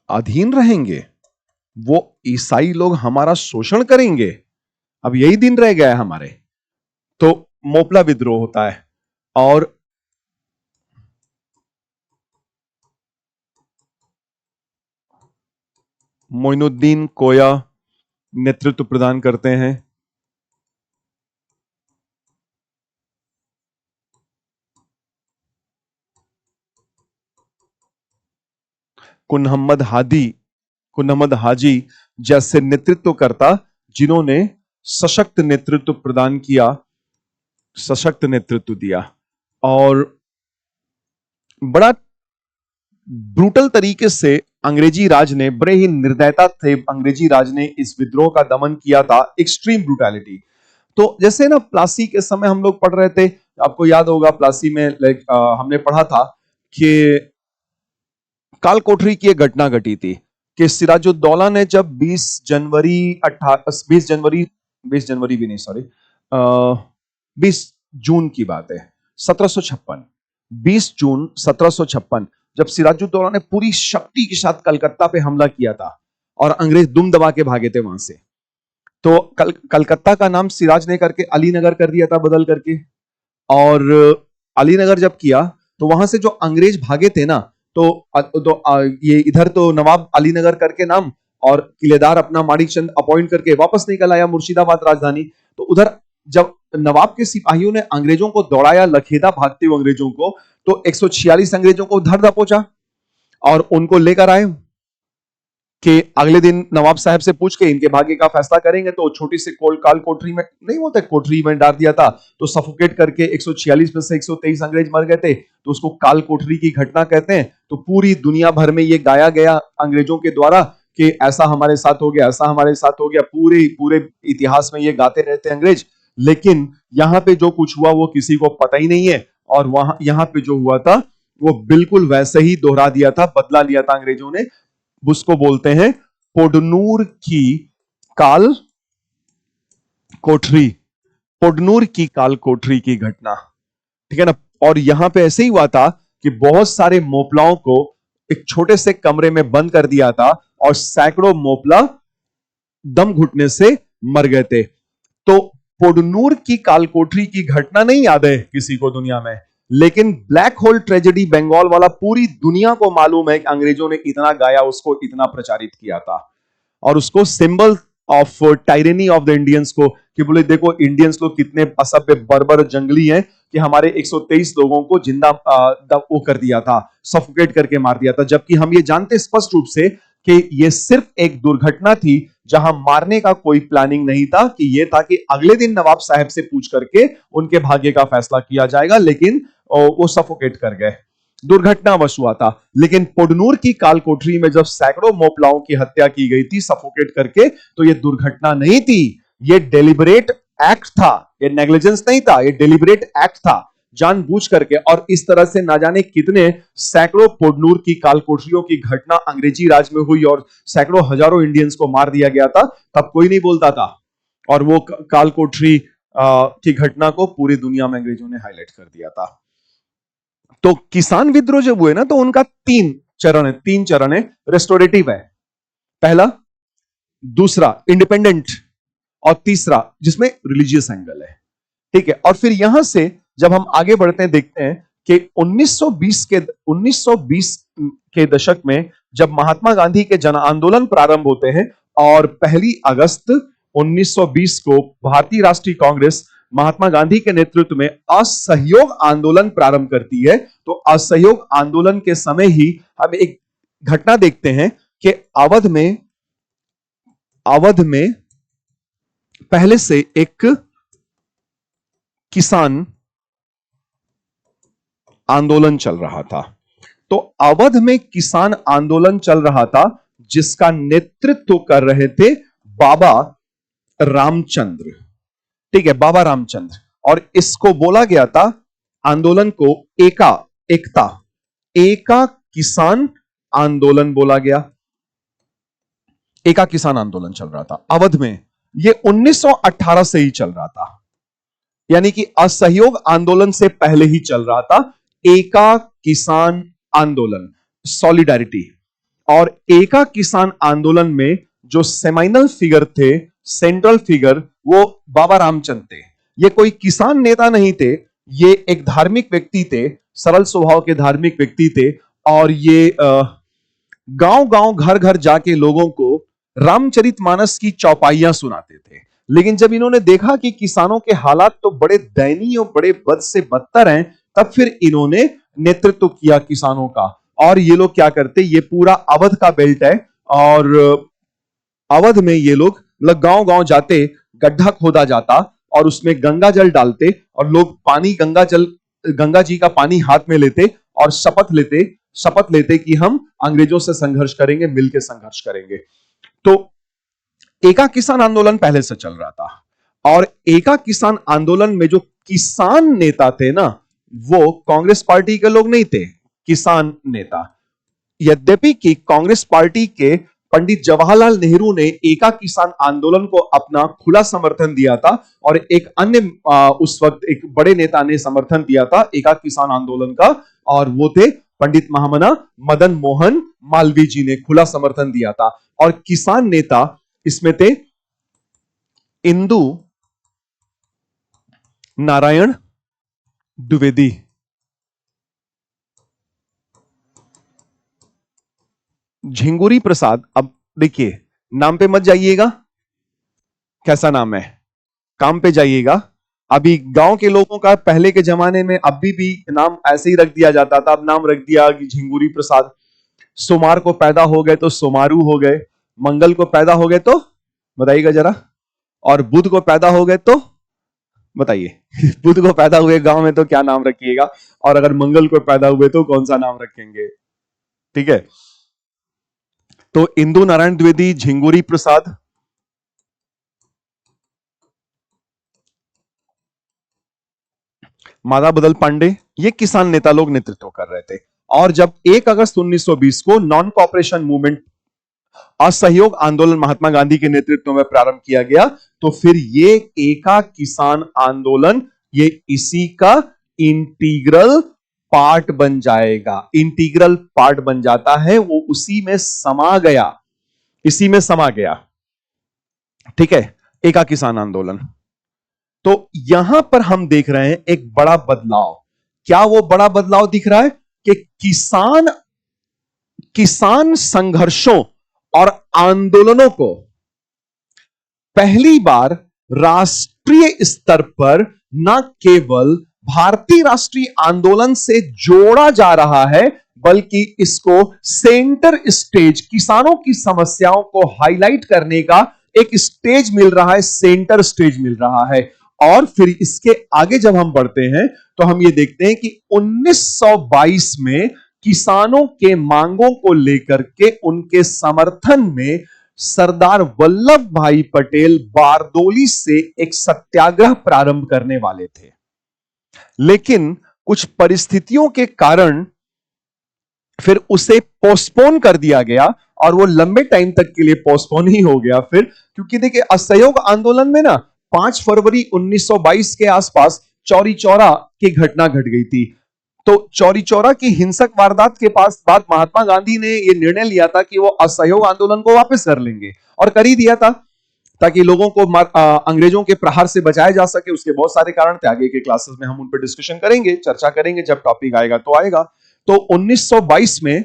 अधीन रहेंगे, वो ईसाई लोग हमारा शोषण करेंगे, अब यही दिन रह गया है हमारे। तो मोपला विद्रोह होता है। और मोइनुद्दीन कोया नेतृत्व प्रदान करते हैं। कुनहम्मद हाजी जैसे नेतृत्वकर्ता, जिन्होंने सशक्त नेतृत्व प्रदान किया, सशक्त नेतृत्व दिया। और बड़ा ब्रूटल तरीके से अंग्रेजी राज ने, बड़े ही निर्दयता से अंग्रेजी राज ने इस विद्रोह का दमन किया था, एक्सट्रीम ब्रूटैलिटी। तो जैसे ना प्लासी के समय हम लोग पढ़ रहे थे, आपको याद होगा प्लासी में हमने पढ़ा था कि काल कोठरी की एक घटना घटी थी कि सिराजुद्दौला ने जब 20 जनवरी 20 जनवरी भी नहीं, सॉरी, 20 जून की बात है, 1756, 20 जून 1756, जब सिराजुद्दौला ने पूरी शक्ति के साथ कलकत्ता पे हमला किया था और अंग्रेज दुम दबा के भागे थे वहां से, तो कलकत्ता का नाम सिराज ने करके अलीनगर कर दिया था बदल करके। और अलीनगर जब किया तो वहां से जो अंग्रेज भागे थे ना, ये इधर तो नवाब अलीनगर करके नाम और किलेदार अपना माणिक चंद अपॉइंट करके वापस निकल आया मुर्शिदाबाद राजधानी। तो उधर जब नवाब के सिपाहियों ने अंग्रेजों को दौड़ाया, लखेदा भागते हुए अंग्रेजों को, तो 146 अंग्रेजों को धर दबोचा और उनको लेकर आए कि अगले दिन नवाब साहब से पूछ के इनके भाग्य का फैसला करेंगे। तो छोटी सी काल कोठरी में, नहीं बोलते कोठरी में डाल दिया था, तो सफोकेट करके 146 में से 123 अंग्रेज मर गए थे, तो उसको काल कोठरी की घटना कहते हैं। तो पूरी दुनिया भर में ये गाया गया अंग्रेजों के द्वारा कि ऐसा हमारे साथ हो गया, ऐसा हमारे साथ हो गया, पूरे इतिहास में ये गाते रहते अंग्रेज। लेकिन यहाँ पे जो कुछ हुआ वो किसी को पता ही नहीं है, और वहां यहाँ पे जो हुआ था वो बिल्कुल वैसे ही दोहरा दिया था, बदला लिया था अंग्रेजों ने। उसको बोलते हैं पोडनूर की काल कोठरी, पोडनूर की काल कोठरी की घटना, ठीक है ना। और यहां पे ऐसे ही हुआ था कि बहुत सारे मोपलाओं को एक छोटे से कमरे में बंद कर दिया था और सैकड़ों मोपला दम घुटने से मर गए थे। तो पोडनूर की काल कोठरी की घटना नहीं याद है किसी को दुनिया में, लेकिन ब्लैक होल ट्रेजेडी बंगाल वाला पूरी दुनिया को मालूम है कि अंग्रेजों ने इतना गाया, उसको इतना प्रचारित किया था, और उसको symbol of टायरेनी of the Indians को, कि बोले देखो इंडियंस लोग कितने असभ्य बर्बर जंगली हैं कि हमारे 123 लोगों को जिंदा वो कर दिया था, सफोकेट करके मार दिया था। जबकि हम ये जानते स्पष्ट रूप से कि ये सिर्फ एक दुर्घटना थी जहां मारने का कोई प्लानिंग नहीं था, कि ये था कि अगले दिन नवाब साहब से पूछ करके उनके भाग्य का फैसला किया जाएगा, लेकिन वो सफोकेट कर गए, दुर्घटनावश हुआ था। लेकिन पोडनूर की काल कोठरी में जब सैकड़ों मोपलाओं की हत्या की गई थी सफोकेट करके, तो ये दुर्घटना नहीं थी, ये डेलिबरेट एक्ट था, ये नेग्लिजेंस नहीं था, ये डेलिबरेट एक्ट था, जानबूझ करके। और इस तरह से ना जाने कितने सैकड़ों पोडनूर की काल कोठरियों की घटना अंग्रेजी राज में हुई और सैकड़ों हजारों इंडियंस को मार दिया गया था, तब कोई नहीं बोलता था। और वो काल कोठरी की घटना को पूरी दुनिया में अंग्रेजों ने हाईलाइट कर दिया था। तो किसान विद्रोह जब हुए ना, तो उनका तीन चरण है। रेस्टोरेटिव है पहला, दूसरा इंडिपेंडेंट, और तीसरा जिसमें रिलीजियस एंगल है, ठीक है। और फिर यहां से जब हम आगे बढ़ते हैं देखते हैं कि 1920 के दशक में जब महात्मा गांधी के जन आंदोलन प्रारंभ होते हैं और 1 अगस्त 1920 को भारतीय राष्ट्रीय कांग्रेस महात्मा गांधी के नेतृत्व में असहयोग आंदोलन प्रारंभ करती है। तो असहयोग आंदोलन के समय ही हम एक घटना देखते हैं कि अवध में पहले से एक किसान आंदोलन चल रहा था। तो अवध में किसान आंदोलन चल रहा था जिसका नेतृत्व कर रहे थे बाबा रामचंद्र, ठीक है, बाबा रामचंद्र। और इसको बोला गया था आंदोलन को एका किसान आंदोलन बोला गया। एका किसान आंदोलन चल रहा था अवध में, यह 1918 से ही चल रहा था, यानी कि असहयोग आंदोलन से पहले ही चल रहा था एका किसान आंदोलन, सॉलिडारिटी। और एका किसान आंदोलन में जो सेमाइनल फिगर थे, सेंट्रल फिगर, वो बाबा रामचंद्र थे। ये कोई किसान नेता नहीं थे, ये एक धार्मिक व्यक्ति थे, सरल स्वभाव के धार्मिक व्यक्ति थे। और ये गांव गांव घर घर जाके लोगों को रामचरितमानस की चौपाइयां सुनाते थे। लेकिन जब इन्होंने देखा कि किसानों के हालात तो बड़े दयनीय और बड़े बद से बदतर हैं, तब फिर इन्होंने नेतृत्व किया किसानों का। और ये लोग क्या करते, ये पूरा अवध का बेल्ट है और अवध में ये लोग मतलब गांव गांव जाते, गड्ढा खोदा जाता और उसमें गंगा जल डालते और लोग पानी गंगा जी का पानी हाथ में लेते और शपथ लेते शपथ लेते कि हम अंग्रेजों से संघर्ष करेंगे, मिलकर संघर्ष करेंगे। तो एका किसान आंदोलन पहले से चल रहा था और एका किसान आंदोलन में जो किसान नेता थे ना, वो कांग्रेस पार्टी के लोग नहीं थे, किसान नेता। यद्यपि कि कांग्रेस पार्टी के पंडित जवाहरलाल नेहरू ने एका किसान आंदोलन को अपना खुला समर्थन दिया था और एक अन्य उस वक्त एक बड़े नेता ने समर्थन दिया था एका किसान आंदोलन का, और वो थे पंडित महामना मदन मोहन मालवीय जी ने खुला समर्थन दिया था। और किसान नेता इसमें थे इंदु नारायण द्विवेदी, झिंगुरी प्रसाद। अब देखिए, नाम पे मत जाइएगा, कैसा नाम है, काम पे जाइएगा। अभी गांव के लोगों का पहले के जमाने में अभी भी नाम ऐसे ही रख दिया जाता था, अब नाम रख दिया कि झिंगुरी प्रसाद। सोमवार को पैदा हो गए तो सोमारू हो गए, मंगल को पैदा हो गए तो बताइएगा जरा, और बुध को पैदा हो गए तो बताइए बुध को पैदा हुए गांव में तो क्या नाम रखिएगा, और अगर मंगल को पैदा हुए तो कौन सा नाम रखेंगे। ठीक है, तो इंदु नारायण द्विवेदी, झिंगुरी प्रसाद, मादा बदल पांडे, ये किसान नेता लोग नेतृत्व कर रहे थे। और जब 1 अगस्त 1920 को नॉन कॉपरेशन मूवमेंट, असहयोग आंदोलन महात्मा गांधी के नेतृत्व में प्रारंभ किया गया, तो फिर ये एका किसान आंदोलन ये इसी का इंटीग्रल पार्ट बन जाएगा, इंटीग्रल पार्ट बन जाता है, वो उसी में समा गया, इसी में समा गया। ठीक है, एका किसान आंदोलन। तो यहां पर हम देख रहे हैं एक बड़ा बदलाव। क्या वो बड़ा बदलाव दिख रहा है कि किसान संघर्षों और आंदोलनों को पहली बार राष्ट्रीय स्तर पर न केवल भारतीय राष्ट्रीय आंदोलन से जोड़ा जा रहा है, बल्कि इसको सेंटर स्टेज, किसानों की समस्याओं को हाईलाइट करने का एक स्टेज मिल रहा है, सेंटर स्टेज मिल रहा है। और फिर इसके आगे जब हम बढ़ते हैं तो हम ये देखते हैं कि 1922 में किसानों के मांगों को लेकर के उनके समर्थन में सरदार वल्लभ भाई पटेल बारदोली से एक सत्याग्रह प्रारंभ करने वाले थे, लेकिन कुछ परिस्थितियों के कारण फिर उसे पोस्टपोन कर दिया गया और वो लंबे टाइम तक के लिए पोस्टपोन ही हो गया फिर, क्योंकि देखिए असहयोग आंदोलन में ना 5 फरवरी 1922 के आसपास चौरी चौरा की घटना घट गई थी। तो चौरी चौरा की हिंसक वारदात के बाद महात्मा गांधी ने यह निर्णय लिया था कि वो असहयोग आंदोलन को वापस कर लेंगे, और कर ही दिया था, ताकि लोगों को अंग्रेजों के प्रहार से बचाया जा सके। उसके बहुत सारे कारण थे, आगे के क्लासेस में हम उन पर डिस्कशन करेंगे, चर्चा करेंगे, जब टॉपिक आएगा तो आएगा। तो 1922 में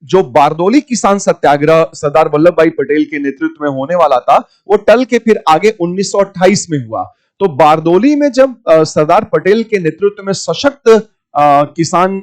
जो बारदोली किसान सत्याग्रह सरदार वल्लभ भाई पटेल के नेतृत्व में होने वाला था, वो टल के फिर आगे 1928 में हुआ। तो बारदोली में जब सरदार पटेल के नेतृत्व में सशक्त किसान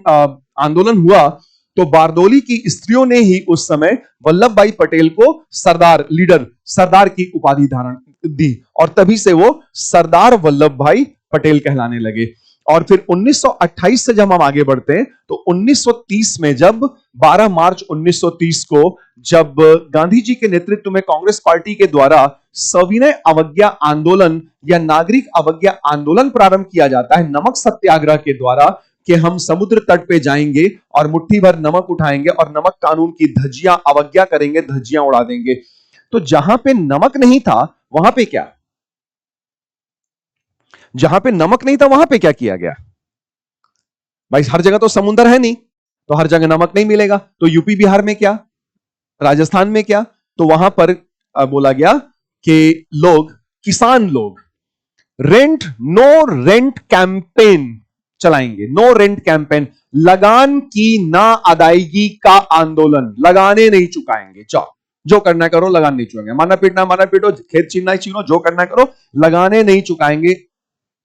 आंदोलन हुआ, तो बारदोली की स्त्रियों ने ही उस समय वल्लभ भाई पटेल को सरदार, लीडर, सरदार की उपाधि धारण दी, और तभी से वो सरदार वल्लभ भाई पटेल कहलाने लगे। और फिर 1928 से जब हम आगे बढ़ते हैं तो 1930 में जब 12 मार्च 1930 को जब गांधी जी के नेतृत्व में कांग्रेस पार्टी के द्वारा सविनय अवज्ञा आंदोलन या नागरिक अवज्ञा आंदोलन प्रारंभ किया जाता है, नमक सत्याग्रह के द्वारा, कि हम समुद्र तट पे जाएंगे और मुट्ठी भर नमक उठाएंगे और नमक कानून की धज्जियां, अवज्ञा करेंगे, धज्जियां उड़ा देंगे। तो जहां पे नमक नहीं था वहां पे क्या, जहां पे नमक नहीं था वहां पे क्या किया गया भाई? हर जगह तो समुद्र है नहीं, तो हर जगह नमक नहीं मिलेगा। तो यूपी बिहार में क्या, राजस्थान में क्या, तो वहां पर बोला गया कि लोग, किसान लोग नो रेंट कैंपेन चलाएंगे, नो रेंट कैंपेन, लगान की ना अदायगी का आंदोलन, लगाने नहीं चुकाएंगे, जाओ जो करना करो, लगान नहीं चुकाएंगे, माना पीटना माना पीटो, खेत छीनना छीनो, जो करना करो, लगाने नहीं चुकाएंगे।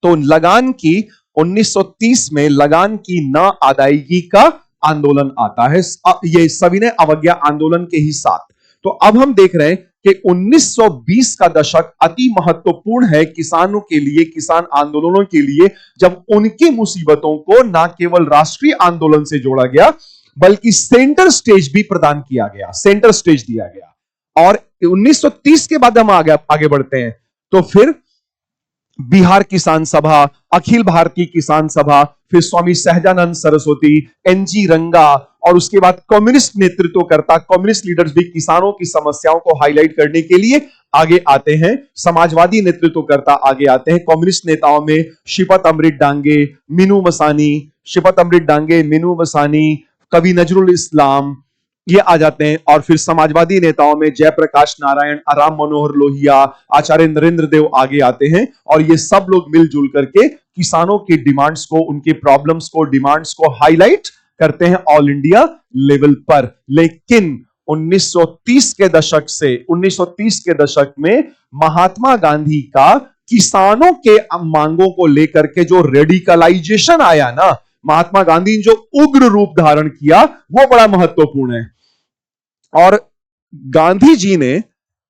तो लगान की 1930 में लगान की ना अदायगी का आंदोलन आता है, ये सविनय अवज्ञा आंदोलन के ही साथ। तो अब हम देख रहे हैं कि 1920 का दशक अति महत्वपूर्ण है किसानों के लिए, किसान आंदोलनों के लिए, जब उनकी मुसीबतों को ना केवल राष्ट्रीय आंदोलन से जोड़ा गया बल्कि सेंटर स्टेज भी प्रदान किया गया, सेंटर स्टेज दिया गया। और 1930 के बाद हम आगे बढ़ते हैं तो फिर बिहार किसान सभा, अखिल भारतीय किसान सभा, फिर स्वामी सहजानंद सरस्वती, एनजी रंगा, और उसके बाद कम्युनिस्ट नेतृत्वकर्ता, कम्युनिस्ट लीडर्स भी किसानों की समस्याओं को हाईलाइट करने के लिए आगे आते हैं। समाजवादी नेतृत्वकर्ता आगे आते हैं। कम्युनिस्ट नेताओं में शिपत अमृत डांगे, मीनू मसानी, शिपत अमृत डांगे, मीनू मसानी, कवि नजरुल इस्लाम, ये आ जाते हैं। और फिर समाजवादी नेताओं में जयप्रकाश नारायण, राम मनोहर लोहिया, आचार्य नरेंद्र देव आगे आते हैं। और ये सब लोग मिलजुल करके किसानों की डिमांड्स को, उनके प्रॉब्लम्स को, डिमांड्स को हाईलाइट करते हैं ऑल इंडिया लेवल पर। लेकिन 1930 के दशक से 1930 के दशक में महात्मा गांधी का किसानों के मांगों को लेकर के जो रेडिकलाइजेशन आया ना, महात्मा गांधी ने जो उग्र रूप धारण किया, वो बड़ा महत्वपूर्ण है। और गांधी जी ने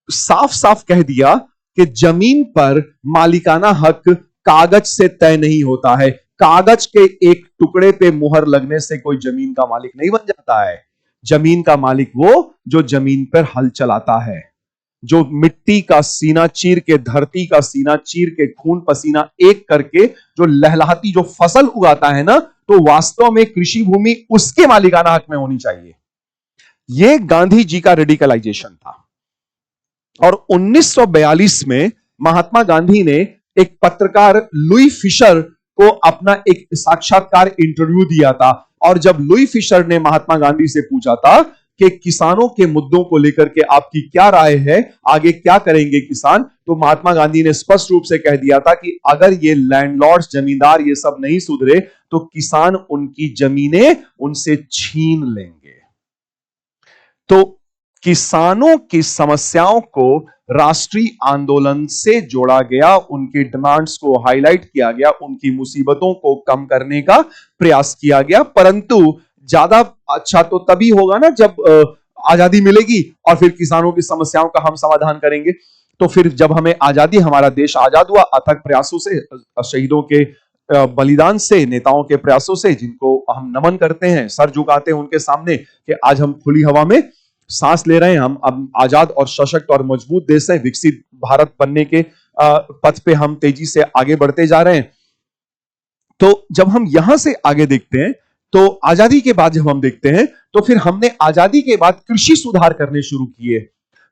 साफ साफ कह दिया कि जमीन पर मालिकाना हक कागज से तय नहीं होता है। कागज के एक टुकड़े पे मुहर लगने से कोई जमीन का मालिक नहीं बन जाता है। जमीन का मालिक वो जो जमीन पर हल चलाता है, जो मिट्टी का सीना चीर के, धरती का सीना चीर के, खून पसीना एक करके जो लहलहाती जो फसल उगाता है ना, तो वास्तव में कृषि भूमि उसके मालिकाना हक में होनी चाहिए। यह गांधी जी का रेडिकलाइजेशन था। और 1942 में महात्मा गांधी ने एक पत्रकार लुई फिशर को अपना एक साक्षात्कार इंटरव्यू दिया था। और जब लुई फिशर ने महात्मा गांधी से पूछा था कि किसानों के मुद्दों को लेकर के आपकी क्या राय है, आगे क्या करेंगे किसान, तो महात्मा गांधी ने स्पष्ट रूप से कह दिया था कि अगर ये लैंडलॉर्ड्स, जमींदार ये सब नहीं सुधरे तो किसान उनकी जमीनें उनसे छीन लेंगे। तो किसानों की समस्याओं को राष्ट्रीय आंदोलन से जोड़ा गया, उनकी डिमांड्स को हाईलाइट किया गया, उनकी मुसीबतों को कम करने का प्रयास किया गया। परंतु ज्यादा अच्छा तो तभी होगा ना जब आजादी मिलेगी और फिर किसानों की समस्याओं का हम समाधान करेंगे। तो फिर जब हमें आजादी, हमारा देश आजाद हुआ अथक प्रयासों से, शहीदों के बलिदान से, नेताओं के प्रयासों से, जिनको हम नमन करते हैं, सर झुकाते हैं उनके सामने कि आज हम खुली हवा में सांस ले रहे हैं, हम अब आजाद और सशक्त और मजबूत देश है, विकसित भारत बनने के पथ पे हम तेजी से आगे बढ़ते जा रहे हैं। तो जब हम यहां से आगे देखते हैं तो आजादी के बाद जब हम देखते हैं तो फिर हमने आजादी के बाद कृषि सुधार करने शुरू किए,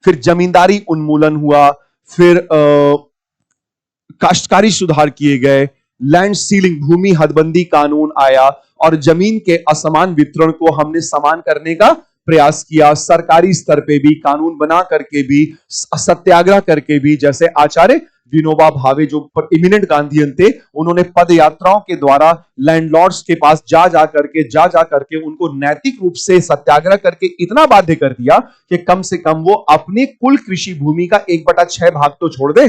फिर जमींदारी उन्मूलन हुआ, फिर काश्तकारी सुधार किए गए, लैंड सीलिंग, भूमि हदबंदी कानून आया और जमीन के असमान वितरण को हमने समान करने का प्रयास किया। सरकारी स्तर पे भी कानून बना करके भी, सत्याग्रह करके भी, जैसे आचार्य विनोबा भावे जो इमिनेंट गांधीयन थे, उन्होंने पद यात्राओं के द्वारा लैंडलॉर्ड्स के पास जा जा करके उनको नैतिक रूप से सत्याग्रह करके इतना बाध्य कर दिया कि कम से कम वो अपने कुल कृषि भूमि का 1/6 भाग तो छोड़ दे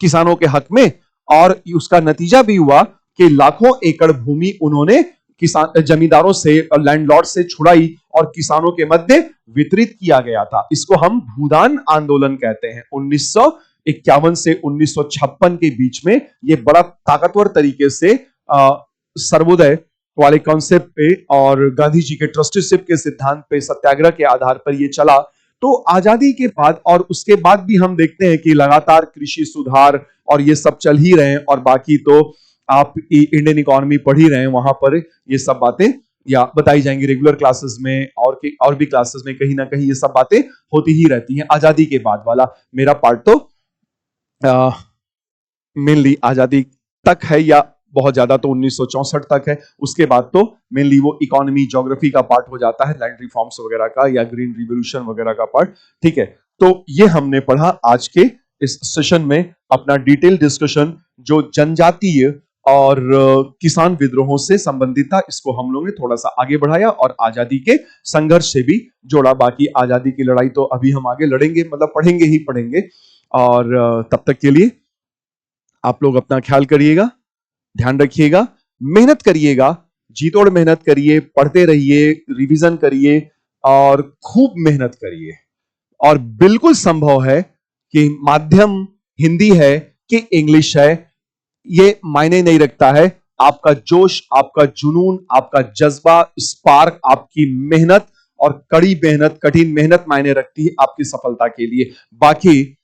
किसानों के हक में। और उसका नतीजा भी हुआ कि लाखों एकड़ भूमि उन्होंने किसान, जमींदारों से, लैंडलॉर्ड से छुड़ाई और किसानों के मध्य वितरित किया गया था। इसको हम भूदान आंदोलन कहते हैं। 1951 से 1956 के बीच में यह बड़ा ताकतवर तरीके से सर्वोदय वाले कॉन्सेप्ट पे और गांधी जी के ट्रस्टीशिप के सिद्धांत पे, सत्याग्रह के आधार पर यह चला। तो आजादी के बाद और उसके बाद भी हम देखते हैं कि लगातार कृषि सुधार और ये सब चल ही रहे हैं। और बाकी तो आप इंडियन इकोनॉमी पढ़ ही रहे हैं, वहां पर ये सब बातें या बताई जाएंगी रेगुलर क्लासेस में, और भी क्लासेस में कहीं ना कहीं ये सब बातें होती ही रहती हैं। आजादी के बाद वाला मेरा पार्ट तो मेनली आजादी तक है, या बहुत ज्यादा तो 1964 तक है। उसके बाद तो मेनली वो इकोनॉमी, ज्योग्राफी का पार्ट हो जाता है, लैंड रिफॉर्म्स वगैरह का या ग्रीन रिवोल्यूशन वगैरह का पार्ट। ठीक है, तो ये हमने पढ़ा आज के इस सेशन में। अपना डिटेल डिस्कशन जो जनजातीय और किसान विद्रोहों से संबंधित था, इसको हम लोगों ने थोड़ा सा आगे बढ़ाया और आजादी के संघर्ष से भी जोड़ा। बाकी आजादी की लड़ाई तो अभी हम आगे लड़ेंगे, मतलब पढ़ेंगे ही पढ़ेंगे। और तब तक के लिए आप लोग अपना ख्याल करिएगा, ध्यान रखिएगा, मेहनत करिएगा, जी तोड़ मेहनत करिए, पढ़ते रहिए, रिवीजन करिए और खूब मेहनत करिए। और बिल्कुल संभव है कि माध्यम हिंदी है कि इंग्लिश है, ये मायने नहीं रखता है। आपका जोश, आपका जुनून, आपका जज्बा, स्पार्क, आपकी मेहनत और कड़ी मेहनत, कठिन मेहनत मायने रखती है आपकी सफलता के लिए। बाकी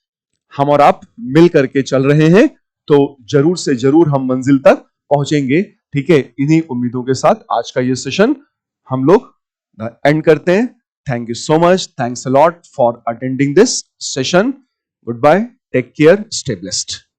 हम और आप मिल करके चल रहे हैं तो जरूर से जरूर हम मंजिल तक पहुंचेंगे। ठीक है, इन्हीं उम्मीदों के साथ आज का ये सेशन हम लोग एंड करते हैं। Thank you so much, thanks a lot for attending this session. Goodbye, take care, stay blessed.